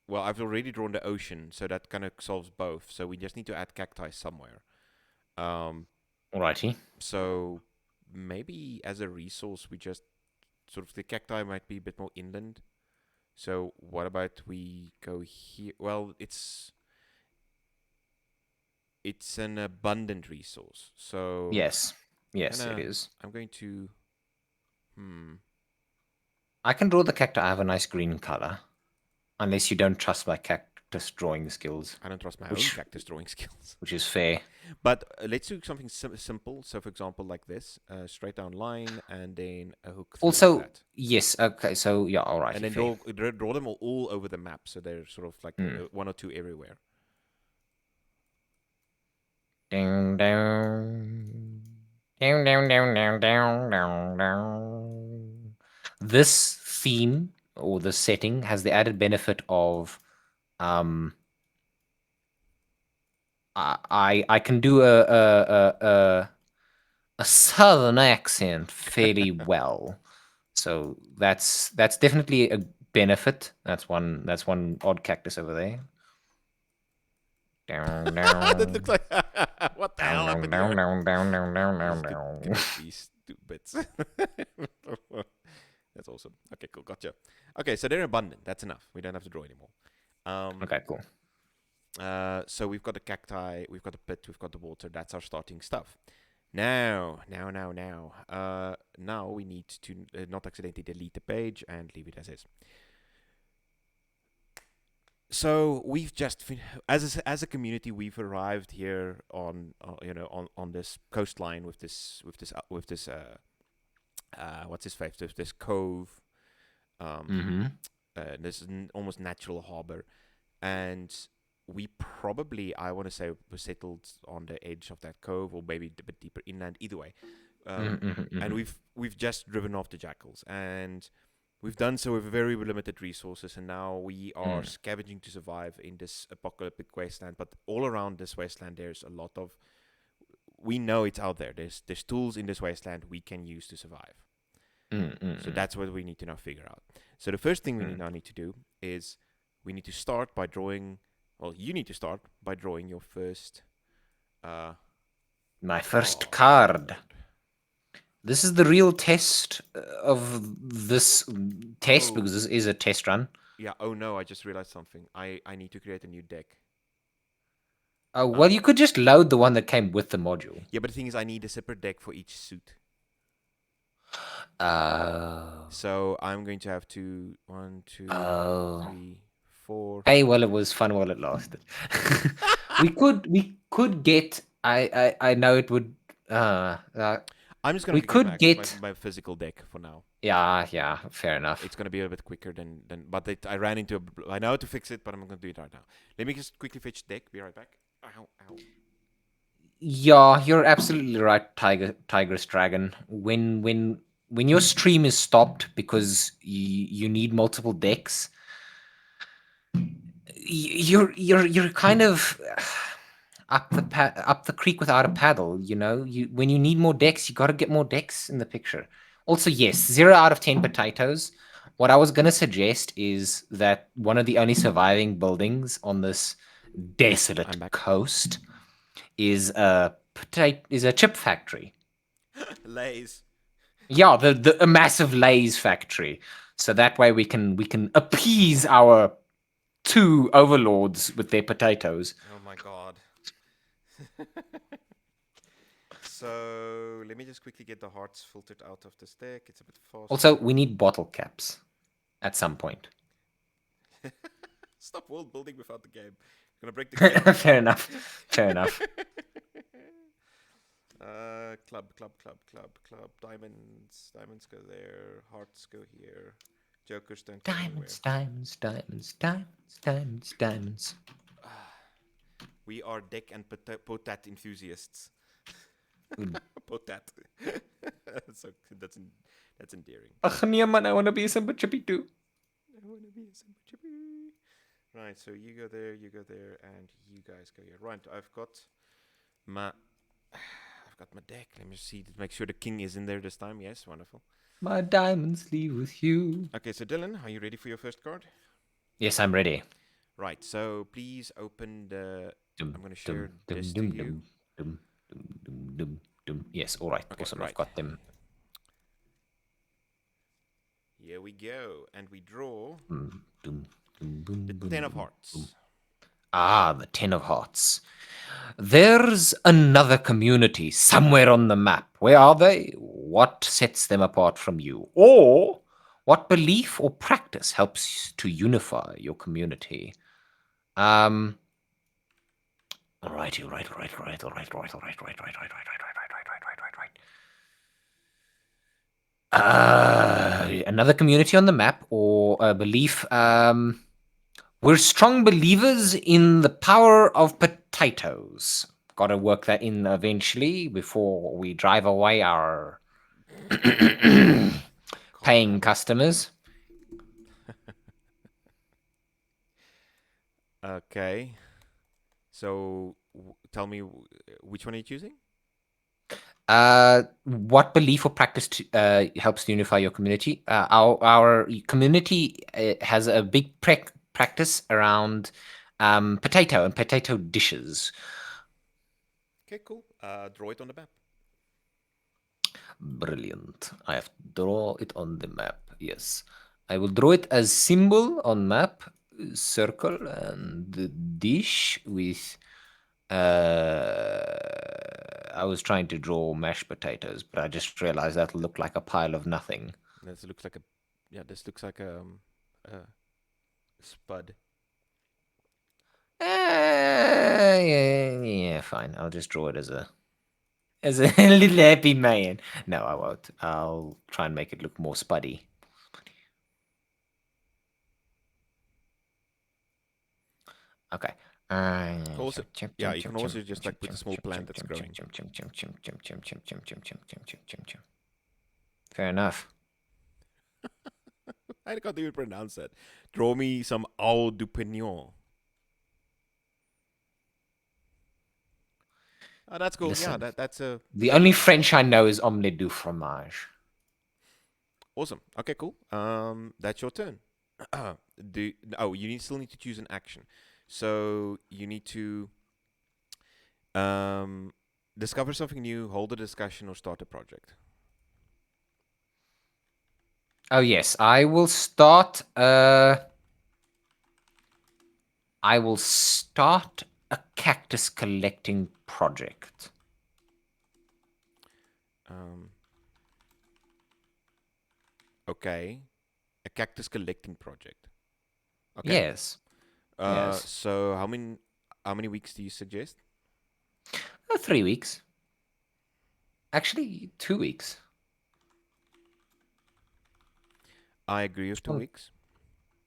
well, I've already drawn the ocean, so that kind of solves both. So we just need to add cacti somewhere. Um, Alrighty. so maybe as a resource, we just sort of the cacti might be a bit more inland. So what about we go here? Well, it's an abundant resource. So Yes. Yes, it kinda is. I'm going to hmm. I can draw the cactus. I have a nice green color. Unless you don't trust my cactus drawing skills, I don't trust my own which cactus drawing skills. which is fair. But let's do something simple. So for example, like this, straight down line, and then a hook through like Also, that. yes. Okay. So yeah. And Alrighty. then Fair. draw them all over the map, so they're sort of like Mm. one or two everywhere. Down, down, down, down, down, down, down, down, down. This theme or this setting has the added benefit of um I can do a southern accent fairly well. So that's definitely a benefit. That's one odd cactus over there. Down, That looks down, like what the down, hell down, happened down, here? down, down, down, down, Let's down, just down. connect these two bits. That's awesome. Okay, cool, gotcha. Okay, so they're abundant. That's enough. We don't have to draw anymore. Um, Okay, cool. so we've got the cacti, we've got the pit, we've got the water. That's our starting stuff. Now we need to not accidentally delete the page and leave it as is. So we've just as a community we've arrived here on on this coastline with this what's his face, this cove, um Mm-hmm. this almost natural harbor, and we probably, I want to say, were settled on the edge of that cove, or maybe a bit deeper inland. Either way, Mm-hmm. and Mm-hmm. we've just driven off the jackals, and we've done so with very limited resources, and now we are Mm. scavenging to survive in this apocalyptic wasteland. But all around this wasteland, there's a lot of, we know it's out there. There's tools in this wasteland we can use to survive. So Mm-hmm. that's what we need to now figure out. So the first thing we Mm. now need to do is we need to start by drawing. Well, you need to start by drawing your first My first card. card. This is the real test of this test Oh, because this is a test run. yeah. Oh no, I just realized something. I need to create a new deck. Oh, Uh, well, you could just load the one that came with the module. yeah, but the thing is, I need a separate deck for each suit. Oh. So I'm going to have to one, two, Oh. three, four. Hey, well, it was fun while it lasted. we could get. I know it would. I'm just gonna We have to get could get. my physical deck for now. Yeah, yeah, fair enough. It's gonna be a bit quicker than. But I ran into I know how to fix it, but I'm not gonna do it right now. Let me just quickly fetch deck. Be right back. Ow, ow. Yeah, you're absolutely right, Tigress Dragon. When your stream is stopped because you need multiple decks, you're kind of up the creek without a paddle. You know, you when you need more decks, you got to get more decks in the picture. Also, yes, 0 out of 10 potatoes. What I was going to suggest is that one of the only surviving buildings on this desolate I'm back. coast is a chip factory. Lays. Yeah, the a massive Lay's factory. So that way we can appease our two overlords with their potatoes. Oh my god. So let me just quickly get the hearts filtered out of the stack. It's a bit Also, faster. we need bottle caps at some point. Stop world building without the game. Gonna break the game. Fair enough. Fair enough. Club. Diamonds. Diamonds go there. Hearts go here. Jokers don't go anywhere. Diamonds, diamonds, diamonds, diamonds, diamonds, diamonds. We are deck and potat enthusiasts. Good. Potat. so that's that's endearing. Ach nee man, I want to be a Simba Chippy too. I wanna be a Simba Chippy. Right, so you go there, and you guys go here. Right, my I've got my deck. Let me see. Make sure the king is in there this time. Yes, wonderful. My diamonds leave with you. Okay, so Dylan, are you ready for your first card? Yes, I'm ready. Right, so please open the. Dum, I'm going to dum, share dum, this to dum, you. dum, dum, dum, dum, dum, dum. Yes, all right. Okay, Awesome. I've right. got them. Here we go. And we draw Dum, dum, dum, dum, the dum, 10 of dum, dum. hearts. Ah, the Ten of Hearts. There's another community somewhere on the map. Where are they? What sets them apart from you? Or what belief or practice helps to unify your community? Um, all right. Another community on the map or a belief. We're strong believers in the power of potatoes. Got to work that in eventually before we drive away our Calm paying down. customers. Okay. So tell me, which one are you choosing? What belief or practice helps to unify your community? Our community has a big practice around potato and potato dishes. Okay, cool. Draw it on the map. Brilliant. I have to draw it on the map. Yes. I will draw it as symbol on map, circle, and the dish with. I was trying to draw mashed potatoes, but I just realized that'll look like a pile of nothing. This looks like a. Yeah, this looks like a spud. Yeah, fine. I'll just draw it as a little happy man. No, I won't. I'll try and make it look more spuddy. Okay. Also, yeah, you can also just like put a small plant that's growing. Fair enough. I can't even pronounce that. Draw me some au du pignon. Oh, that's cool. Yeah, Listen, that's a the only French I know is omelette du fromage. awesome. Okay, cool. That's your turn. You still need to choose an action. So you need to discover something new, hold a discussion, or start a project. Oh yes, I will start. I will start a cactus collecting project. Um, okay, a cactus collecting project. Okay. Yes, yes. So how many weeks do you suggest? 3 weeks. Actually, 2 weeks. I agree with Just two want, weeks.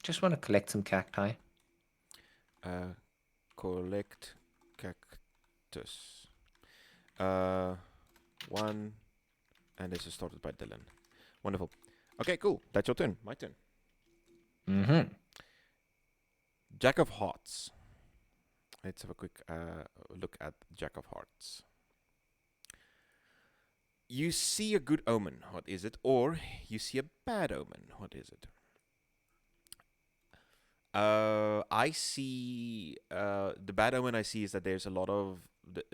just want to collect some cacti. Collect cactus. Uh, one, and this is started by Dylan. Wonderful. Okay, cool. That's your turn. My turn. Mm-hmm. Jack of Hearts. Let's have a quick look at Jack of Hearts. You see a good omen. What is it? Or you see a bad omen. What is it? I see. The bad omen I see is that there's a lot of the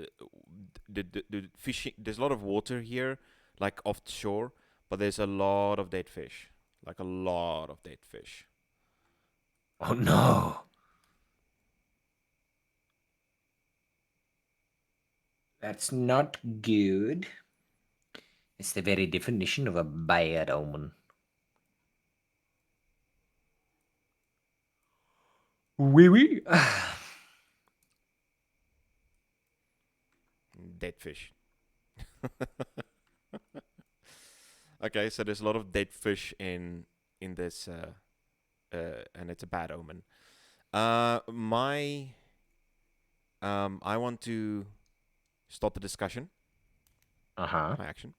fishing. There's a lot of water here, like offshore, but there's a lot of dead fish. Like a lot of dead fish. Oh no. That's not good. It's the very definition of a bad omen. Oui, oui. Dead fish. Okay, so there's a lot of dead fish in this, and it's a bad omen. My I want to start the discussion. Uh-huh. My action.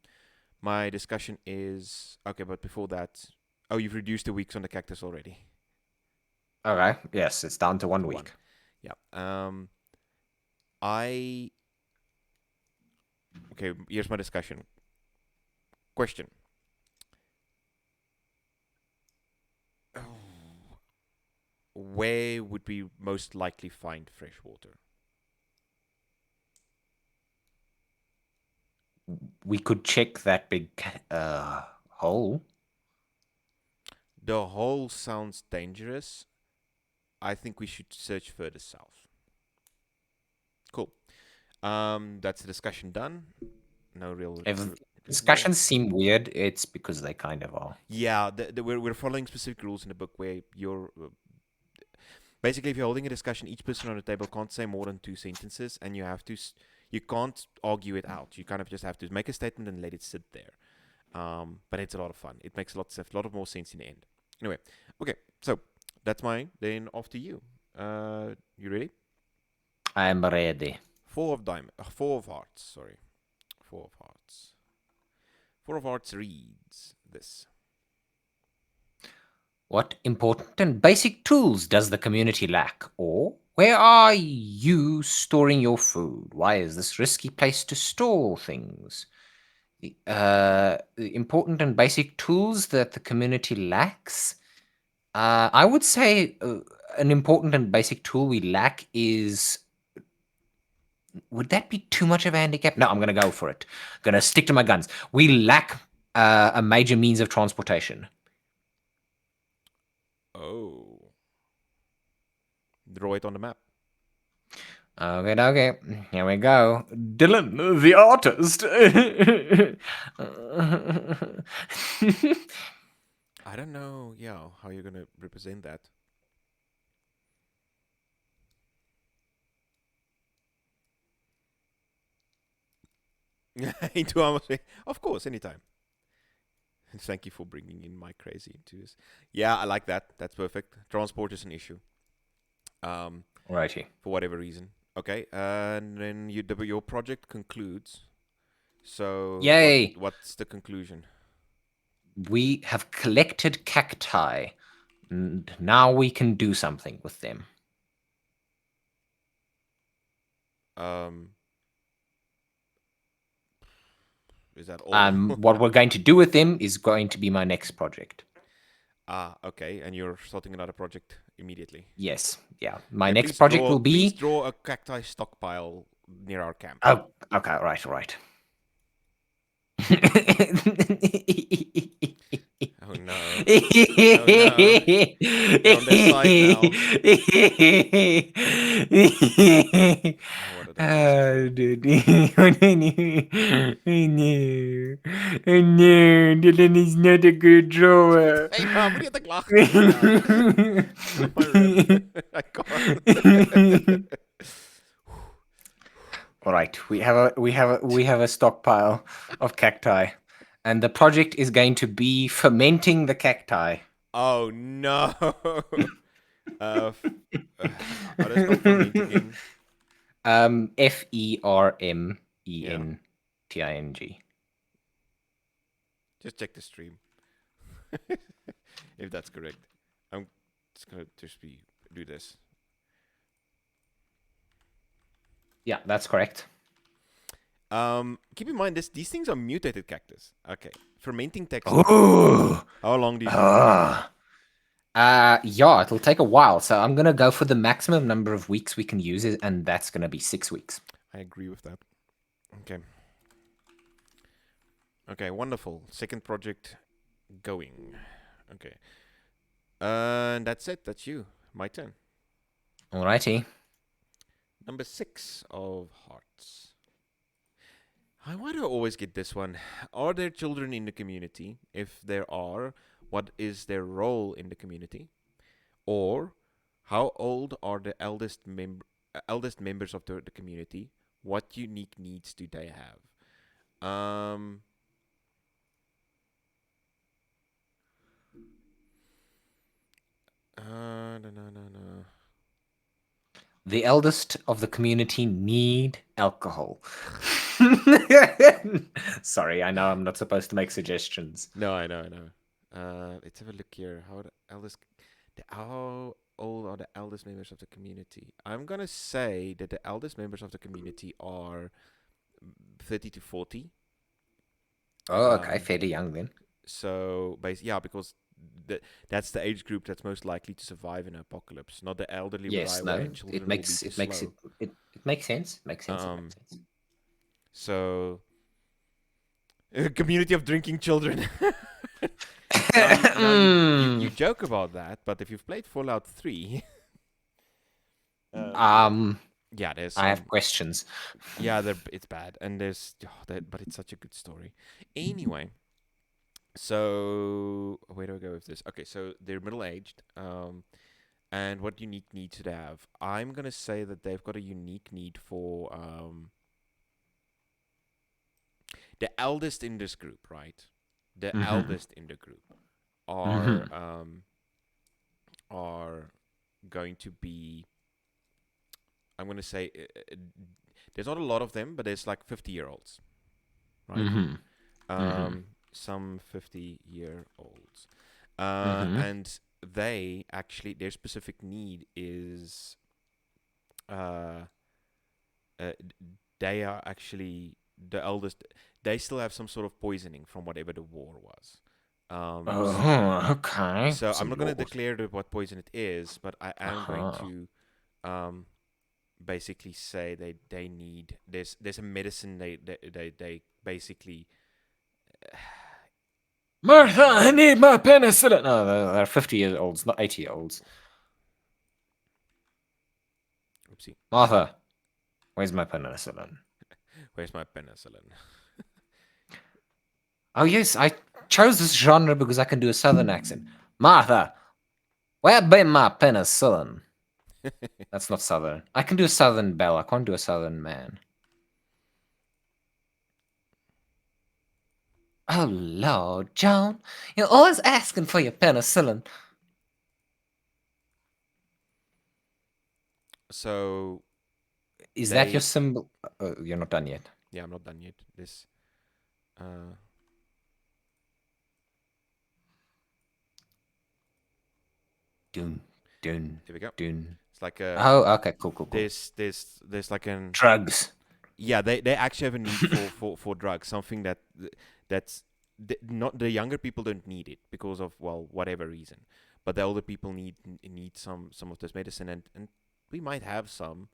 My discussion is okay, but before that, oh, you've reduced the weeks on the cactus already Okay. Yes, it's down to one to one. week. Yeah. I okay. Here's my discussion. Question: where would we most likely find fresh water? We could check that big hole. The hole sounds dangerous. I think we should search further south. Cool. That's the discussion done. No real. If Yeah. discussions seem weird, it's because they kind of are. Yeah, we're following specific rules in the book where you're basically, if you're holding a discussion, each person on the table can't say more than two sentences, and you have to you can't argue it out. You kind of just have to make a statement and let it sit there. But it's a lot of fun. It makes a lot of more sense in the end. Anyway, okay, so that's mine. Then off to you. You ready? I'm ready. Four of hearts. Sorry, four of hearts. Four of hearts reads this. What important and basic tools does the community lack? Or where are you storing your food? Why is this risky place to store things? The important and basic tools that the community lacks. I would say an important and basic tool we lack is. Would that be too much of a handicap? No, I'm going to go for it. Going to stick to my guns. We lack a major means of transportation. Oh, draw it on the map. Okay, okay. Here we go. Dylan, the artist. I don't know. Yeah, how you're gonna represent that? In 2 hours. Of course, anytime. Thank you for bringing in my crazy into this. Yeah, I like that. That's perfect. Transport is an issue. Um, Righty. for whatever reason. Okay, and then your project concludes. So Yay! what's the conclusion? We have collected cacti, and now we can do something with them. Um, is that all? What we're going to do with them is going to be my next project. Okay. And you're starting another project immediately. Yes, yeah. My Okay, next project will please be. draw a cacti stockpile near our camp. Oh, okay, right. Oh no. Oh no. They're on their side now. Oh, what did I just Oh, do? dude. Oh, no. Oh, no. Dylan is not a good drawer. Hey, man, moet jy te lag nie, man. Not my rib. I can't. All right, we have a stockpile of cacti, and the project is going to be fermenting the cacti. Oh no. How do I spell ferment again? Yeah. Fermenting. Just check the stream if that's correct. I'm just gonna do this. Yeah, that's correct. Keep in mind these things are mutated cactus. Okay, fermenting takes time. Ooh. How long do you think it takes? Ah. Yeah, it'll take a while. So I'm gonna go for the maximum number of weeks we can use it, and that's gonna be 6 weeks. I agree with that. Okay. Okay, wonderful. Second project going. Okay. And that's it. That's you. My turn. Alrighty. Number 6 of hearts. Why do I always get this one? Are there children in the community? If there are, what is their role in the community? Or how old are the eldest members of the community? What unique needs do they have? No, no, no, no. The eldest of the community need alcohol. Sorry, I know I'm not supposed to make suggestions. No, I know, I know. Let's have a look here. How old are the eldest members of the community? I'm gonna say that the eldest members of the community are 30 to 40. Oh, okay, Um, fairly young then. so yeah, because that's the age group that's most likely to survive in an apocalypse. Not the elderly will die Yes, away and no, it children will be makes too it makes it slow. it makes sense. Makes sense. It makes Um, sense. so a community of drinking children. Now you Mm, joke about that, but if you've played Fallout 3, yeah, um, yeah, there's I have some, questions. yeah, it's bad, and but it's such a good story. Anyway, so where do I go with this? Okay, so they're middle aged, and what unique needs do they have? I'm gonna say that they've got a unique need for the eldest in this group, right? The Mm-hmm. eldest in the group are Mm-hmm. um are going to be, I'm gonna say, there's not a lot of them, but there's like 50-year-olds, right? Mm-hmm. Mm-hmm. Some 50-year-olds, Mm-hmm. and they actually, their specific need is uh, uh, they are actually the eldest. They still have some sort of poisoning from whatever the war was. Oh, okay. So I'm Some not going to laws. declare what poison it is, but I am going Uh-huh. to um, basically say they need, there's a medicine they basically Martha, I need. need my penicillin. No, they're 50 years olds, not 80-year-olds. Oopsie. Martha, where's my penicillin? Where's my penicillin? Oh, yes, I chose this genre because I can do a southern accent. Martha, where be my penicillin? That's not southern. I can do a southern belle. I can't do a southern man. Oh, Lord, John, you're always asking for your penicillin. So Is that your they, symbol? You're not done yet. yeah, I'm not done yet. This, uh, Dun, dun, here we go. dun. It's like Oh, okay, cool, cool, cool. there's like an, Drugs. yeah, they actually have a need for drugs, something that's not, the younger people don't need it because of, well, whatever reason, but the older people need some of this medicine, and we might have some,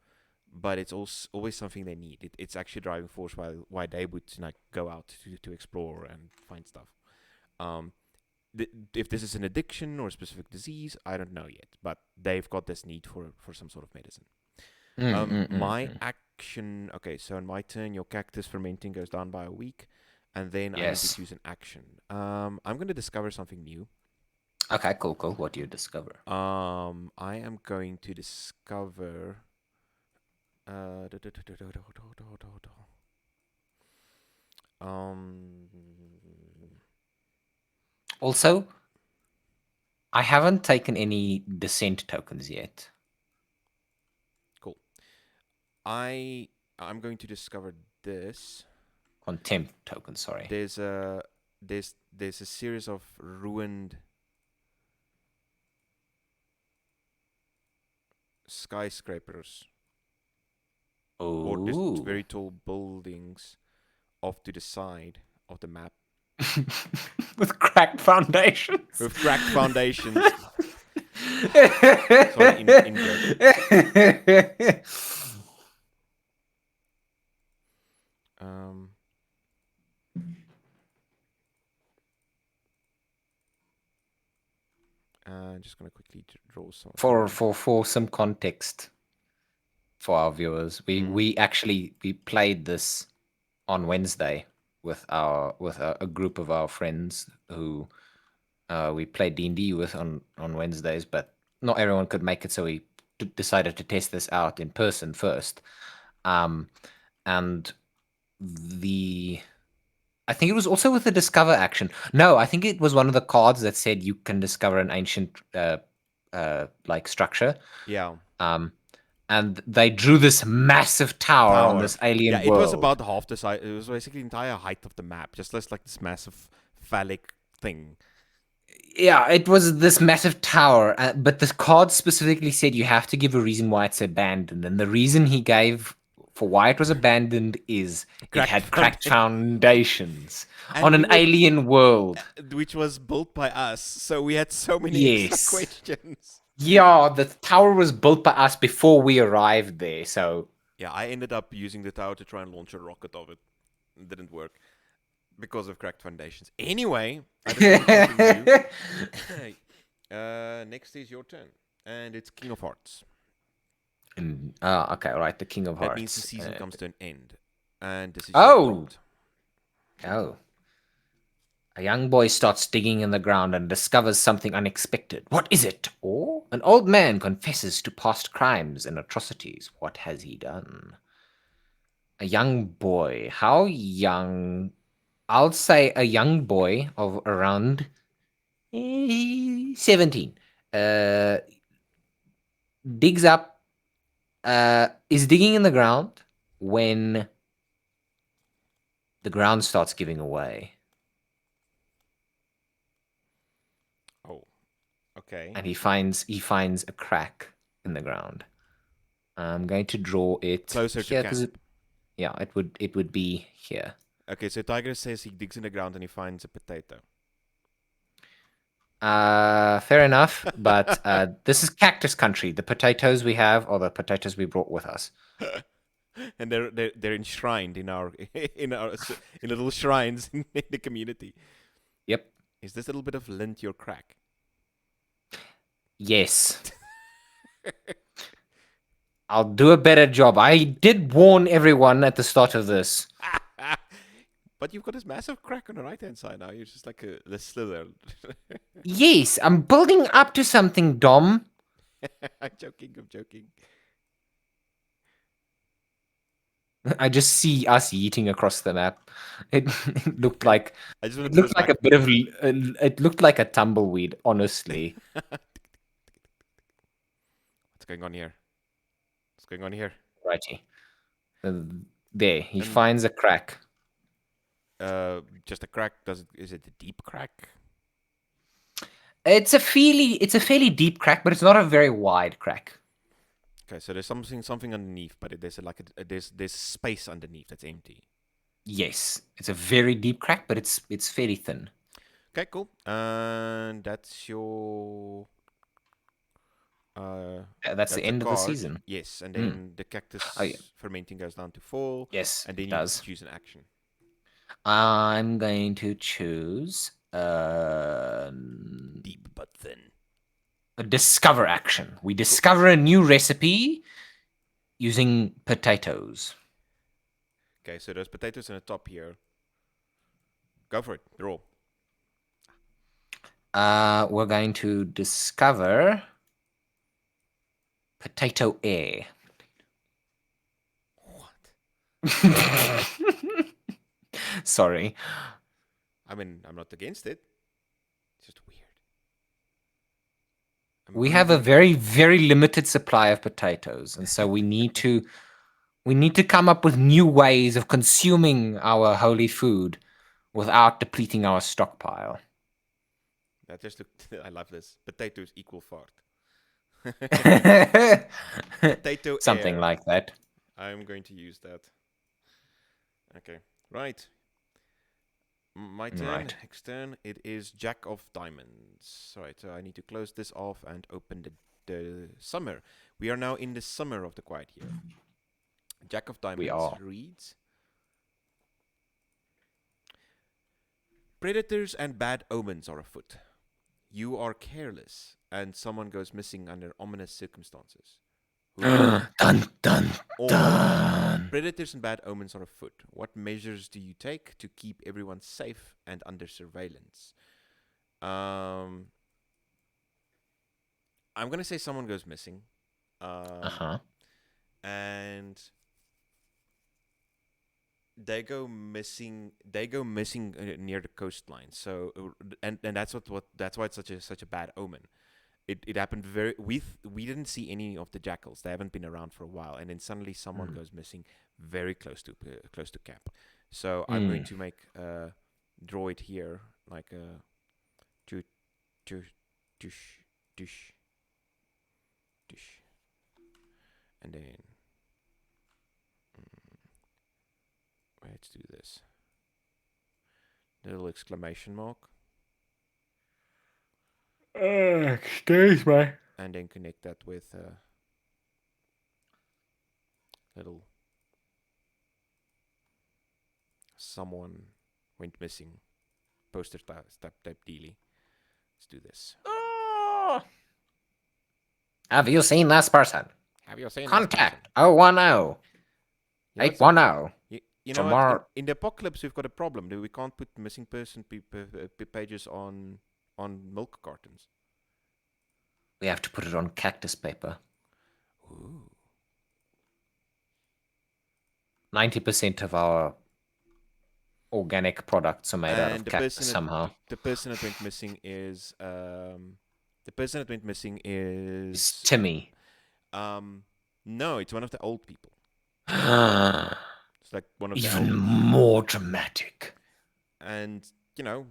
but it's also always something they need. It's actually driving force why they would like go out to explore and find stuff. Um, if this is an addiction or a specific disease, I don't know yet, but they've got this need for some sort of medicine. My Mm. action. Okay, so in my turn, your cactus fermenting goes down by a week, and then I need to Yes. choose an action. I'm gonna discover something new. Okay, cool, cool. What do you discover? I am going to discover. Um, Also, I haven't taken any descent tokens yet. cool. I I'm going to discover this. Contempt tokens, sorry. There's a there's a series of ruined skyscrapers or just Oh. very tall buildings off to the side of the map With cracked foundations. with cracked foundations. Sorry, in joke. Um, just gonna quickly draw some for here. for some context for our viewers, Mm. we played this on Wednesday with a group of our friends who we played D&D with on Wednesdays, but not everyone could make it, so we decided to test this out in person first. Um, and the I think it was also with the discover action. No, I think it was one of the cards that said you can discover an ancient like structure. Yeah, Um, and they drew this massive tower on tower. this Yeah, alien it was world. about half the size. It was basically the entire height of the map, just like this massive phallic thing. Yeah, it was this massive tower, but the card specifically said you have to give a reason why it's abandoned, and the reason he gave for why it was abandoned is it Cracked had cracked foundation. foundations And on we an were, alien world. which was built by us, so we had so many extra Yes. questions. Yeah, the tower was built by us before we arrived there, so Yeah, I ended up using the tower to try and launch a rocket of it. It didn't work because of cracked foundations. Anyway, I just want to continue. Next is your turn, and it's King of Hearts. okay, all right, the King of That means the Hearts. season comes to an end, and this is your Oh, prompt. oh. A young boy starts digging in the ground and discovers something unexpected. What is it? Or an old man confesses to past crimes and atrocities. What has he done? A young boy. How young? I'll say a young boy of around 17. Uh, digs up, is digging in the ground when the ground starts giving away. Oh, okay. And he finds a crack in the ground. I'm going to draw it Closer to here because camp. it would be here. Okay, so Tiger says he digs in the ground and he finds a potato. Fair enough, but this is cactus country. The potatoes we have are the potatoes we brought with us. And they're enshrined in our in little shrines in the community. Yep. Is this little bit of lint your crack? Yes. I'll do a better job. I did warn everyone at the start of this. But you've got this massive crack on the right hand side now. You're just like the slither. Yes, I'm building up to something, Dom. I'm joking. I'm joking. I just see us yeeting across the map. It looked like I just want it to do looked this like like. a bit of it looked like a tumbleweed, honestly. What's going on here? What's going on here? Righty. Uh, There, he And finds a crack. just a crack. Is it a deep crack? It's a fairly deep crack, but it's not a very wide crack. Okay, so there's something underneath, but there's there's space underneath that's empty. Yes, it's a very deep crack, but it's fairly thin. Okay, cool. And That's the that's a end of the card. season. Yes, and Mm. then the Oh yeah, cactus fermenting goes down to 4, yes, and then it you need to does. choose an action. I'm going to choose Deep but thin. a discover action. We Cool. discover a new recipe using potatoes. Okay, so there's potatoes on the top here. Go for it. Roll. We're going to discover potato air. What? Sorry. I mean, I'm not against it. It's just weird. I'm We have a moving. very, very limited supply of potatoes, and so we need to come up with new ways of consuming our holy food without depleting our stockpile. That just looked. I love this. Potatoes equal fart. Potato Something air. like that. I'm going to use that. Okay. Right. My turn. Right. Next turn. It is Jack of Diamonds. Right. So I need to close this off and open the summer. We are now in the summer of the quiet year. Jack of We Diamonds are. reads: Predators and bad omens are afoot. You are careless, and someone goes missing under ominous circumstances. Ooh. Dun dun Or dun. predators and bad omens are afoot. What measures do you take to keep everyone safe and under surveillance? Um, I'm gonna say someone goes missing. Um, Uh-huh. and they go missing. They go missing near the coastline. So, and that's what that's why it's such a bad omen. It happened very. We didn't see any of the jackals. They haven't been around for a while, and then suddenly someone Mm. goes missing, very close to camp. So I'm going Mm. to make a droid here, like a tush tush tush tush tush, and then let's do this little exclamation mark, Excuse me. and then connect that with a little someone went missing poster type dealy. Let's do this. Oh. Have you seen this person? Have you seen this person? Contact 010 You know what's 810 you know for what? more. In the apocalypse, we've got a problem. We can't put missing person pages on milk cartons. We have to put it on cactus paper. Ooh. 90% of our organic products are made out And of cactus somehow. the person that went missing is the person that went missing It's is Timmy. um no, it's one of the old people. Even It's like one of the elderly. more dramatic. And you know,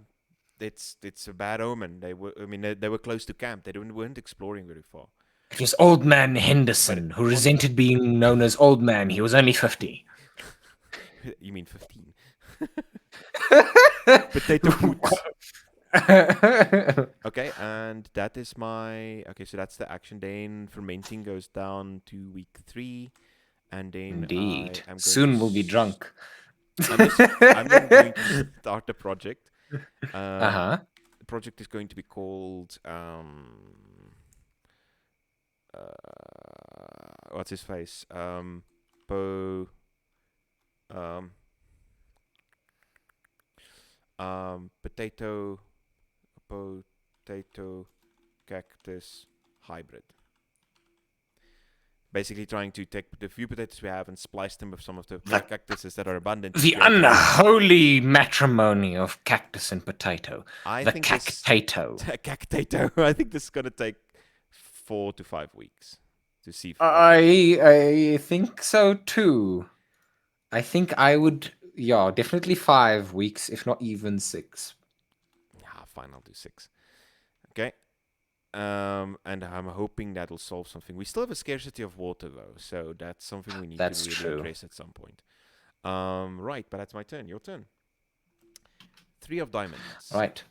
it's a bad omen. They were I mean they were close to camp. They weren't exploring very far. It was Old Man But Henderson, who on resented being known as Old Man. He was only 50. you mean 15? Potato boots. Okay, and that is my okay. So that's the action. Then fermenting goes down to week 3, and then I Indeed. am going to. Soon we'll be drunk. I'm then going to start a project. Uh-huh. The project is going to be called what's his face po um potato potato cactus hybrid. Basically, trying to take the few potatoes we have and splice them with some of the The, cactuses that are abundant to the create a. unholy matrimony of cactus and potato. I The think this cactato. cactato. I think this is gonna take 4 to 5 weeks to see if I can. I think so too. I think I would, yeah, definitely 5 weeks, if not even 6. Yeah, fine. I'll do 6. Okay. And I'm hoping that'll solve something. We still have a scarcity of water though, so that's something we need to That's really true. address at some point. Right, but that's my turn. Your turn. 3 of diamonds. Right.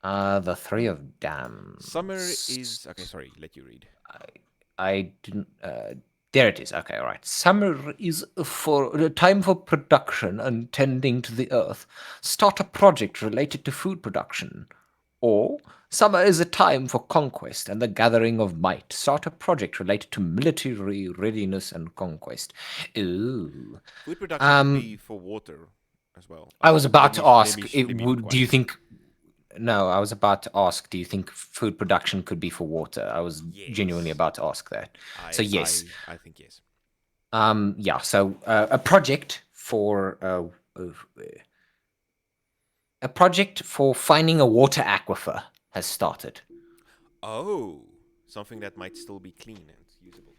The Three of Summer Dams. is okay. Sorry, let you read. I didn't. There it is. Okay, all right. Summer is for time for production and tending to the earth. Start a project related to food production. Or summer is a time for conquest and the gathering of might. Start a project related to military readiness and conquest. Ooh. Food production could Um, be for water as well. I was about to ask. Let me be Do quite you clear. think? No, I was about to ask. Do you think food production could be for water? I was genuinely Yes, about to ask that. So yes. I think yes. Yeah. So a project for a project for finding a water aquifer has started. Oh, something that might still be clean and usable.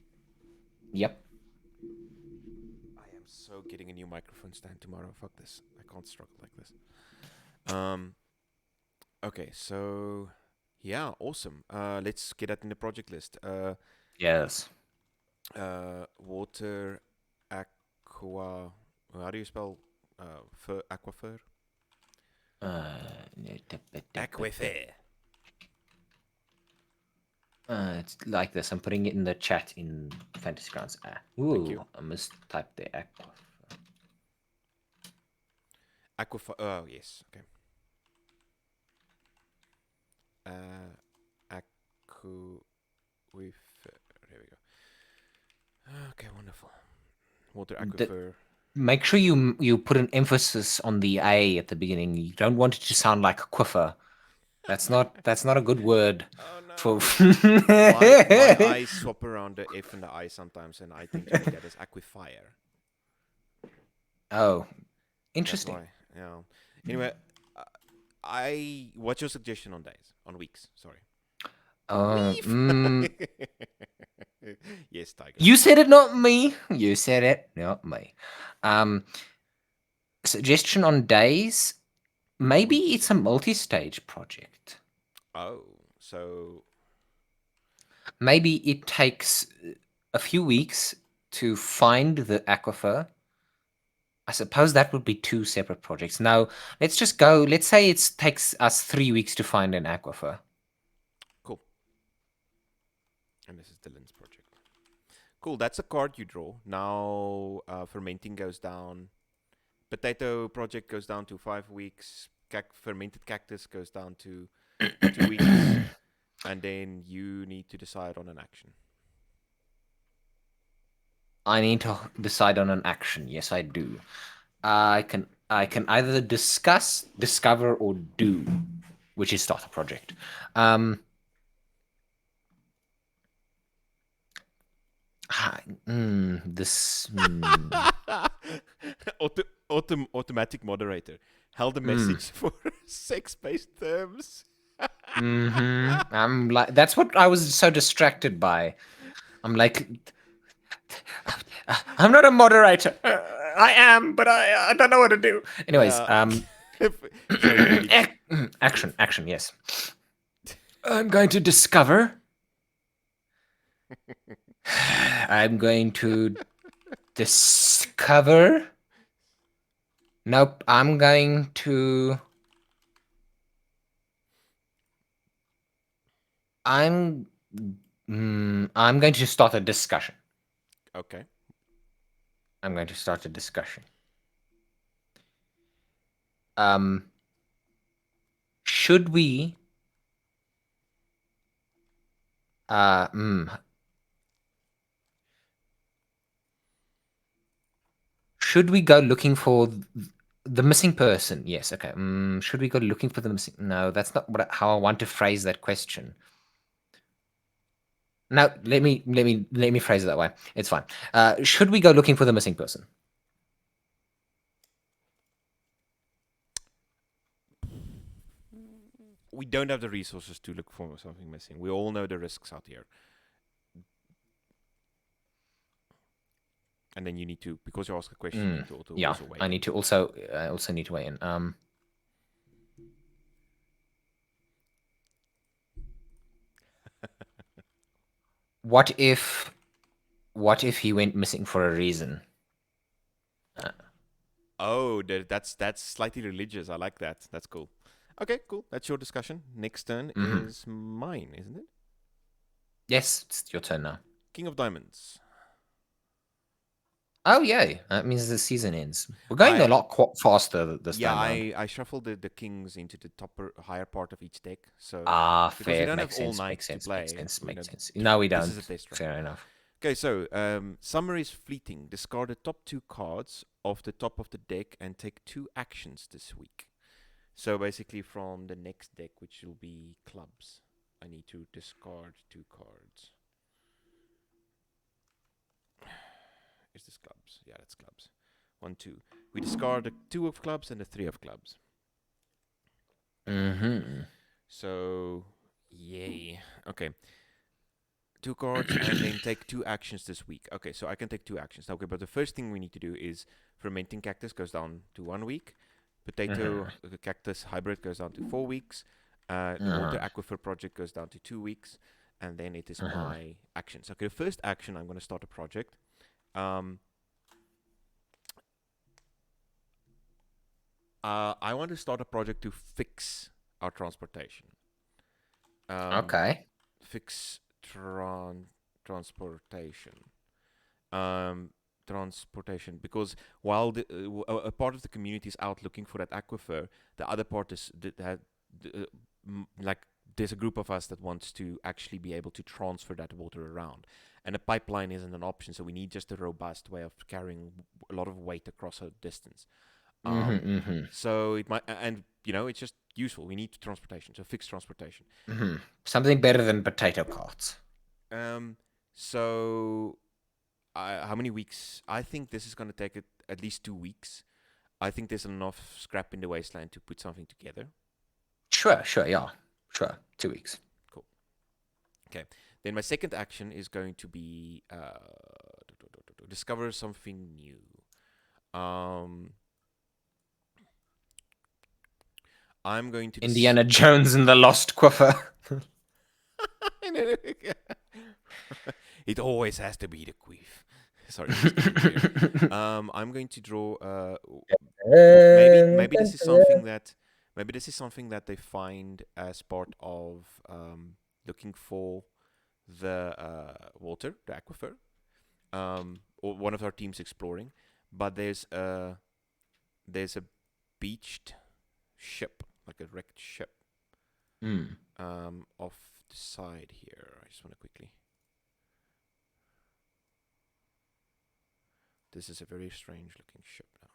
Yep. I am so getting a new microphone stand tomorrow. Fuck this. I can't struggle like this. Um. Okay, so yeah, awesome. Let's get that in the project list. Yes. Water aqua. How do you spell Aquifer. Uh, Aquifer. it's like this. I'm putting it in the chat in Fantasy Grounds. Thank you. I mistyped the aqua. Aquifer. Oh, yes. Okay. Aquifer. There we go. Okay, wonderful. Water aquifer. Make sure you put an emphasis on the A at the beginning. You don't want it to sound like a quiffer. That's not a good word Oh for. no. My eyes swap around the F and the I sometimes, and I tend to read that as aquifer. Oh, That's interesting. why. Yeah. Anyway, uh, I. What's your suggestion on days? On weeks? Sorry. Weave. Mm, Yes, Tiger. you said it, not me. You said it, not me. Um, Suggestion on days. Maybe it's Weeks. a multi-stage project. Oh, so Maybe it takes a few weeks to find the aquifer. I suppose that would be two separate projects. Now, let's just go. Let's say it takes us 3 weeks to find an aquifer. cool. And this is Dylan's project. Cool. That's a card you draw. Now, fermenting goes down. Potato project goes down to 5 weeks. Fermented cactus goes down to 2 weeks. And then you need to decide on an action. I need to decide on an action. Yes, I do. I can either discuss, discover, or do, which is start a project. Um, this. Automatic moderator. Held a message for sex-based terms. I'm like, that's what I was so distracted by. I'm like, I'm not a moderator. I am, but I don't know what to do. Anyways, Yeah. Sorry, continue. action. Yes, I'm going to discover. I'm going to discover. Nope. I'm. I'm going to start a discussion. Okay. I'm going to start a discussion. Um. Should we? Uh. Should we go looking for the missing person? Yes. Okay. Should we go looking for the missing? No, that's not how I want to phrase that question. Now, let me phrase it that way. It's fine. Should we go looking for the missing person? We don't have the resources to look for something missing. We all know the risks out here. And then you need to, because you ask a question, you need to Yeah, also weigh I in. need to also. I also need to weigh in. What if? What if he went missing for a reason? Oh, that's slightly religious. I like that. That's cool. Okay, cool. That's your discussion. Next turn is mine, isn't it? Yes, it's your turn now. King of Diamonds. Oh yay! That means the season ends. We're going a lot faster this time around. I shuffled the kings into the higher part of each deck. So because we Fair. don't have Makes all sense. night Makes to sense. Makes play, sense. you Makes know, sense. No, we this don't. is a test run. Fair enough. Okay, so summer is fleeting. Discard the top 2 cards of the top of the deck and take 2 actions this week. So basically, from the next deck, which will be clubs, I need to discard 2 cards. Is this clubs? Yeah, that's clubs. 1, 2. We discard the 2 of clubs and the 3 of clubs. So, yay. Okay. 2 cards and then take 2 actions this week. Okay, so I can take 2 actions. Okay, but the first thing we need to do is fermenting cactus goes down to 1 week. Potato cactus hybrid goes down to 4 weeks. The water aquifer project goes down to 2 weeks. And then it is my actions. Okay, the first action, I'm going to start a project. I want to start a project to fix our transportation. Um, Okay. fix transportation. Um, transportation, because while a part of the community is out looking for that aquifer, the other part is like there's a group of us that wants to actually be able to transfer that water around, and a pipeline isn't an option. So we need just a robust way of carrying a lot of weight across a distance. Mm-hmm, Um, mm-hmm, so it might, and it's just useful. We need transportation, so fixed transportation. mm-hmm. Something better than potato carts. Um, so how many weeks? I think this is going to take at least 2 weeks. I think there's enough scrap in the wasteland to put something together. Sure, sure, yeah. Sure. 2 weeks. Cool. Okay. Then my second action is going to be discover something new. Um, I'm going to Indiana Jones and the Lost Quiffer. It always has to be the queef. Sorry, I'm just being weird. I'm going to draw. Maybe this is something that they find as part of looking for the water, the aquifer, or one of our teams exploring. But there's a beached ship, like a wrecked ship, Hmm. off the side here. I just want to quickly. This is a very strange looking ship now.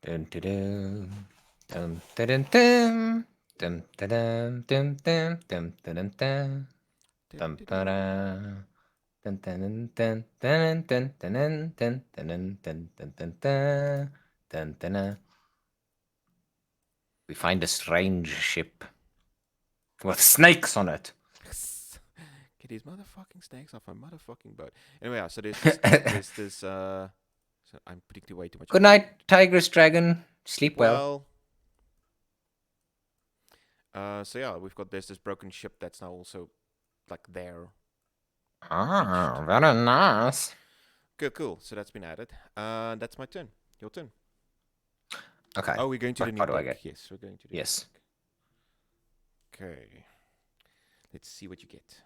Dun, dun, dun. Dun, dun, dun, dun. Dun, dun, dun, dun, dun, dun, dun, dun. Dun, dun, dun. Dun, dun, dun, dun, dun, dun, dun, dun, dun, dun, dun, dun, dun. Dun, dun, dun. We find a strange ship with snakes on it. Get these motherfucking snakes off my motherfucking boat. Anyway, yeah, so there's this. So I'm predicting way too much Good information. night, Tigress Dragon. Sleep well. Well, so yeah, we've got this broken ship that's now also like there, beached. Ah, very nice. Cool, cool. So that's been added. That's my turn. Your turn. Okay. Oh, we're going to the What new part do I deck. get? Yes, we're going to the new Yes. deck. Okay. Let's see what you get.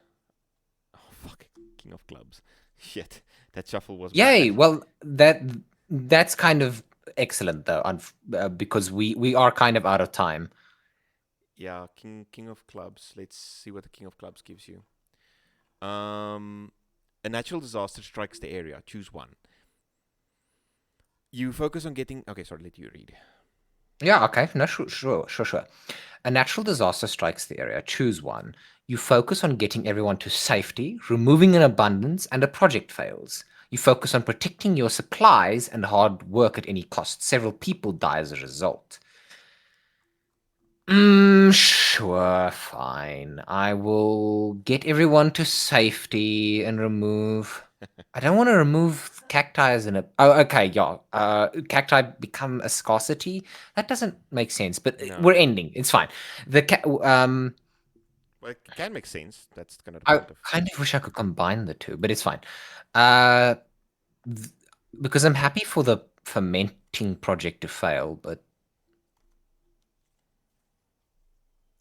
Oh fuck, King of Clubs. Shit, that shuffle was Yay. bad. Well, that's kind of excellent though, because we are kind of out of time. Yeah, King of Clubs. Let's see what the King of Clubs gives you. Um, a natural disaster strikes the area. Choose one. You focus on getting. Okay, sorry. Let you read. Yeah. Okay. No. Sure. Sure. Sure. Sure. A natural disaster strikes the area. Choose one. You focus on getting everyone to safety, removing an abundance, and a project fails. You focus on protecting your supplies and hard work at any cost. Several people die as a result. Sure, fine. I will get everyone to safety and remove. I don't want to remove cacti as an. Oh, okay, yeah. Cacti become a scarcity. That doesn't make sense, but we're No. ending. It's fine. The Well, it can make sense. That's kind of the I point of. kind of wish I could combine the two, but it's fine. Uh, th- because I'm happy for the fermenting project to fail, but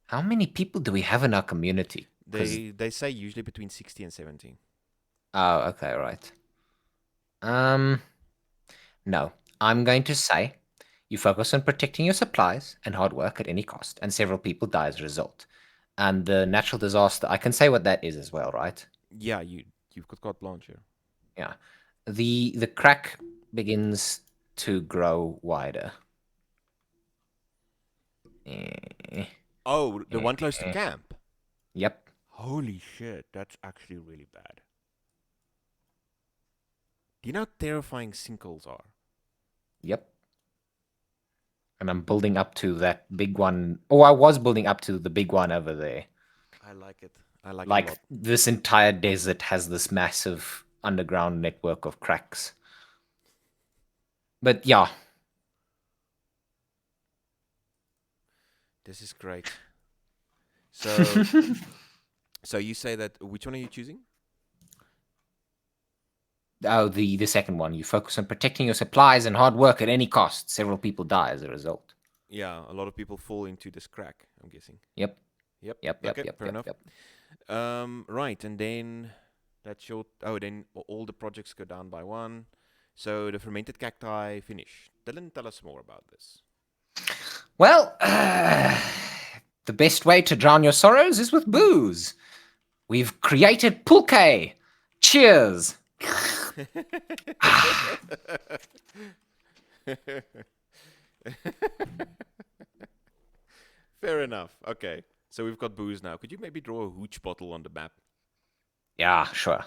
how many people do we have in our community? Because They say usually between 60 and 70. oh, okay, right. Um, no. I'm going to say you focus on protecting your supplies and hard work at any cost, and several people die as a result. And the natural disaster, I can say what that is as well, right? Yeah, you've got carte blanche here. Yeah. The crack begins to grow wider. Eh, Oh, the eh, one close to eh. camp. Yep. Holy shit, that's actually really bad. Do you know how terrifying sinkholes are? Yep. And I'm building up to that big one. Oh, I was building up to the big one over there. I like it. I like it a Like lot. this entire desert has this massive underground network of cracks. But yeah, This is great. So, so you say that which one are you choosing? Oh, the second one. You focus on protecting your supplies and hard work at any cost. Several people die as a result. Yeah, a lot of people fall into this crack, I'm guessing. Yep. Yep. Yep. Yep. Okay, Yep. fair Yep. enough. Yep. Right, and then that's your. Oh, then all the projects go down by one. So the fermented cacti finish. Dylan, tell us more about this. Well, the best way to drown your sorrows is with booze. We've created pulque. Cheers. Fair enough. Okay. So we've got booze now. Could you maybe draw a hooch bottle on the map? Yeah, sure.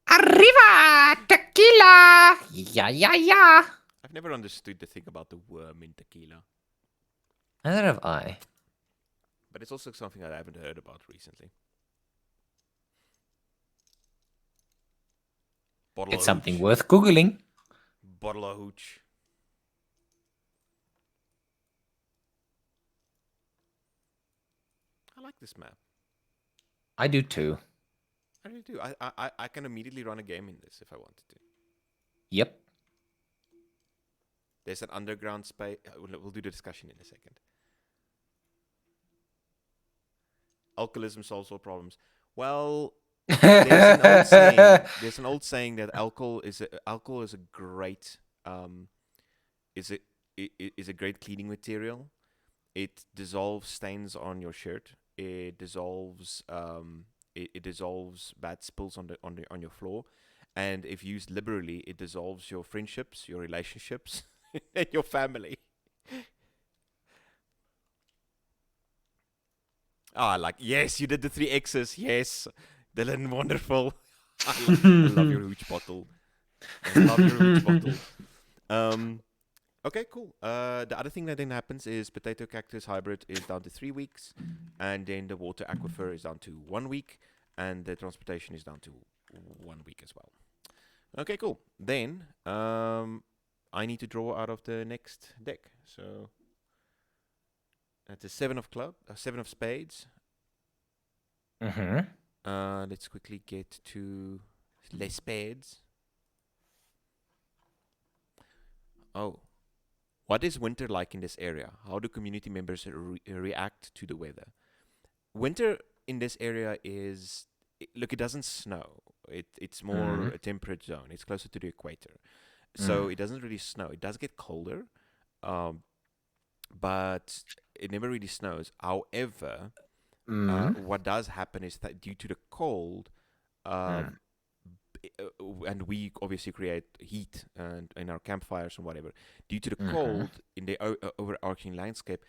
Arriva! Tequila! Yeah, yeah, yeah. I've never understood the thing about the worm in tequila, Neither have I. but it's also something that I haven't heard about recently. Bottle It's of something hooch. worth Googling. Bottle of hooch. I like this map. I do too. I really do. I can immediately run a game in this if I wanted to. Yep. There's an underground space. We'll do the discussion in a second. Alcoholism solves all problems. Well, there's an old saying. There's an old saying that alcohol is a great is a is a great cleaning material. It dissolves stains on your shirt. It dissolves it dissolves bad spills on your floor, and if used liberally, it dissolves your friendships, your relationships, and your family. Ah, like yes, you did the three X's. Yes, Dylan, wonderful. I love your hooch bottle. I love your hooch bottle. Um, okay, cool. The other thing that then happens is potato cactus hybrid is down to 3 weeks, and then the water aquifer is down to 1 week, and the transportation is down to 1 week as well. Okay, cool. Then I need to draw out of the next deck. So that's a seven of spades. Mm-hmm. Let's quickly get to les spades. Oh, what is winter like in this area? How do community members react to the weather? Winter in this area is look. It doesn't snow. It's more Mm. a temperate zone. It's closer to the equator, so Mm. it doesn't really snow. It does get colder, um, but it never really snows. However, Mm. what does happen is that due to the cold, Mm. um, and we obviously create heat and in our campfires and whatever. Due to the Mm-hmm. cold in the overarching landscape,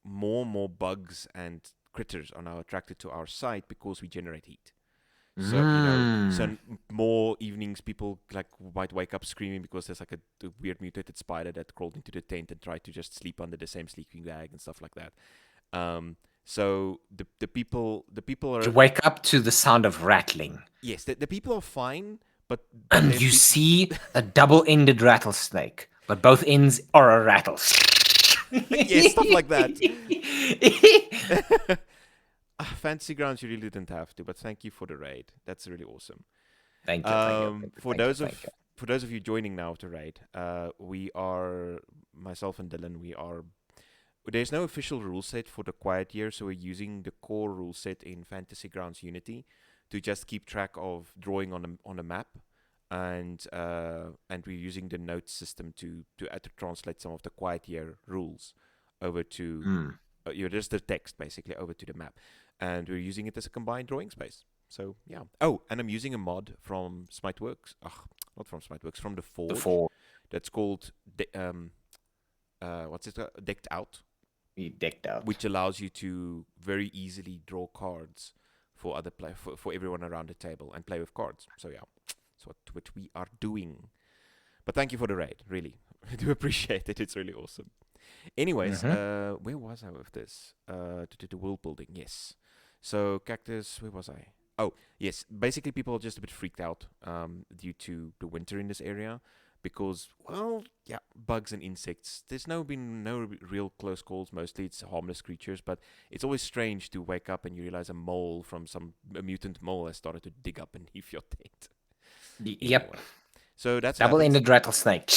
more and more bugs and critters are now attracted to our site because we generate heat. So Mm. more evenings people like might wake up screaming because there's like a weird mutated spider that crawled into the tent and tried to just sleep under the same sleeping bag and stuff like that. So the people You are wake up to the sound of rattling, yes the people are fine, but and there's you see a double-ended rattlesnake, but both ends are a rattle. yes, stuff like that. Fantasy grounds, you really didn't have to, but thank you for the raid. That's really awesome. Thank you, thank you, thank you, For thank you, those of thank you. for those of you joining now to raid, we are myself and Dylan. We are there's no official rule set for the quiet year, so we're using the core rule set in Fantasy Grounds Unity to just keep track of drawing on a map, and we're using the notes system to translate some of the quiet year rules over to Mm. just the text basically over to the map, and we're using it as a combined drawing space. So yeah. Oh, and I'm using a mod from Smiteworks. Not from Smiteworks, from the The Forge. four That's called what's it? Decked Out, you decked out. which allows you to very easily draw cards for other play for everyone around the table and play with cards. So yeah, that's what we are doing. But thank you for the raid, really. I do appreciate it. It's really awesome. Anyways, Mm-hmm. where was I with this? To world building, yes. So cactus, where was I? Oh, yes. Basically, people are just a bit freaked out due to the winter in this area because, well, yeah, bugs and insects. There's been no real close calls. Mostly it's harmless creatures, but it's always strange to wake up and you realize a mutant mole has started to dig up beneath your tent. Yep. Anyway, so that's what happens. Double-ended rattlesnake.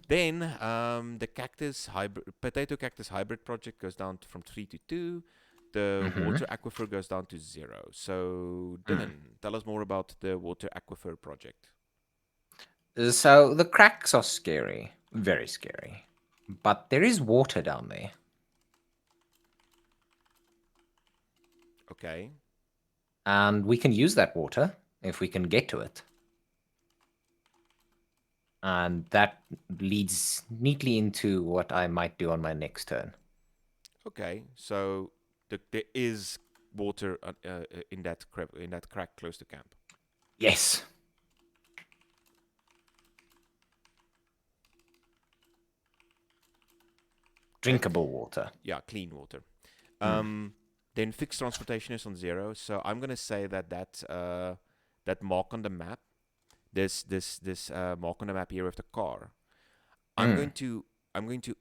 Then the potato cactus hybrid project goes down from 3 to 2. The Mm-hmm. water aquifer goes down to 0. So Mm. Dylan, tell us more about the water aquifer project. So the cracks are scary, very scary. But there is water down there. Okay. And we can use that water if we can get to it. And that leads neatly into what I might do on my next turn. Okay. So there is water in that crack close to camp. Yes. And Drinkable water. yeah, clean water. Mm. Then fixed transportation is on 0. So I'm gonna say that mark on the map, this mark on the map here with the car. I'm Mm. going to I'm going to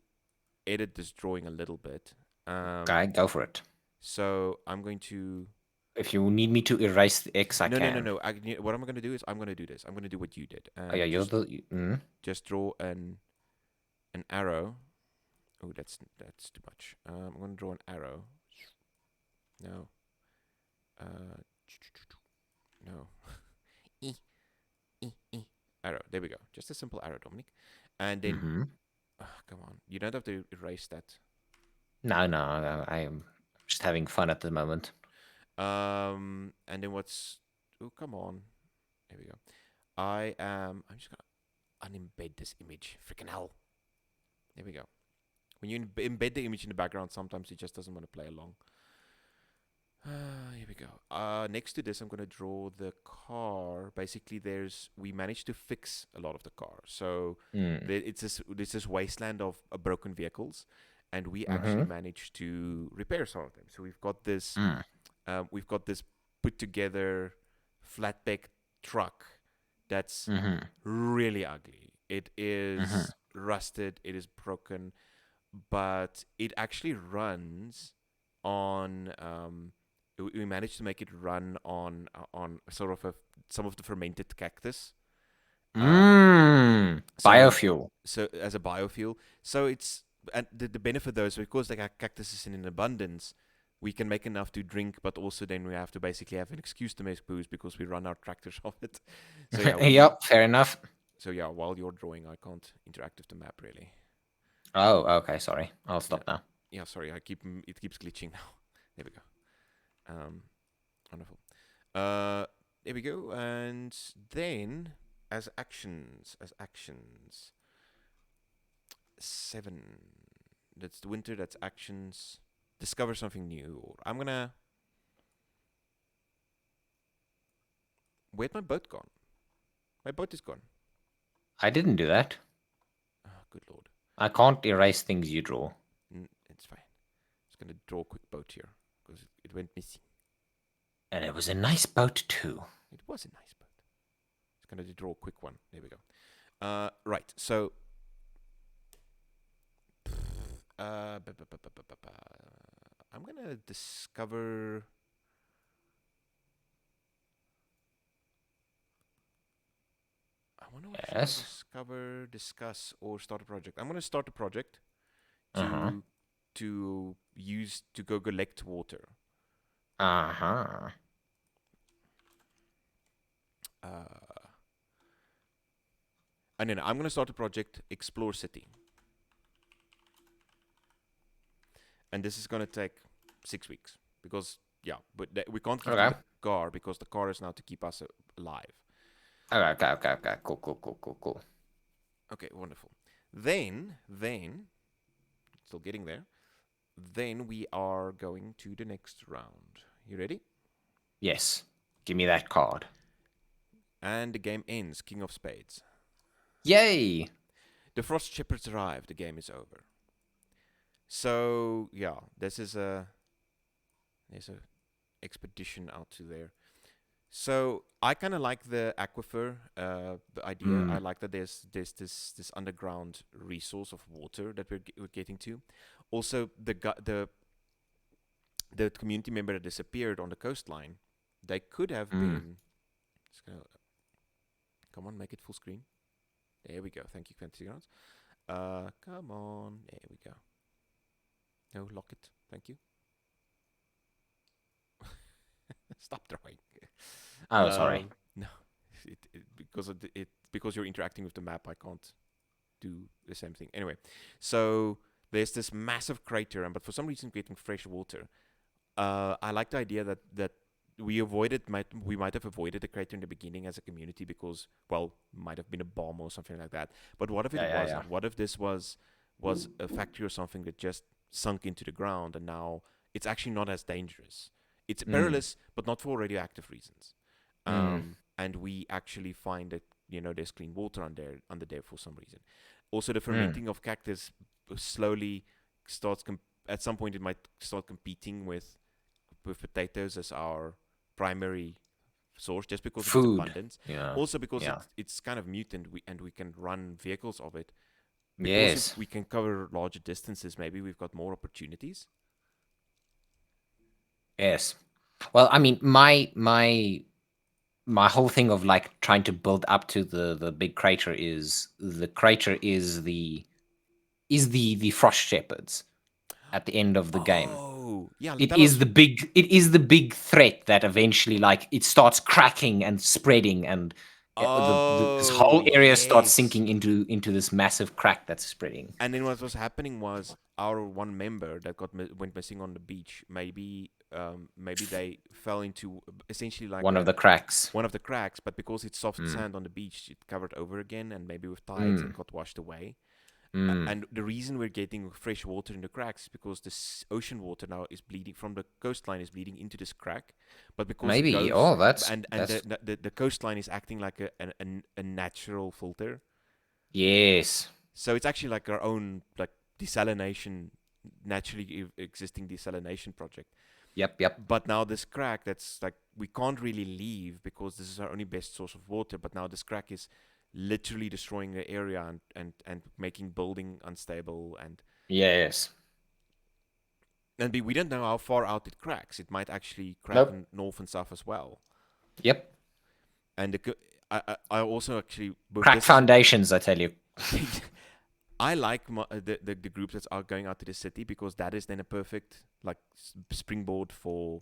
edit this drawing a little bit. Okay, go for it. So I'm going to If you need me to erase the X, I can. no. What I'm going to do is I'm going to do this. I'm going to do what you did Oh, yeah, and you're just the. Mm. just draw an arrow. Oh, that's too much. I'm going to draw an arrow. No. Uh, no. E arrow. There we go. Just a simple arrow, Dominic. And then, Mm-hmm. come on, you don't have to erase that. No, I am just having fun at the moment. And then what's? Oh, come on. There we go. I'm just gonna unembed this image. Freaking hell. There we go. When you embed the image in the background, sometimes it just doesn't want to play along. Here we go. Next to this, I'm gonna draw the car. Basically, we managed to fix a lot of the car. So Mm. it's this wasteland of broken vehicles, and we actually Mm-hmm. managed to repair some of them. So Mm. we've got this put together flatbed truck that's Mm-hmm. really ugly. It Mm-hmm. is rusted. It is broken, but it actually runs on. We managed to make it run on sort of some of the fermented cactus. Um, so Biofuel. so as a biofuel. So it's and the benefit though is because the cactus is in abundance, we can make enough to drink, but also then we have to basically have an excuse to make booze because we run our tractors of it. So yeah, Yep, fair enough. while you're drawing, I can't interact with the map really. Oh, okay, sorry. I'll Yeah, stop now. yeah. Sorry, it keeps glitching now. There we go. Um, Wonderful. Uh, there we go. And then as actions, 7. That's the winter. That's actions. Discover something new. Or I'm gonna. Where'd my boat gone? My boat is gone. I didn't do that. Oh, good lord. I can't erase things you draw. It's fine. Just gonna draw a quick boat here because it went missing. And it was a nice boat, too. It was a nice boat. Just gonna draw a quick one. There we go. Right. So I'm gonna discover. I wonder what should I Yes. discover, discuss, or start a project. I'm gonna start a project Uh-huh. to use to go collect water. Uh-huh. Uh, and then I'm gonna start a project, explore city, and this is gonna take 6 weeks because yeah, but we can't give them Okay. the car because the car is now to keep us alive. Okay. Cool. Okay, wonderful. Then, still getting there. Then we are going to the next round. You ready? Yes. Give me that card. And the game ends. King of Spades. Yay! The Frost Shepherds arrive. The game is over. So yeah, there's a expedition out to there. So I kind of like the aquifer the idea. I Mm, like that there's this underground resource of water that we're getting to. Also, the community member that disappeared on the coastline, they could have mm. been. Just gonna, come on, make it full screen. There we go. Thank you, 20 seconds. Come on. There we go. No, lock it. Thank you. Stop drawing. Oh, sorry. No, because because you're interacting with the map, I can't do the same thing. Anyway, so there's this massive crater, and but for some reason getting fresh water. I like the idea that we might have avoided the crater in the beginning as a community because well might have been a bomb or something like that. But what if it Yeah, yeah, yeah. wasn't? What if this was a factory or something that just sunk into the ground and now it's actually not as dangerous. It's Mm, perilous, but not for radioactive reasons. mm, And we actually find that there's clean water under there for some reason. Also, the mm. fermenting of cactus slowly starts. At some point, it might start competing with potatoes as our primary source, just because of its Food. abundance. Yeah, Also, because yeah. it's kind of mutant, we can run vehicles of it. Because if Yes, we can cover larger distances, maybe we've got more opportunities. yes. Well, I mean, my whole thing of like trying to build up to the big crater is the crater is the frost shepherds at the end of the game. Oh, yeah. It Tell is us. the big threat that eventually like it starts cracking and spreading and this Oh, whole area starts yes. sinking into this massive crack that's spreading. And then what was happening was our one member that went missing on the beach. Maybe they fell into essentially like One of a the cracks. one of the cracks, but because it's soft Mm, sand on the beach, it covered over again, and maybe with tides, it mm, got washed away. mm. And the reason we're getting fresh water in the cracks is because this ocean water now is bleeding from the coastline is bleeding into this crack, but because it Maybe. goes Oh, that's and that's the coastline is acting like a natural filter, yes. so it's actually like our own like desalination, naturally existing desalination project. Yep, yep. But now this crack that's like we can't really leave because this is our only best source of water. But now this crack is literally destroying the area and making building unstable Yes. we don't know how far out it cracks. It might actually crack Nope. in north and south as well. Yep. And I also actually with Crack this is foundations, I tell you. I like the groups that are going out to the city because that is then a perfect like springboard for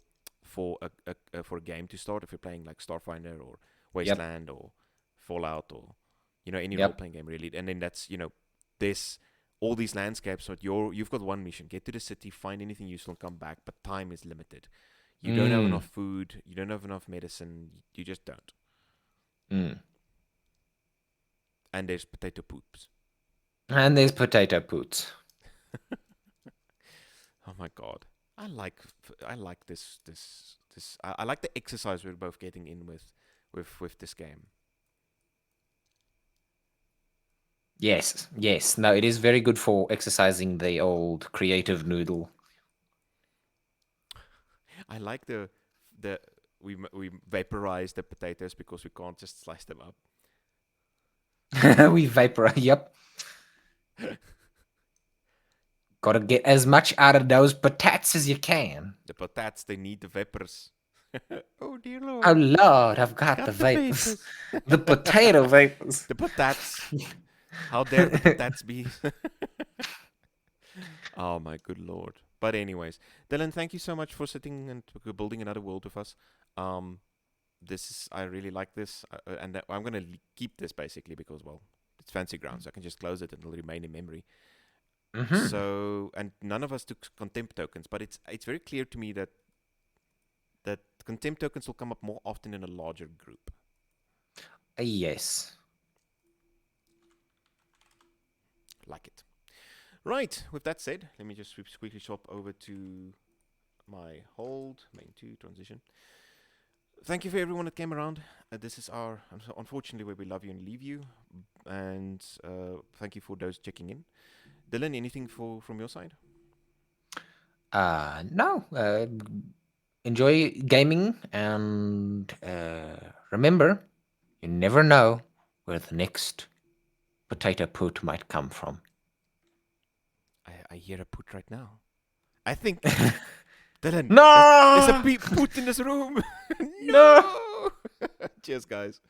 a game to start if you're playing like Starfinder or Yep. Wasteland or Fallout or any role Yep. playing game really. And then that's this all these landscapes. But you've got one mission: get to the city, find anything useful, and come back. But time is limited. You don't have enough Mm. food. You don't have enough medicine. You just don't. Mm. And there's potato poops. And there's potato poots. Oh my god. I like this I like the exercise we're both getting in with this game. Yes, yes. No, it is very good for exercising the old creative noodle. I like the we vaporize the potatoes because we can't just slice them up. We vapor. Yep. Got to get as much out of those potats as you can. The potats they need the vapors. Oh dear Oh lord. Lord, I've got the Got the vapors. vapors. The potato vapors. The potats. How dare the potats be? Oh my good lord. But anyways, Dylan, thank you so much for sitting and building another world with us. Um, this is I really like this, and I'm gonna keep this basically because well, it's fancy ground, so I can just close it and it'll remain in memory. Mm-hmm. So, and none of us took contempt tokens, but it's very clear to me that contempt tokens will come up more often in a larger group. Yes. Like it. Right. With that said, let me just quickly swap over to my hold main two transition. Thank you for everyone that came around. This is our unfortunately where we love you and leave you, and thank you for those checking in. Dylan, anything from your side? No. enjoy gaming, and remember, you never know where the next potato put might come from. I hear a put right now. I think, Dylan, there's a No! put in this room. No! No! Cheers, guys.